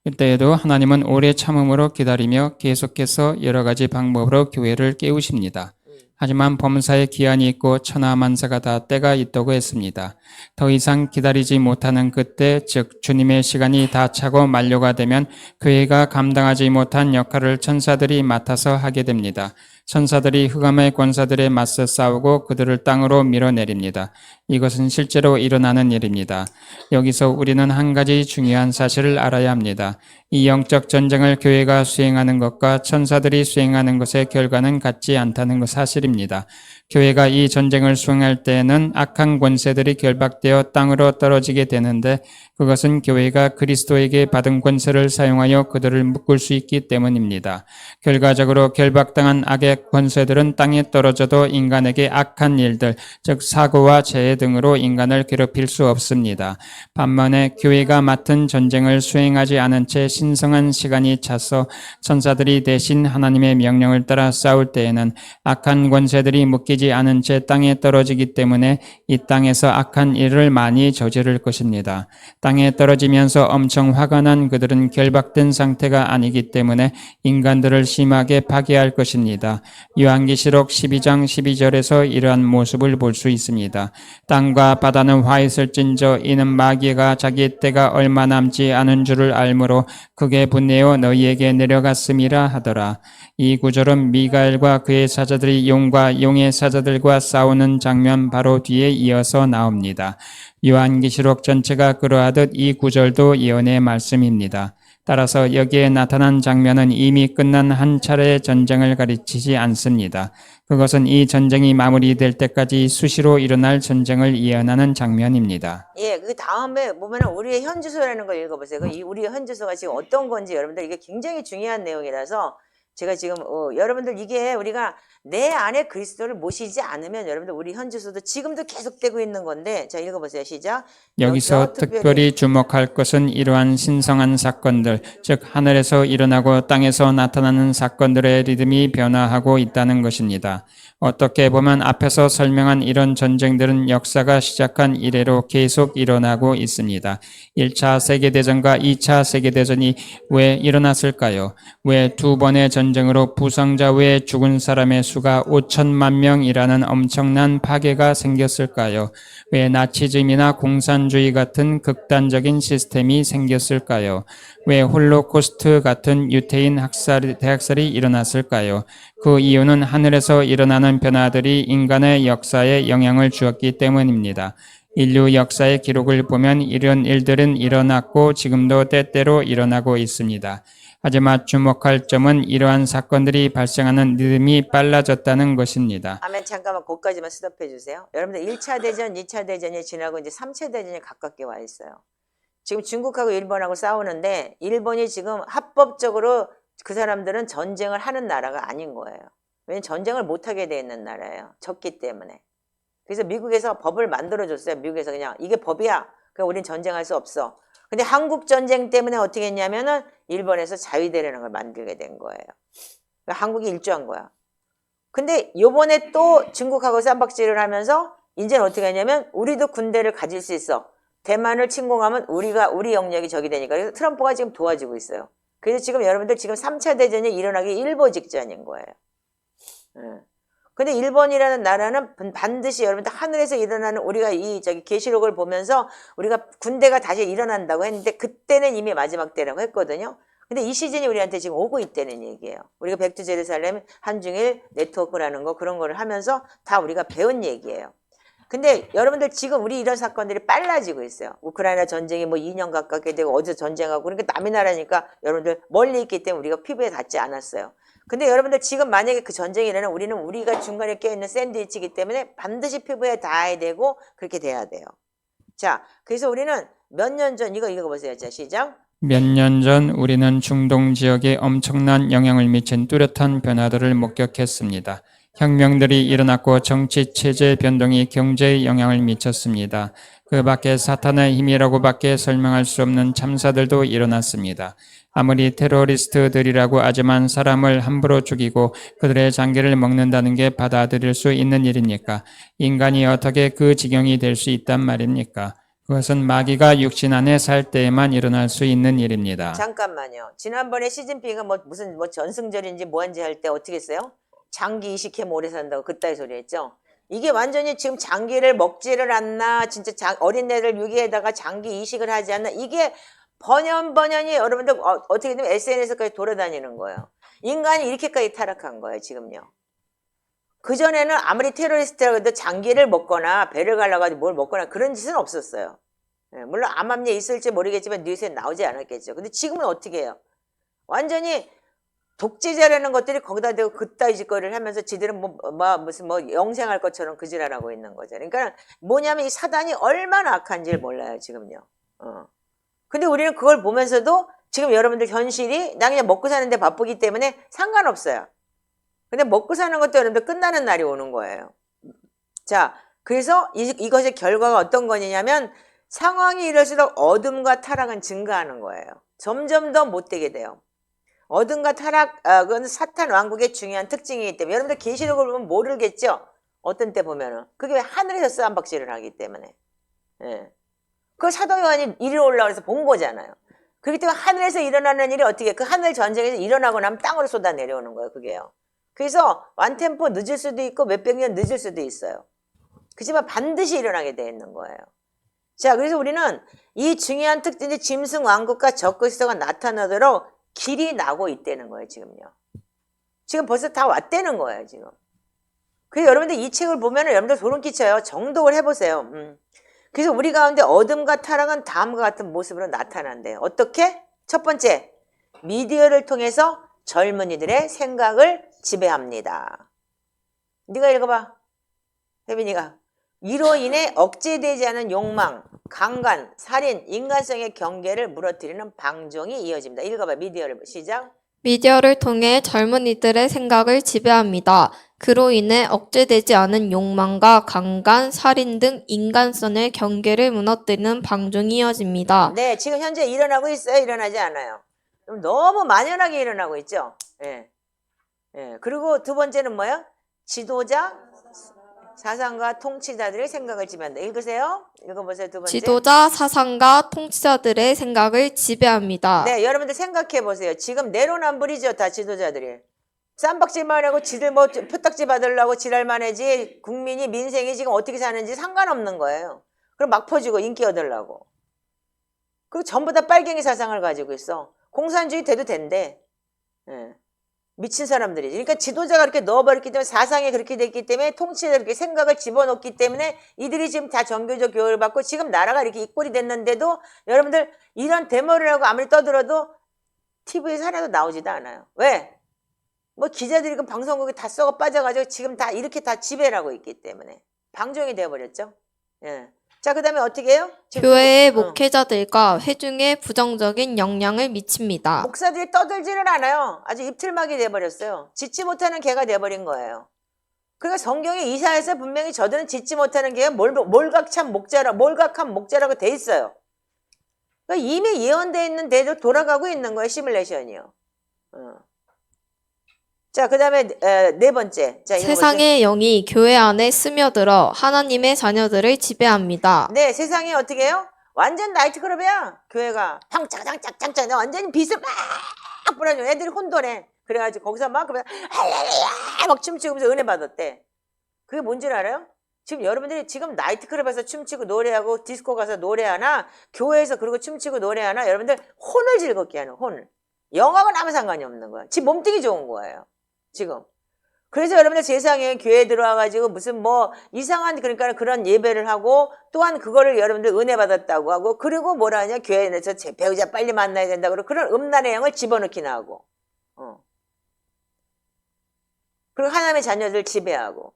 이때에도 하나님은 오래 참음으로 기다리며 계속해서 여러 가지 방법으로 교회를 깨우십니다. 하지만 범사에 기한이 있고 천하만사가 다 때가 있다고 했습니다. 더 이상 기다리지 못하는 그때, 즉 주님의 시간이 다 차고 만료가 되면 교회가 감당하지 못한 역할을 천사들이 맡아서 하게 됩니다. 천사들이 흑암의 권사들에 맞서 싸우고 그들을 땅으로 밀어내립니다. 이것은 실제로 일어나는 일입니다. 여기서 우리는 한 가지 중요한 사실을 알아야 합니다. 이 영적 전쟁을 교회가 수행하는 것과 천사들이 수행하는 것의 결과는 같지 않다는 것 사실입니다. 교회가 이 전쟁을 수행할 때에는 악한 권세들이 결박되어 땅으로 떨어지게 되는데 그것은 교회가 그리스도에게 받은 권세를 사용하여 그들을 묶을 수 있기 때문입니다. 결과적으로 결박당한 악의 권세들은 땅에 떨어져도 인간에게 악한 일들, 즉 사고와 재해 등으로 인간을 괴롭힐 수 없습니다. 반면에 교회가 맡은 전쟁을 수행하지 않은 채 신성한 시간이 차서 천사들이 대신 하나님의 명령을 따라 싸울 때에는 악한 권세들이 묶이지 않은 채 땅에 떨어지기 때문에 이 땅에서 악한 일을 많이 저지를 것입니다. 땅에 떨어지면서 엄청 화가 난 그들은 결박된 상태가 아니기 때문에 인간들을 심하게 파괴할 것입니다. 요한계시록 12장 12절에서 이러한 모습을 볼 수 있습니다. 땅과 바다는 화했을진저 이는 마귀가 자기 때가 얼마 남지 않은 줄을 알므로 크게 분내어 너희에게 내려갔음이라 하더라. 이 구절은 미가엘과 그의 사자들이 용과 용의 사자들과 싸우는 장면 바로 뒤에 이어서 나옵니다. 요한계시록 전체가 그러하듯 이 구절도 예언의 말씀입니다. 따라서 여기에 나타난 장면은 이미 끝난 한 차례의 전쟁을 가리키지 않습니다. 그것은 이 전쟁이 마무리될 때까지 수시로 일어날 전쟁을 예언하는 장면입니다. 예, 그 다음에 보면은 우리의 현주소라는 걸 읽어보세요. 이 우리의 현주소가 지금 어떤 건지 여러분들 이게 굉장히 중요한 내용이라서 제가 지금 여러분들 이게 우리가 내 안에 그리스도를 모시지 않으면 여러분들 우리 현주소도 지금도 계속되고 있는 건데 자 읽어보세요. 시작. 여기서 특별히 주목할 것은 이러한 신성한 사건들, 즉 하늘에서 일어나고 땅에서 나타나는 사건들의 리듬이 변화하고 있다는 것입니다. 어떻게 보면 앞에서 설명한 이런 전쟁들은 역사가 시작한 이래로 계속 일어나고 있습니다. 1차 세계대전과 2차 세계대전이 왜 일어났을까요? 왜 두 번의 전쟁으로 부상자 외에 죽은 사람의 수가 5천만 명이라는 엄청난 파괴가 생겼을까요? 왜 나치즘이나 공산주의 같은 극단적인 시스템이 생겼을까요? 왜 홀로코스트 같은 유태인 대학살이 일어났을까요? 그 이유는 하늘에서 일어나는 변화들이 인간의 역사에 영향을 주었기 때문입니다. 인류 역사의 기록을 보면 이런 일들은 일어났고 지금도 때때로 일어나고 있습니다. 하지만 주목할 점은 이러한 사건들이 발생하는 리듬이 빨라졌다는 것입니다. 아멘. 잠깐만 거기까지만 스톱해 주세요. 여러분들 1차 대전, 2차 대전이 지나고 이제 3차 대전이 가깝게 와 있어요. 지금 중국하고 일본하고 싸우는데 일본이 지금 합법적으로 그 사람들은 전쟁을 하는 나라가 아닌 거예요. 왜냐면 전쟁을 못하게 돼 있는 나라예요. 졌기 때문에. 그래서 미국에서 법을 만들어줬어요. 미국에서 그냥 이게 법이야. 그러니까 우린 전쟁할 수 없어. 근데 한국 전쟁 때문에 어떻게 했냐면은 일본에서 자위대라는 걸 만들게 된 거예요. 그러니까 한국이 일조한 거야. 근데 요번에 또 중국하고 쌈박질을 하면서 이제는 어떻게 하냐면 우리도 군대를 가질 수 있어. 대만을 침공하면 우리 영역이 적이 되니까. 그래서 트럼프가 지금 도와주고 있어요. 그래서 지금 여러분들 지금 3차 대전이 일어나기 일보 직전인 거예요. 근데 일본이라는 나라는 반드시 여러분들 하늘에서 일어나는 우리가 계시록을 보면서 우리가 군대가 다시 일어난다고 했는데 그때는 이미 마지막 때라고 했거든요. 근데 이 시즌이 우리한테 지금 오고 있다는 얘기예요. 우리가 백투 제루살렘 한중일 네트워크라는 거 그런 거를 하면서 다 우리가 배운 얘기예요. 근데 여러분들 지금 우리 이런 사건들이 빨라지고 있어요. 우크라이나 전쟁이 뭐 2년 가깝게 되고 어디서 전쟁하고 그러니까 남의 나라니까 여러분들 멀리 있기 때문에 우리가 피부에 닿지 않았어요. 근데 여러분들 지금 만약에 그 전쟁이 일어나면 우리는 우리가 중간에 껴있는 샌드위치이기 때문에 반드시 피부에 닿아야 되고 그렇게 돼야 돼요. 자, 그래서 우리는 몇 년 전 이거 읽어보세요. 자, 시작. 몇 년 전 우리는 중동 지역에 엄청난 영향을 미친 뚜렷한 변화들을 목격했습니다. 혁명들이 일어났고 정치 체제 변동이 경제에 영향을 미쳤습니다. 그 밖에 사탄의 힘이라고밖에 설명할 수 없는 참사들도 일어났습니다. 아무리 테러리스트들이라고 하지만 사람을 함부로 죽이고 그들의 장기를 먹는다는 게 받아들일 수 있는 일입니까? 인간이 어떻게 그 지경이 될 수 있단 말입니까? 그것은 마귀가 육신 안에 살 때에만 일어날 수 있는 일입니다. 잠깐만요. 지난번에 시진핑가 무슨 전승절인지 뭐한지 할 때 어떻게 했어요? 장기 이식해 오래 산다고 그따위 소리 했죠. 이게 완전히 지금 장기를 먹지를 않나 진짜 어린애들 유기에다가 장기 이식을 하지 않나 이게 번연번연이 여러분들 어떻게 되면 SNS까지 돌아다니는 거예요. 인간이 이렇게까지 타락한 거예요 지금요. 그전에는 아무리 테러리스트라고 해도 장기를 먹거나 배를 갈라가지고 뭘 먹거나 그런 짓은 없었어요. 물론 암암리에 있을지 모르겠지만 뉴스에 나오지 않았겠죠. 근데 지금은 어떻게 해요? 완전히 독재자라는 것들이 거기다 대고 그따위 짓거리를 하면서 지들은 무슨 영생할 것처럼 그 지랄하고 있는 거죠. 그러니까 뭐냐면 이 사단이 얼마나 악한지를 몰라요, 지금요. 근데 우리는 그걸 보면서도 지금 여러분들 현실이 나 그냥 먹고 사는데 바쁘기 때문에 상관없어요. 근데 먹고 사는 것도 여러분들 끝나는 날이 오는 거예요. 자, 그래서 이것의 결과가 어떤 거냐면 상황이 이럴수록 어둠과 타락은 증가하는 거예요. 점점 더 못되게 돼요. 어둠과 타락, 그건 사탄 왕국의 중요한 특징이기 때문에 여러분들 계시록을 보면 모르겠죠? 어떤 때 보면은 그게 왜 하늘에서 쌈박질을 하기 때문에. 예. 그 사도 요한이 이리로 올라와서 본 거잖아요. 그렇기 때문에 하늘에서 일어나는 일이 어떻게 그 하늘 전쟁에서 일어나고 나면 땅으로 쏟아 내려오는 거예요. 그게요. 그래서 완템포 늦을 수도 있고 몇백 년 늦을 수도 있어요. 그렇지만 반드시 일어나게 돼 있는 거예요. 자, 그래서 우리는 이 중요한 특징이 짐승 왕국과 적그리스도가 나타나도록 길이 나고 있다는 거예요, 지금요. 지금 벌써 다 왔다는 거예요, 지금. 그래서 여러분들 이 책을 보면은 여러분들 소름 끼쳐요. 정독을 해보세요. 그래서 우리 가운데 어둠과 타락은 다음과 같은 모습으로 나타난대요. 어떻게? 첫 번째, 미디어를 통해서 젊은이들의 생각을 지배합니다. 네가 읽어봐. 혜빈이가. 이로 인해 억제되지 않은 욕망, 강간, 살인, 인간성의 경계를 무너뜨리는 방종이 이어집니다. 읽어봐. 미디어를 시작. 미디어를 통해 젊은이들의 생각을 지배합니다. 그로 인해 억제되지 않은 욕망과 강간, 살인 등 인간성의 경계를 무너뜨리는 방종이 이어집니다. 네, 지금 현재 일어나고 있어요? 일어나지 않아요? 너무 만연하게 일어나고 있죠? 예. 예. 그리고 두 번째는 뭐야? 지도자, 사상가, 통치자들의 생각을 지배한다. 읽으세요. 읽어보세요. 두 번째. 지도자, 사상가, 통치자들의 생각을 지배합니다. 네, 여러분들 생각해 보세요. 지금 내로남불이죠, 다 지도자들이. 쌈박질만 하고 지들 뭐 표딱지 받으려고 지랄만 하지 국민이 민생이 지금 어떻게 사는지 상관없는 거예요. 그럼 막 퍼주고 인기 얻으려고. 그리고 전부 다 빨갱이 사상을 가지고 있어. 공산주의 돼도 된대. 예. 미친 사람들이지. 그러니까 지도자가 그렇게 넣어버렸기 때문에 사상이 그렇게 됐기 때문에 통치자 그렇게 생각을 집어넣기 때문에 이들이 지금 다 정교적 교육을 받고 지금 나라가 이렇게 이 꼴이 됐는데도 여러분들 이런 데모를 하고 아무리 떠들어도 TV에서 하나도 나오지도 않아요. 왜? 뭐 기자들이 그 방송국에 다 썩어 빠져가지고 지금 다 이렇게 다 지배를 하고 있기 때문에 방종이 되어버렸죠. 예. 자, 그 다음에 어떻게 해요? 교회의 목회자들과 회중에 부정적인 영향을 미칩니다. 목사들이 떠들지를 않아요. 아주 입틀막이 돼버렸어요. 짓지 못하는 개가 돼버린 거예요. 그러니까 성경에 이사야서 분명히 저들은 짓지 못하는 개가 몰각한 목자라고 돼 있어요. 그러니까 이미 예언되어 있는 대로 돌아가고 있는 거예요. 시뮬레이션이요. 자, 그 다음에 네 번째. 자, 세상의 영이 교회 안에 스며들어 하나님의 자녀들을 지배합니다. 네, 세상이 어떻게 해요? 완전 나이트클럽이야. 교회가 팡짝짝짝짝짝 완전히 빛을 막 뿌려줘. 애들이 혼돈해. 그래가지고 거기서 막 그러면 할렐루야 막 춤추면서 은혜 받았대. 그게 뭔 줄 알아요? 지금 여러분들이 지금 나이트클럽에서 춤추고 노래하고 디스코 가서 노래하나 교회에서 그러고 춤추고 노래하나 여러분들 혼을 즐겁게 하는 혼을. 영화하고는 아무 상관이 없는 거야. 지 몸뚱이 좋은 거예요. 지금. 그래서 여러분들 세상에 교회에 들어와가지고 무슨 뭐 이상한 그러니까 그런 예배를 하고 또한 그거를 여러분들 은혜 받았다고 하고 그리고 뭐라 하냐 교회 내서 제 배우자 빨리 만나야 된다고 그러고 그런 음란의 영을 집어넣기나 하고 그리고 하나님의 자녀들 지배하고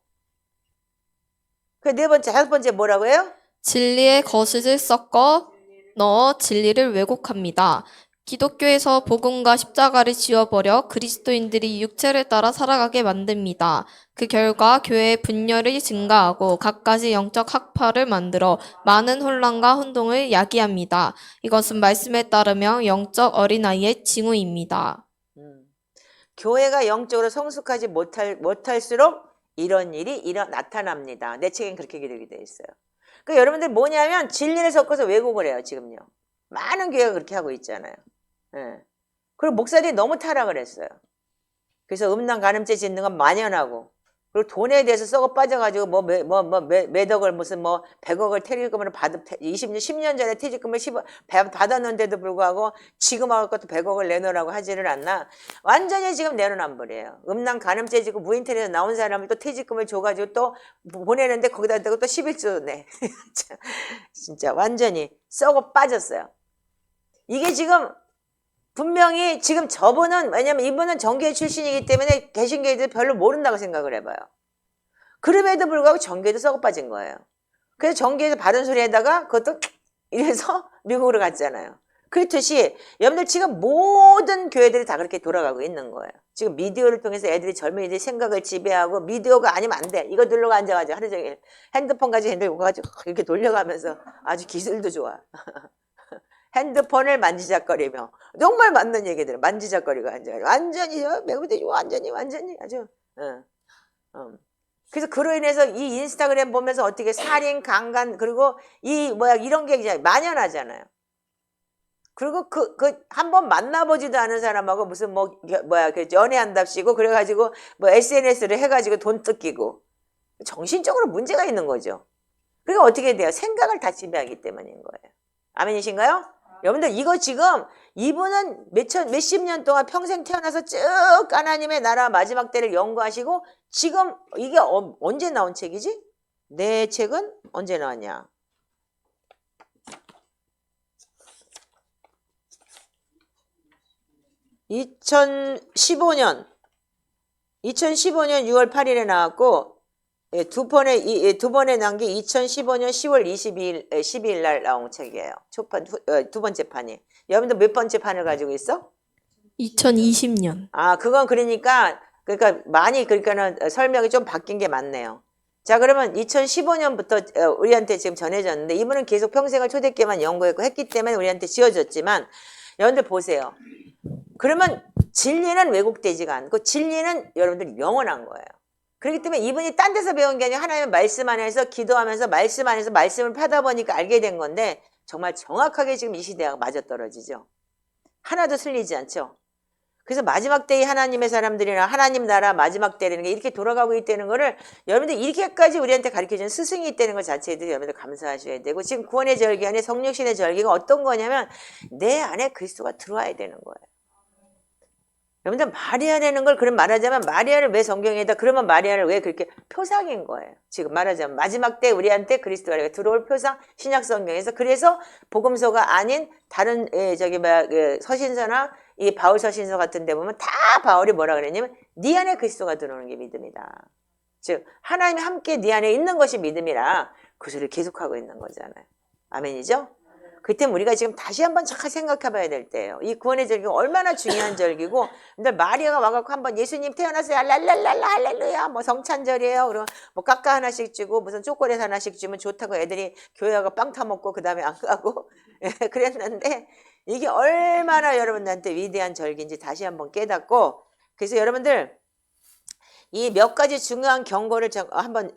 그 네 번째 다섯 번째 뭐라고 해요? 진리의 거짓을 섞어 넣어 진리를 왜곡합니다. 기독교에서 복음과 십자가를 지워버려 그리스도인들이 육체를 따라 살아가게 만듭니다. 그 결과 교회의 분열이 증가하고 갖가지 영적 학파를 만들어 많은 혼란과 혼동을 야기합니다. 이것은 말씀에 따르면 영적 어린아이의 징후입니다. 교회가 영적으로 성숙하지 못할수록 이런 일이 나타납니다. 내 책엔 그렇게 기록이 되어 있어요. 그러니까 여러분들 뭐냐면 진리를 섞어서 왜곡을 해요. 지금요. 많은 교회가 그렇게 하고 있잖아요. 예. 그리고 목사들이 너무 타락을 했어요. 그래서 음란 간음죄 짓는 건 만연하고 그리고 돈에 대해서 썩어 빠져가지고 매덕을 무슨 100억을 퇴직금으로 10년 전에 퇴직금을 받았는데도 불구하고 지금 하고 또 100억을 내놓으라고 하지를 않나. 완전히 지금 내로남불이에요. 음란 간음죄 지고 무인텔에서 나온 사람을 또 퇴직금을 줘가지고 또 보내는데 거기다 대고 또 11조 내. 진짜 완전히 썩어 빠졌어요. 이게 지금 분명히 지금 저분은 왜냐면 이분은 정교회 출신이기 때문에 개신교회들 별로 모른다고 생각을 해봐요. 그럼에도 불구하고 정교회도 썩어 빠진 거예요. 그래서 정교회에서 바른 소리에다가 그것도 이래서 미국으로 갔잖아요. 그렇듯이 여러분들 지금 모든 교회들이 다 그렇게 돌아가고 있는 거예요. 지금 미디어를 통해서 애들이 젊은이들이 생각을 지배하고 미디어가 아니면 안 돼. 이거 누르고 앉아가지고 하루 종일 핸드폰 가지고 핸들 가지고 이렇게 돌려가면서 아주 기술도 좋아. 핸드폰을 만지작거리며 정말 맞는 얘기들 만지작거리고 앉아가지고 완전히 매우 되죠. 완전히 아주 그래서 그로 인해서 이 인스타그램 보면서 어떻게 살인 강간 그리고 이런 게 만연하잖아요. 그리고 한 번 만나보지도 않은 사람하고 무슨 연애한답시고 그래가지고 SNS를 해가지고 돈 뜯기고 정신적으로 문제가 있는 거죠. 그러니까 어떻게 돼요? 생각을 다 지배하기 때문인 거예요. 아멘이신가요? 여러분들 이거 지금 이분은 몇십 년 동안 평생 태어나서 쭉 하나님의 나라 마지막 때를 연구하시고 지금 이게 언제 나온 책이지? 내 책은 언제 나왔냐? 2015년 6월 8일에 나왔고, 예, 두 번에 나온 게 2015년 10월 12일 날 나온 책이에요. 두 번째 판이. 여러분들 몇 번째 판을 가지고 있어? 2020년. 아, 그건 그러니까 많이, 그러니까는 설명이 좀 바뀐 게 많네요. 자, 그러면 2015년부터 우리한테 지금 전해졌는데, 이분은 계속 평생을 초대교회만 연구했고 했기 때문에 우리한테 지어졌지만, 여러분들 보세요. 그러면 진리는 왜곡되지가 않고, 진리는 여러분들 영원한 거예요. 그렇기 때문에 이분이 딴 데서 배운 게 아니라 하나님의 말씀 안에서 기도하면서 말씀 안에서 말씀을 파다 보니까 알게 된 건데, 정말 정확하게 지금 이 시대가 맞아떨어지죠. 하나도 틀리지 않죠. 그래서 마지막 때의 하나님의 사람들이나 하나님 나라 마지막 때라는 게 이렇게 돌아가고 있다는 거를 여러분들 이렇게까지 우리한테 가르쳐준 스승이 있다는 것 자체에도 여러분들 감사하셔야 되고, 지금 구원의 절기 안에 성육신의 절기가 어떤 거냐면 내 안에 그리스도가 들어와야 되는 거예요. 여러분들 마리아라는 걸 그럼 말하자면 마리아를 왜 성경에다, 그러면 마리아를 왜 그렇게 표상인 거예요. 지금 말하자면 마지막 때 우리한테 그리스도가 들어올 표상, 신약 성경에서. 그래서 복음서가 아닌 다른 서신서나 이 바울 서신서 같은 데 보면 다 바울이 뭐라 그랬냐면 네 안에 그리스도가 들어오는 게 믿음이다. 즉 하나님이 함께 네 안에 있는 것이 믿음이라 그 소리를 계속하고 있는 거잖아요. 아멘이죠? 그때 우리가 지금 다시 한번 잘 생각해 봐야 될 때예요. 이 구원의 절기가 얼마나 중요한 절기고, 근데 마리아가 와갖고 한번 예수님 태어났어요. 할랄랄랄라 할렐루야. 뭐 성찬절이에요. 그리고 뭐 깎아 하나씩 주고 무슨 초콜릿 하나씩 주면 좋다고 애들이 교회 가고 빵 타먹고 그 다음에 안 가고 그랬는데, 이게 얼마나 여러분들한테 위대한 절기인지 다시 한번 깨닫고, 그래서 여러분들 이 몇 가지 중요한 경고를 한번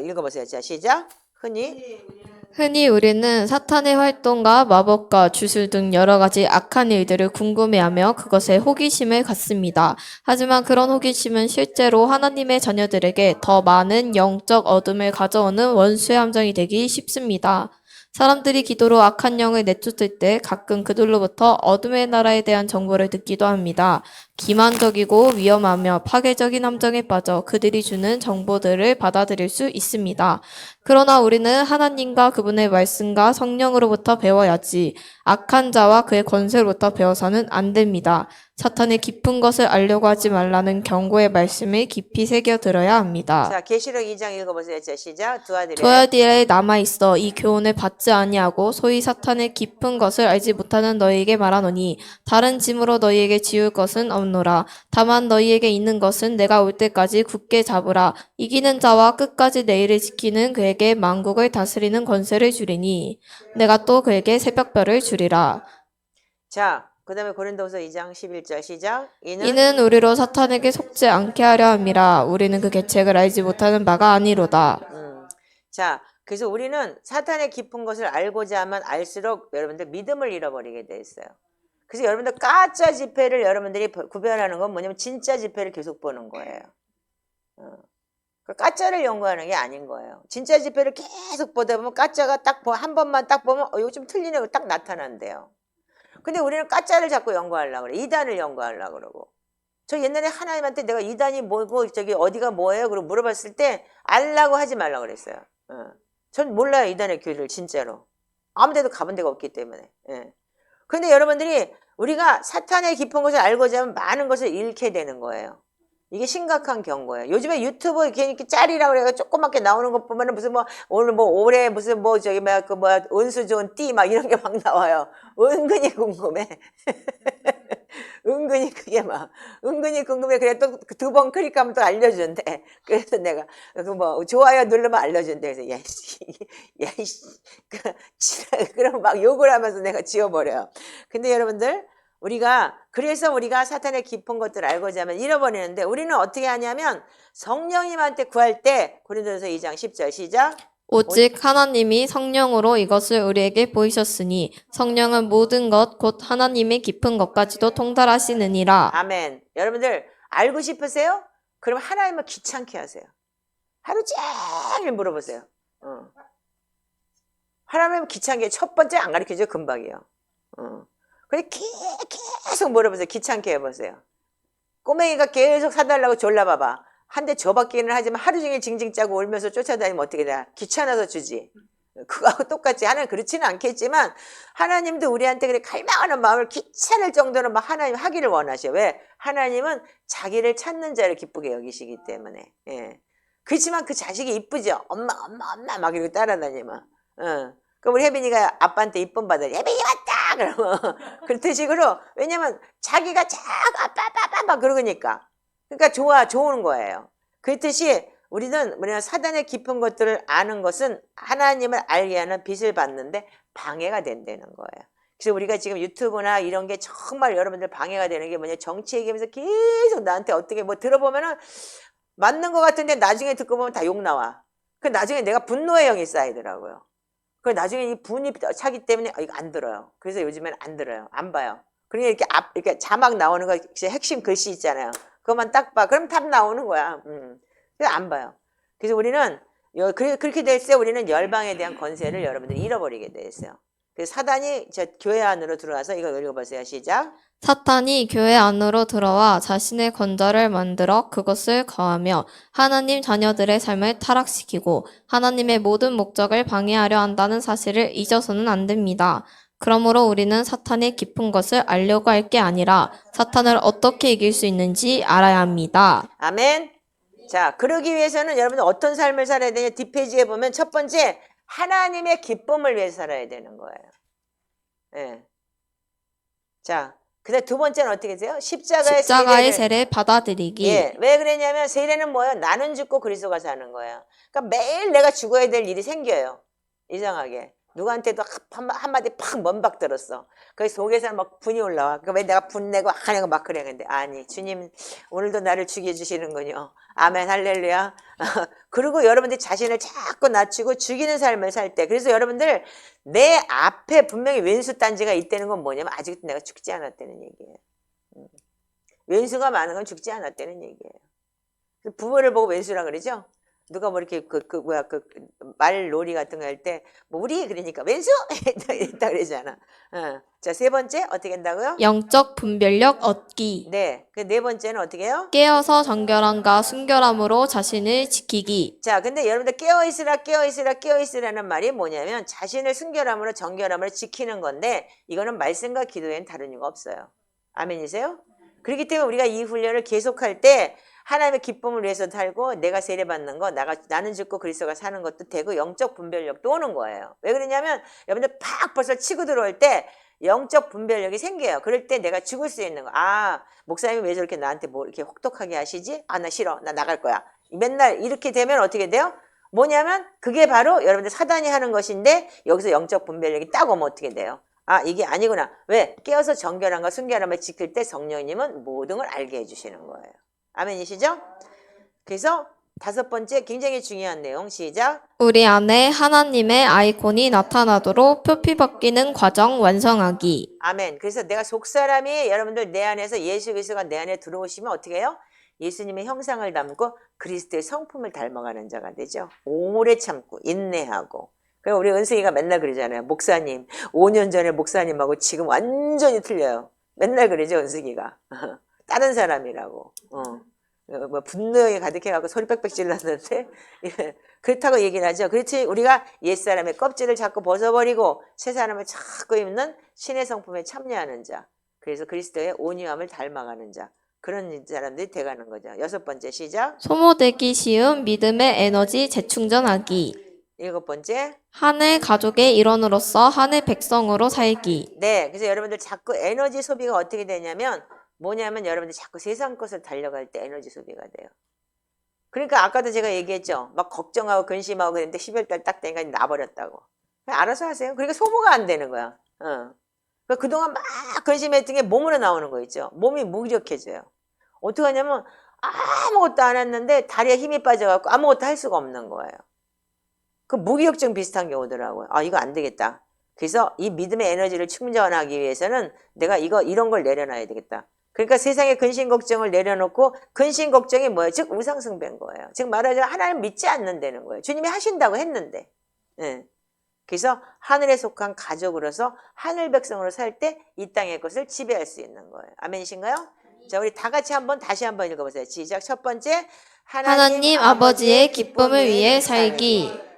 읽어보세요. 자, 시작. 흔히 우리는 사탄의 활동과 마법과 주술 등 여러 가지 악한 일들을 궁금해하며 그것에 호기심을 갖습니다. 하지만 그런 호기심은 실제로 하나님의 자녀들에게 더 많은 영적 어둠을 가져오는 원수의 함정이 되기 쉽습니다. 사람들이 기도로 악한 영을 내쫓을 때 가끔 그들로부터 어둠의 나라에 대한 정보를 듣기도 합니다. 기만적이고 위험하며 파괴적인 함정에 빠져 그들이 주는 정보들을 받아들일 수 있습니다. 그러나 우리는 하나님과 그분의 말씀과 성령으로부터 배워야지 악한 자와 그의 권세로부터 배워서는 안 됩니다. 사탄의 깊은 것을 알려고 하지 말라는 경고의 말씀을 깊이 새겨들어야 합니다. 자, 계시록 2장 읽어보세요. 자, 시작. 두아디라에 남아있어 이 교훈을 받지 아니하고 소위 사탄의 깊은 것을 알지 못하는 너희에게 말하노니 다른 짐으로 너희에게 지울 것은 없노라. 다만 너희에게 있는 것은 내가 올 때까지 굳게 잡으라. 이기는 자와 끝까지 내 일을 지키는 그에게 만국을 다스리는 권세를 주리니 내가 또 그에게 새벽별을 주리라. 자, 그 다음에 고린도후서 2장 11절 시작. 이는 우리로 사탄에게 속지 않게 하려 함이라. 우리는 그 계책을 알지 못하는 바가 아니로다. 자, 그래서 우리는 사탄의 깊은 것을 알고자 하면 알수록 여러분들 믿음을 잃어버리게 돼 있어요. 그래서 여러분들 가짜 지폐를 여러분들이 구별하는 건 뭐냐면 진짜 지폐를 계속 보는 거예요. 가짜를 연구하는 게 아닌 거예요. 진짜 지폐를 계속 보다 보면 가짜가 딱 한 번만 딱 보면 이거 좀 틀리네 거 딱 나타난대요. 근데 우리는 가짜를 자꾸 연구하려고 그래. 이단을 연구하려고 그러고. 저 옛날에 하나님한테 내가 이단이 뭐고 저기 어디가 뭐예요? 그러고 물어봤을 때 알라고 하지 말라고 그랬어요. 전 몰라요. 이단의 교리를 진짜로. 아무 데도 가본 데가 없기 때문에. 그런데 여러분들이 우리가 사탄의 깊은 것을 알고자 하면 많은 것을 잃게 되는 거예요. 이게 심각한 경고예요. 요즘에 유튜브 이렇게 짤이라고 그래가 조그맣게 나오는 것 보면은 무슨 오늘 올해 무슨 운수 좋은 띠 막 이런 게 막 나와요. 은근히 궁금해. 은근히 그게 은근히 궁금해. 그래 또 두 번 클릭하면 또 알려준대. 그래서 내가 좋아요 누르면 알려준대. 그래서 야이씨 그럼 막 욕을 하면서 내가 지워버려요. 근데 여러분들 그래서 우리가 사탄의 깊은 것들을 알고자 하면 잃어버리는데, 우리는 어떻게 하냐면 성령님한테 구할 때 고린도전서 2장 10절 시작. 오직 하나님이 성령으로 이것을 우리에게 보이셨으니 성령은 모든 것 곧 하나님의 깊은 것까지도 통달하시느니라. 아멘. 여러분들 알고 싶으세요? 그럼 하나님을 귀찮게 하세요. 하루 종일 물어보세요. 하나님을 귀찮게 첫 번째 안 가르쳐줘요. 금방이요. 그래 계속 물어보세요. 귀찮게 해보세요. 꼬맹이가 계속 사달라고 졸라봐봐. 한 대 줘받기는 하지만 하루 종일 징징 짜고 울면서 쫓아다니면 어떻게 돼? 귀찮아서 주지. 그거하고 똑같이 하나님 그렇지는 않겠지만 하나님도 우리한테 그래 갈망하는 마음을 귀찮을 정도로 막 하나님 하기를 원하셔. 왜? 하나님은 자기를 찾는 자를 기쁘게 여기시기 때문에. 예. 그렇지만 그 자식이 이쁘죠. 엄마 엄마 엄마 막 이러고 따라다니면. 그 우리 혜빈이가 아빠한테 이쁨 받아. 혜빈이 왔다 그러면 그런 식으로. 왜냐면 자기가 아빠 아빠 막 그러니까. 그러니까 좋은 거예요. 그렇듯이 우리는 사단의 깊은 것들을 아는 것은 하나님을 알게 하는 빛을 받는데 방해가 된다는 거예요. 그래서 우리가 지금 유튜브나 이런 게 정말 여러분들 방해가 되는 게 뭐냐, 정치 얘기하면서 계속 나한테 어떻게 뭐 들어보면은 맞는 것 같은데 나중에 듣고 보면 다 욕 나와. 그 나중에 내가 분노의 영이 쌓이더라고요. 그 나중에 이 분이 차기 때문에 이거 안 들어요. 그래서 요즘에는 안 들어요. 안 봐요. 그러니까 이렇게 자막 나오는 거 핵심 글씨 있잖아요. 그것만 딱 봐. 그럼 답 나오는 거야. 그래서 안 봐요. 그래서 우리는 그렇게 될 때 우리는 열방에 대한 권세를 여러분들이 잃어버리게 돼 있어요. 그래서 사단이 교회 안으로 들어와서 이거 읽어보세요. 시작. 사탄이 교회 안으로 들어와 자신의 권좌를 만들어 그것을 거하며 하나님 자녀들의 삶을 타락시키고 하나님의 모든 목적을 방해하려 한다는 사실을 잊어서는 안 됩니다. 그러므로 우리는 사탄의 깊은 것을 알려고 할 게 아니라 사탄을 어떻게 이길 수 있는지 알아야 합니다. 아멘. 자, 그러기 위해서는 여러분들 어떤 삶을 살아야 되냐? 뒷페이지에 보면 첫 번째, 하나님의 기쁨을 위해서 살아야 되는 거예요. 예. 자, 그다음 두 번째는 어떻게 되세요? 십자가의 세례 받아들이기. 예. 왜 그러냐면 세례는 뭐예요? 나는 죽고 그리스도가 사는 거예요. 그러니까 매일 내가 죽어야 될 일이 생겨요. 이상하게. 누구한테도 한마디 팍 먼박 들었어. 그 속에서 막 분이 올라와. 왜 내가 분내고 하냐고 막 그래. 근데 아니, 주님 오늘도 나를 죽여주시는군요. 아멘, 할렐루야. 그리고 여러분들 자신을 자꾸 낮추고 죽이는 삶을 살 때. 그래서 여러분들 내 앞에 분명히 왼수 단지가 있다는 건 뭐냐면 아직도 내가 죽지 않았다는 얘기예요. 왼수가 많은 건 죽지 않았다는 얘기예요. 부모를 보고 왼수라 그러죠? 누가 뭐 이렇게 말놀이 같은 거 할 때 뭐 우리 그러니까 왼수 이랬다 그러잖아. 자, 세 번째 어떻게 한다고요? 영적 분별력 얻기. 네, 그 네 번째는 어떻게 해요? 깨어서 정결함과 순결함으로 자신을 지키기. 자, 근데 여러분들 깨어있으라는 말이 뭐냐면 자신을 순결함으로 정결함으로 지키는 건데 이거는 말씀과 기도에는 다른 이유가 없어요. 아멘이세요? 그렇기 때문에 우리가 이 훈련을 계속할 때 하나님의 기쁨을 위해서 살고 내가 세례받는 거 나는 죽고 그리스도가 사는 것도 되고 영적 분별력도 오는 거예요. 왜 그러냐면 여러분들 팍 벌써 치고 들어올 때 영적 분별력이 생겨요. 그럴 때 내가 죽을 수 있는 거. 아, 목사님이 왜 저렇게 나한테 뭐 이렇게 혹독하게 하시지? 아, 나 싫어. 나 나갈 거야. 맨날 이렇게 되면 어떻게 돼요? 뭐냐면 그게 바로 여러분들 사단이 하는 것인데 여기서 영적 분별력이 딱 오면 어떻게 돼요? 아, 이게 아니구나. 왜? 깨어서 정결함과 순결함을 지킬 때 성령님은 모든 걸 알게 해주시는 거예요. 아멘이시죠? 그래서 다섯 번째 굉장히 중요한 내용. 시작. 우리 안에 하나님의 아이콘이 나타나도록 표피 벗기는 과정 완성하기. 아멘. 그래서 내가 속사람이 여러분들 내 안에서 예수 그리스도가 내 안에 들어오시면 어떻게 해요? 예수님의 형상을 담고 그리스도의 성품을 닮아가는 자가 되죠. 오래 참고 인내하고. 그리고 우리 은승이가 맨날 그러잖아요. 목사님, 5년 전에 목사님하고 지금 완전히 틀려요. 맨날 그러죠, 은승이가. 다른 사람이라고. 뭐 분노에 가득해갖고 소리 빽빽 질렀는데 예, 그렇다고 얘기를 하죠. 그렇지 우리가 옛사람의 껍질을 자꾸 벗어버리고 새 사람을 자꾸 입는 신의 성품에 참여하는 자. 그래서 그리스도의 온유함을 닮아가는 자. 그런 사람들이 돼가는 거죠. 여섯 번째 시작. 소모되기 쉬운 믿음의 에너지 재충전하기. 일곱 번째. 한 해 가족의 일원으로서 한 해 백성으로 살기. 네, 그래서 여러분들 자꾸 에너지 소비가 어떻게 되냐면 뭐냐면 여러분들 자꾸 세상 것을 달려갈 때 에너지 소비가 돼요. 그러니까 아까도 제가 얘기했죠. 막 걱정하고 근심하고 그랬는데 12월달 딱 되니까 나버렸다고. 그냥 알아서 하세요. 그러니까 소모가 안 되는 거야. 그러니까 그동안 막 근심했던 게 몸으로 나오는 거 있죠. 몸이 무기력해져요. 어떻게 하냐면 아무것도 안 했는데 다리에 힘이 빠져갖고 아무것도 할 수가 없는 거예요. 그 무기력증 비슷한 게 오더라고요. 아, 이거 안 되겠다. 그래서 이 믿음의 에너지를 충전하기 위해서는 내가 이런 걸 내려놔야 되겠다. 그러니까 세상의 근심 걱정을 내려놓고 근심 걱정이 뭐예요? 즉 우상숭배인 거예요. 즉 말하자면 하나님 믿지 않는다는 거예요. 주님이 하신다고 했는데. 예. 그래서 하늘에 속한 가족으로서 하늘 백성으로 살 때 이 땅의 것을 지배할 수 있는 거예요. 아멘이신가요? 자, 우리 다 같이 다시 한번 읽어보세요. 시작. 첫 번째, 하나님 아버지의 기쁨을 위해 살기.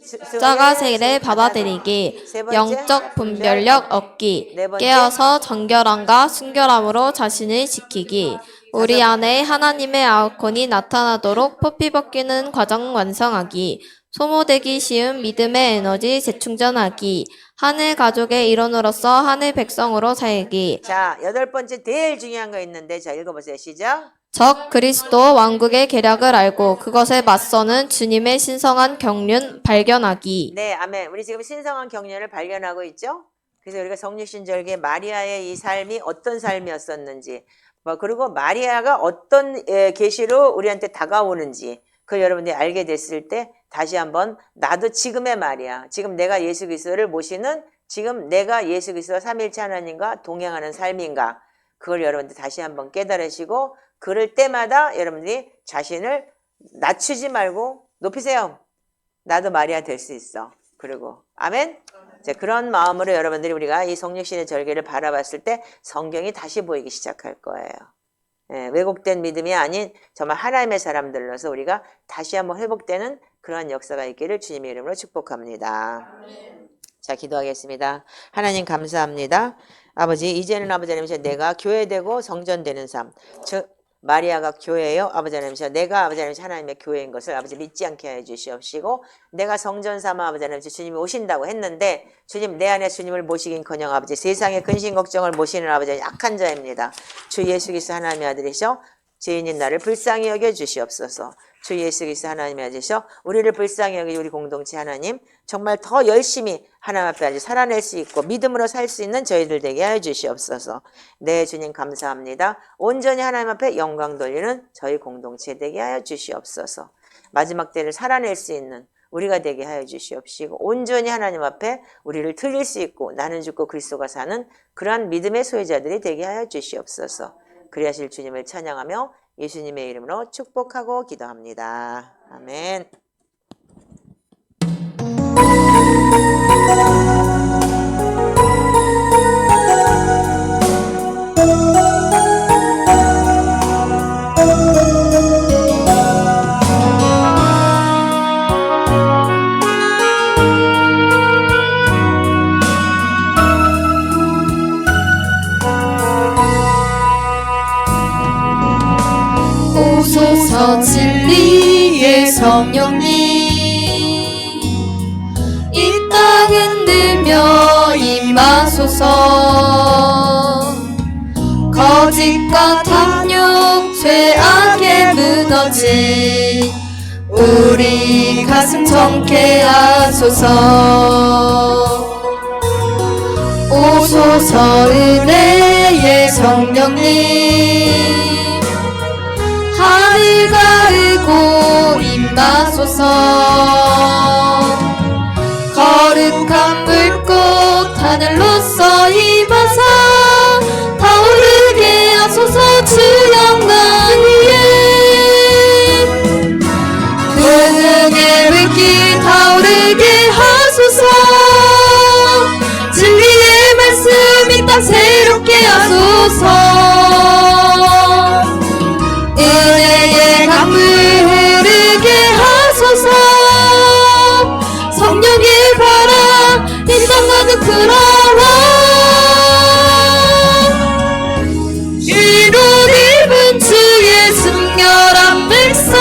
십자가 세례 받아들이기, 세 번째, 영적 분별력 얻기, 네 번째, 깨어서 정결함과 순결함으로 자신을 지키기, 우리 안에 하나님의 아우콘이 나타나도록 포피 벗기는 과정 완성하기, 소모되기 쉬운 믿음의 에너지 재충전하기, 하늘 가족의 일원으로서 하늘 백성으로 살기, 자, 여덟 번째 제일 중요한 거 있는데, 자, 읽어보세요. 시작. 적 그리스도 왕국의 계략을 알고 그것에 맞서는 주님의 신성한 경륜 발견하기. 네, 아멘. 우리 지금 신성한 경륜을 발견하고 있죠? 그래서 우리가 성육신절기에 마리아의 이 삶이 어떤 삶이었었는지, 그리고 마리아가 어떤 계시로 우리한테 다가오는지, 그걸 여러분들이 알게 됐을 때 다시 한번 나도 지금의 마리아, 지금 내가 예수 그리스도를 모시는, 지금 내가 예수 그리스도 삼일체 하나님과 동행하는 삶인가, 그걸 여러분들 다시 한번 깨달으시고, 그럴 때마다 여러분들이 자신을 낮추지 말고 높이세요. 나도 마리아 될 수 있어. 그리고 아멘. 자, 그런 마음으로 여러분들이 우리가 이 성육신의 절기를 바라봤을 때 성경이 다시 보이기 시작할 거예요. 예, 왜곡된 믿음이 아닌 정말 하나님의 사람들로서 우리가 다시 한번 회복되는 그러한 역사가 있기를 주님의 이름으로 축복합니다. 자, 기도하겠습니다. 하나님 감사합니다. 아버지, 이제는 아버지 하나님, 내가 교회되고 성전되는 삶, 즉 마리아가 교회예요. 아버지 하나님, 내가 아버지 하나님 하나님의 교회인 것을 아버지 믿지 않게 해 주시옵시고, 내가 성전 삼아 아버지 하나님 주님이 오신다고 했는데, 주님 내 안에 주님을 모시긴커녕 아버지 세상의 근심 걱정을 모시는 아버지 약한 자입니다. 주 예수 그리스도 하나님의 아들이셔 죄인인 나를 불쌍히 여겨 주시옵소서. 주 예수 그리스도 하나님의 아들이셔 우리를 불쌍히 여겨 우리 공동체 하나님 정말 더 열심히 하나님 앞에 아주 살아낼 수 있고 믿음으로 살 수 있는 저희들 되게 하여 주시옵소서. 네, 주님 감사합니다. 온전히 하나님 앞에 영광 돌리는 저희 공동체 되게 하여 주시옵소서. 마지막 때를 살아낼 수 있는 우리가 되게 하여 주시옵시고, 온전히 하나님 앞에 우리를 드릴 수 있고 나는 죽고 그리스도가 사는 그러한 믿음의 소유자들이 되게 하여 주시옵소서. 그리하실 주님을 찬양하며 예수님의 이름으로 축복하고 기도합니다. 아멘. 오소서 진리의 성령님, 이 땅 흔들며 임하소서. 거짓과 탐욕 죄악에 무너진 우리 가슴 정케 하소서. 오소서 은혜의 성령님, 하늘 가르고 임하소서. 거룩한 불꽃 하늘로서 임하사 타오르게 하소서. 주 영광 위에 분흥의 불길 타오르게 하소서. 진리의 말씀 이 땅 새롭게 하소서. 은혜의 강물 흐르게 하소서. 성령의 바람 이 땅 가득 불어와 이룬 입은 주의 순결한 백성,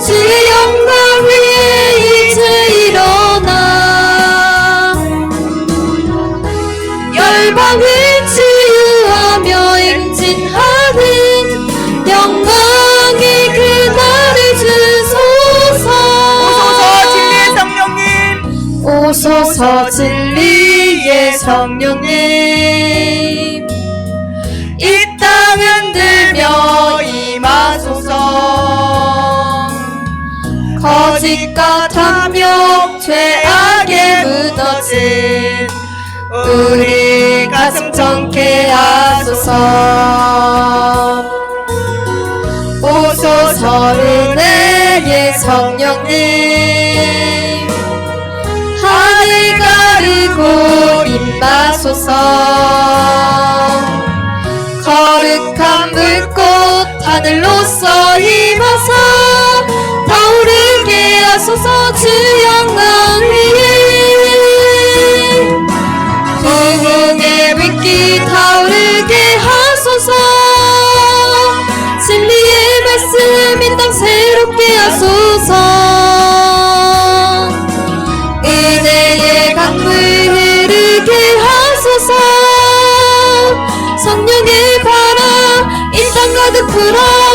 주의 영광 위에 이제 일어나 열방을 치유하며 행진하는 영광의 그날을 주소서. 오소서 진리의 성령님, 이 땅 흔들며 임하소서. 거짓과 탐욕 죄악에 무너진 우리 가슴 정케 하소서. 오소서 은혜의 성령님, 하늘 가르고 임하소서. 거룩한 불꽃 하늘로서 임하사 타오르게 하소서. 주 영광 앞으로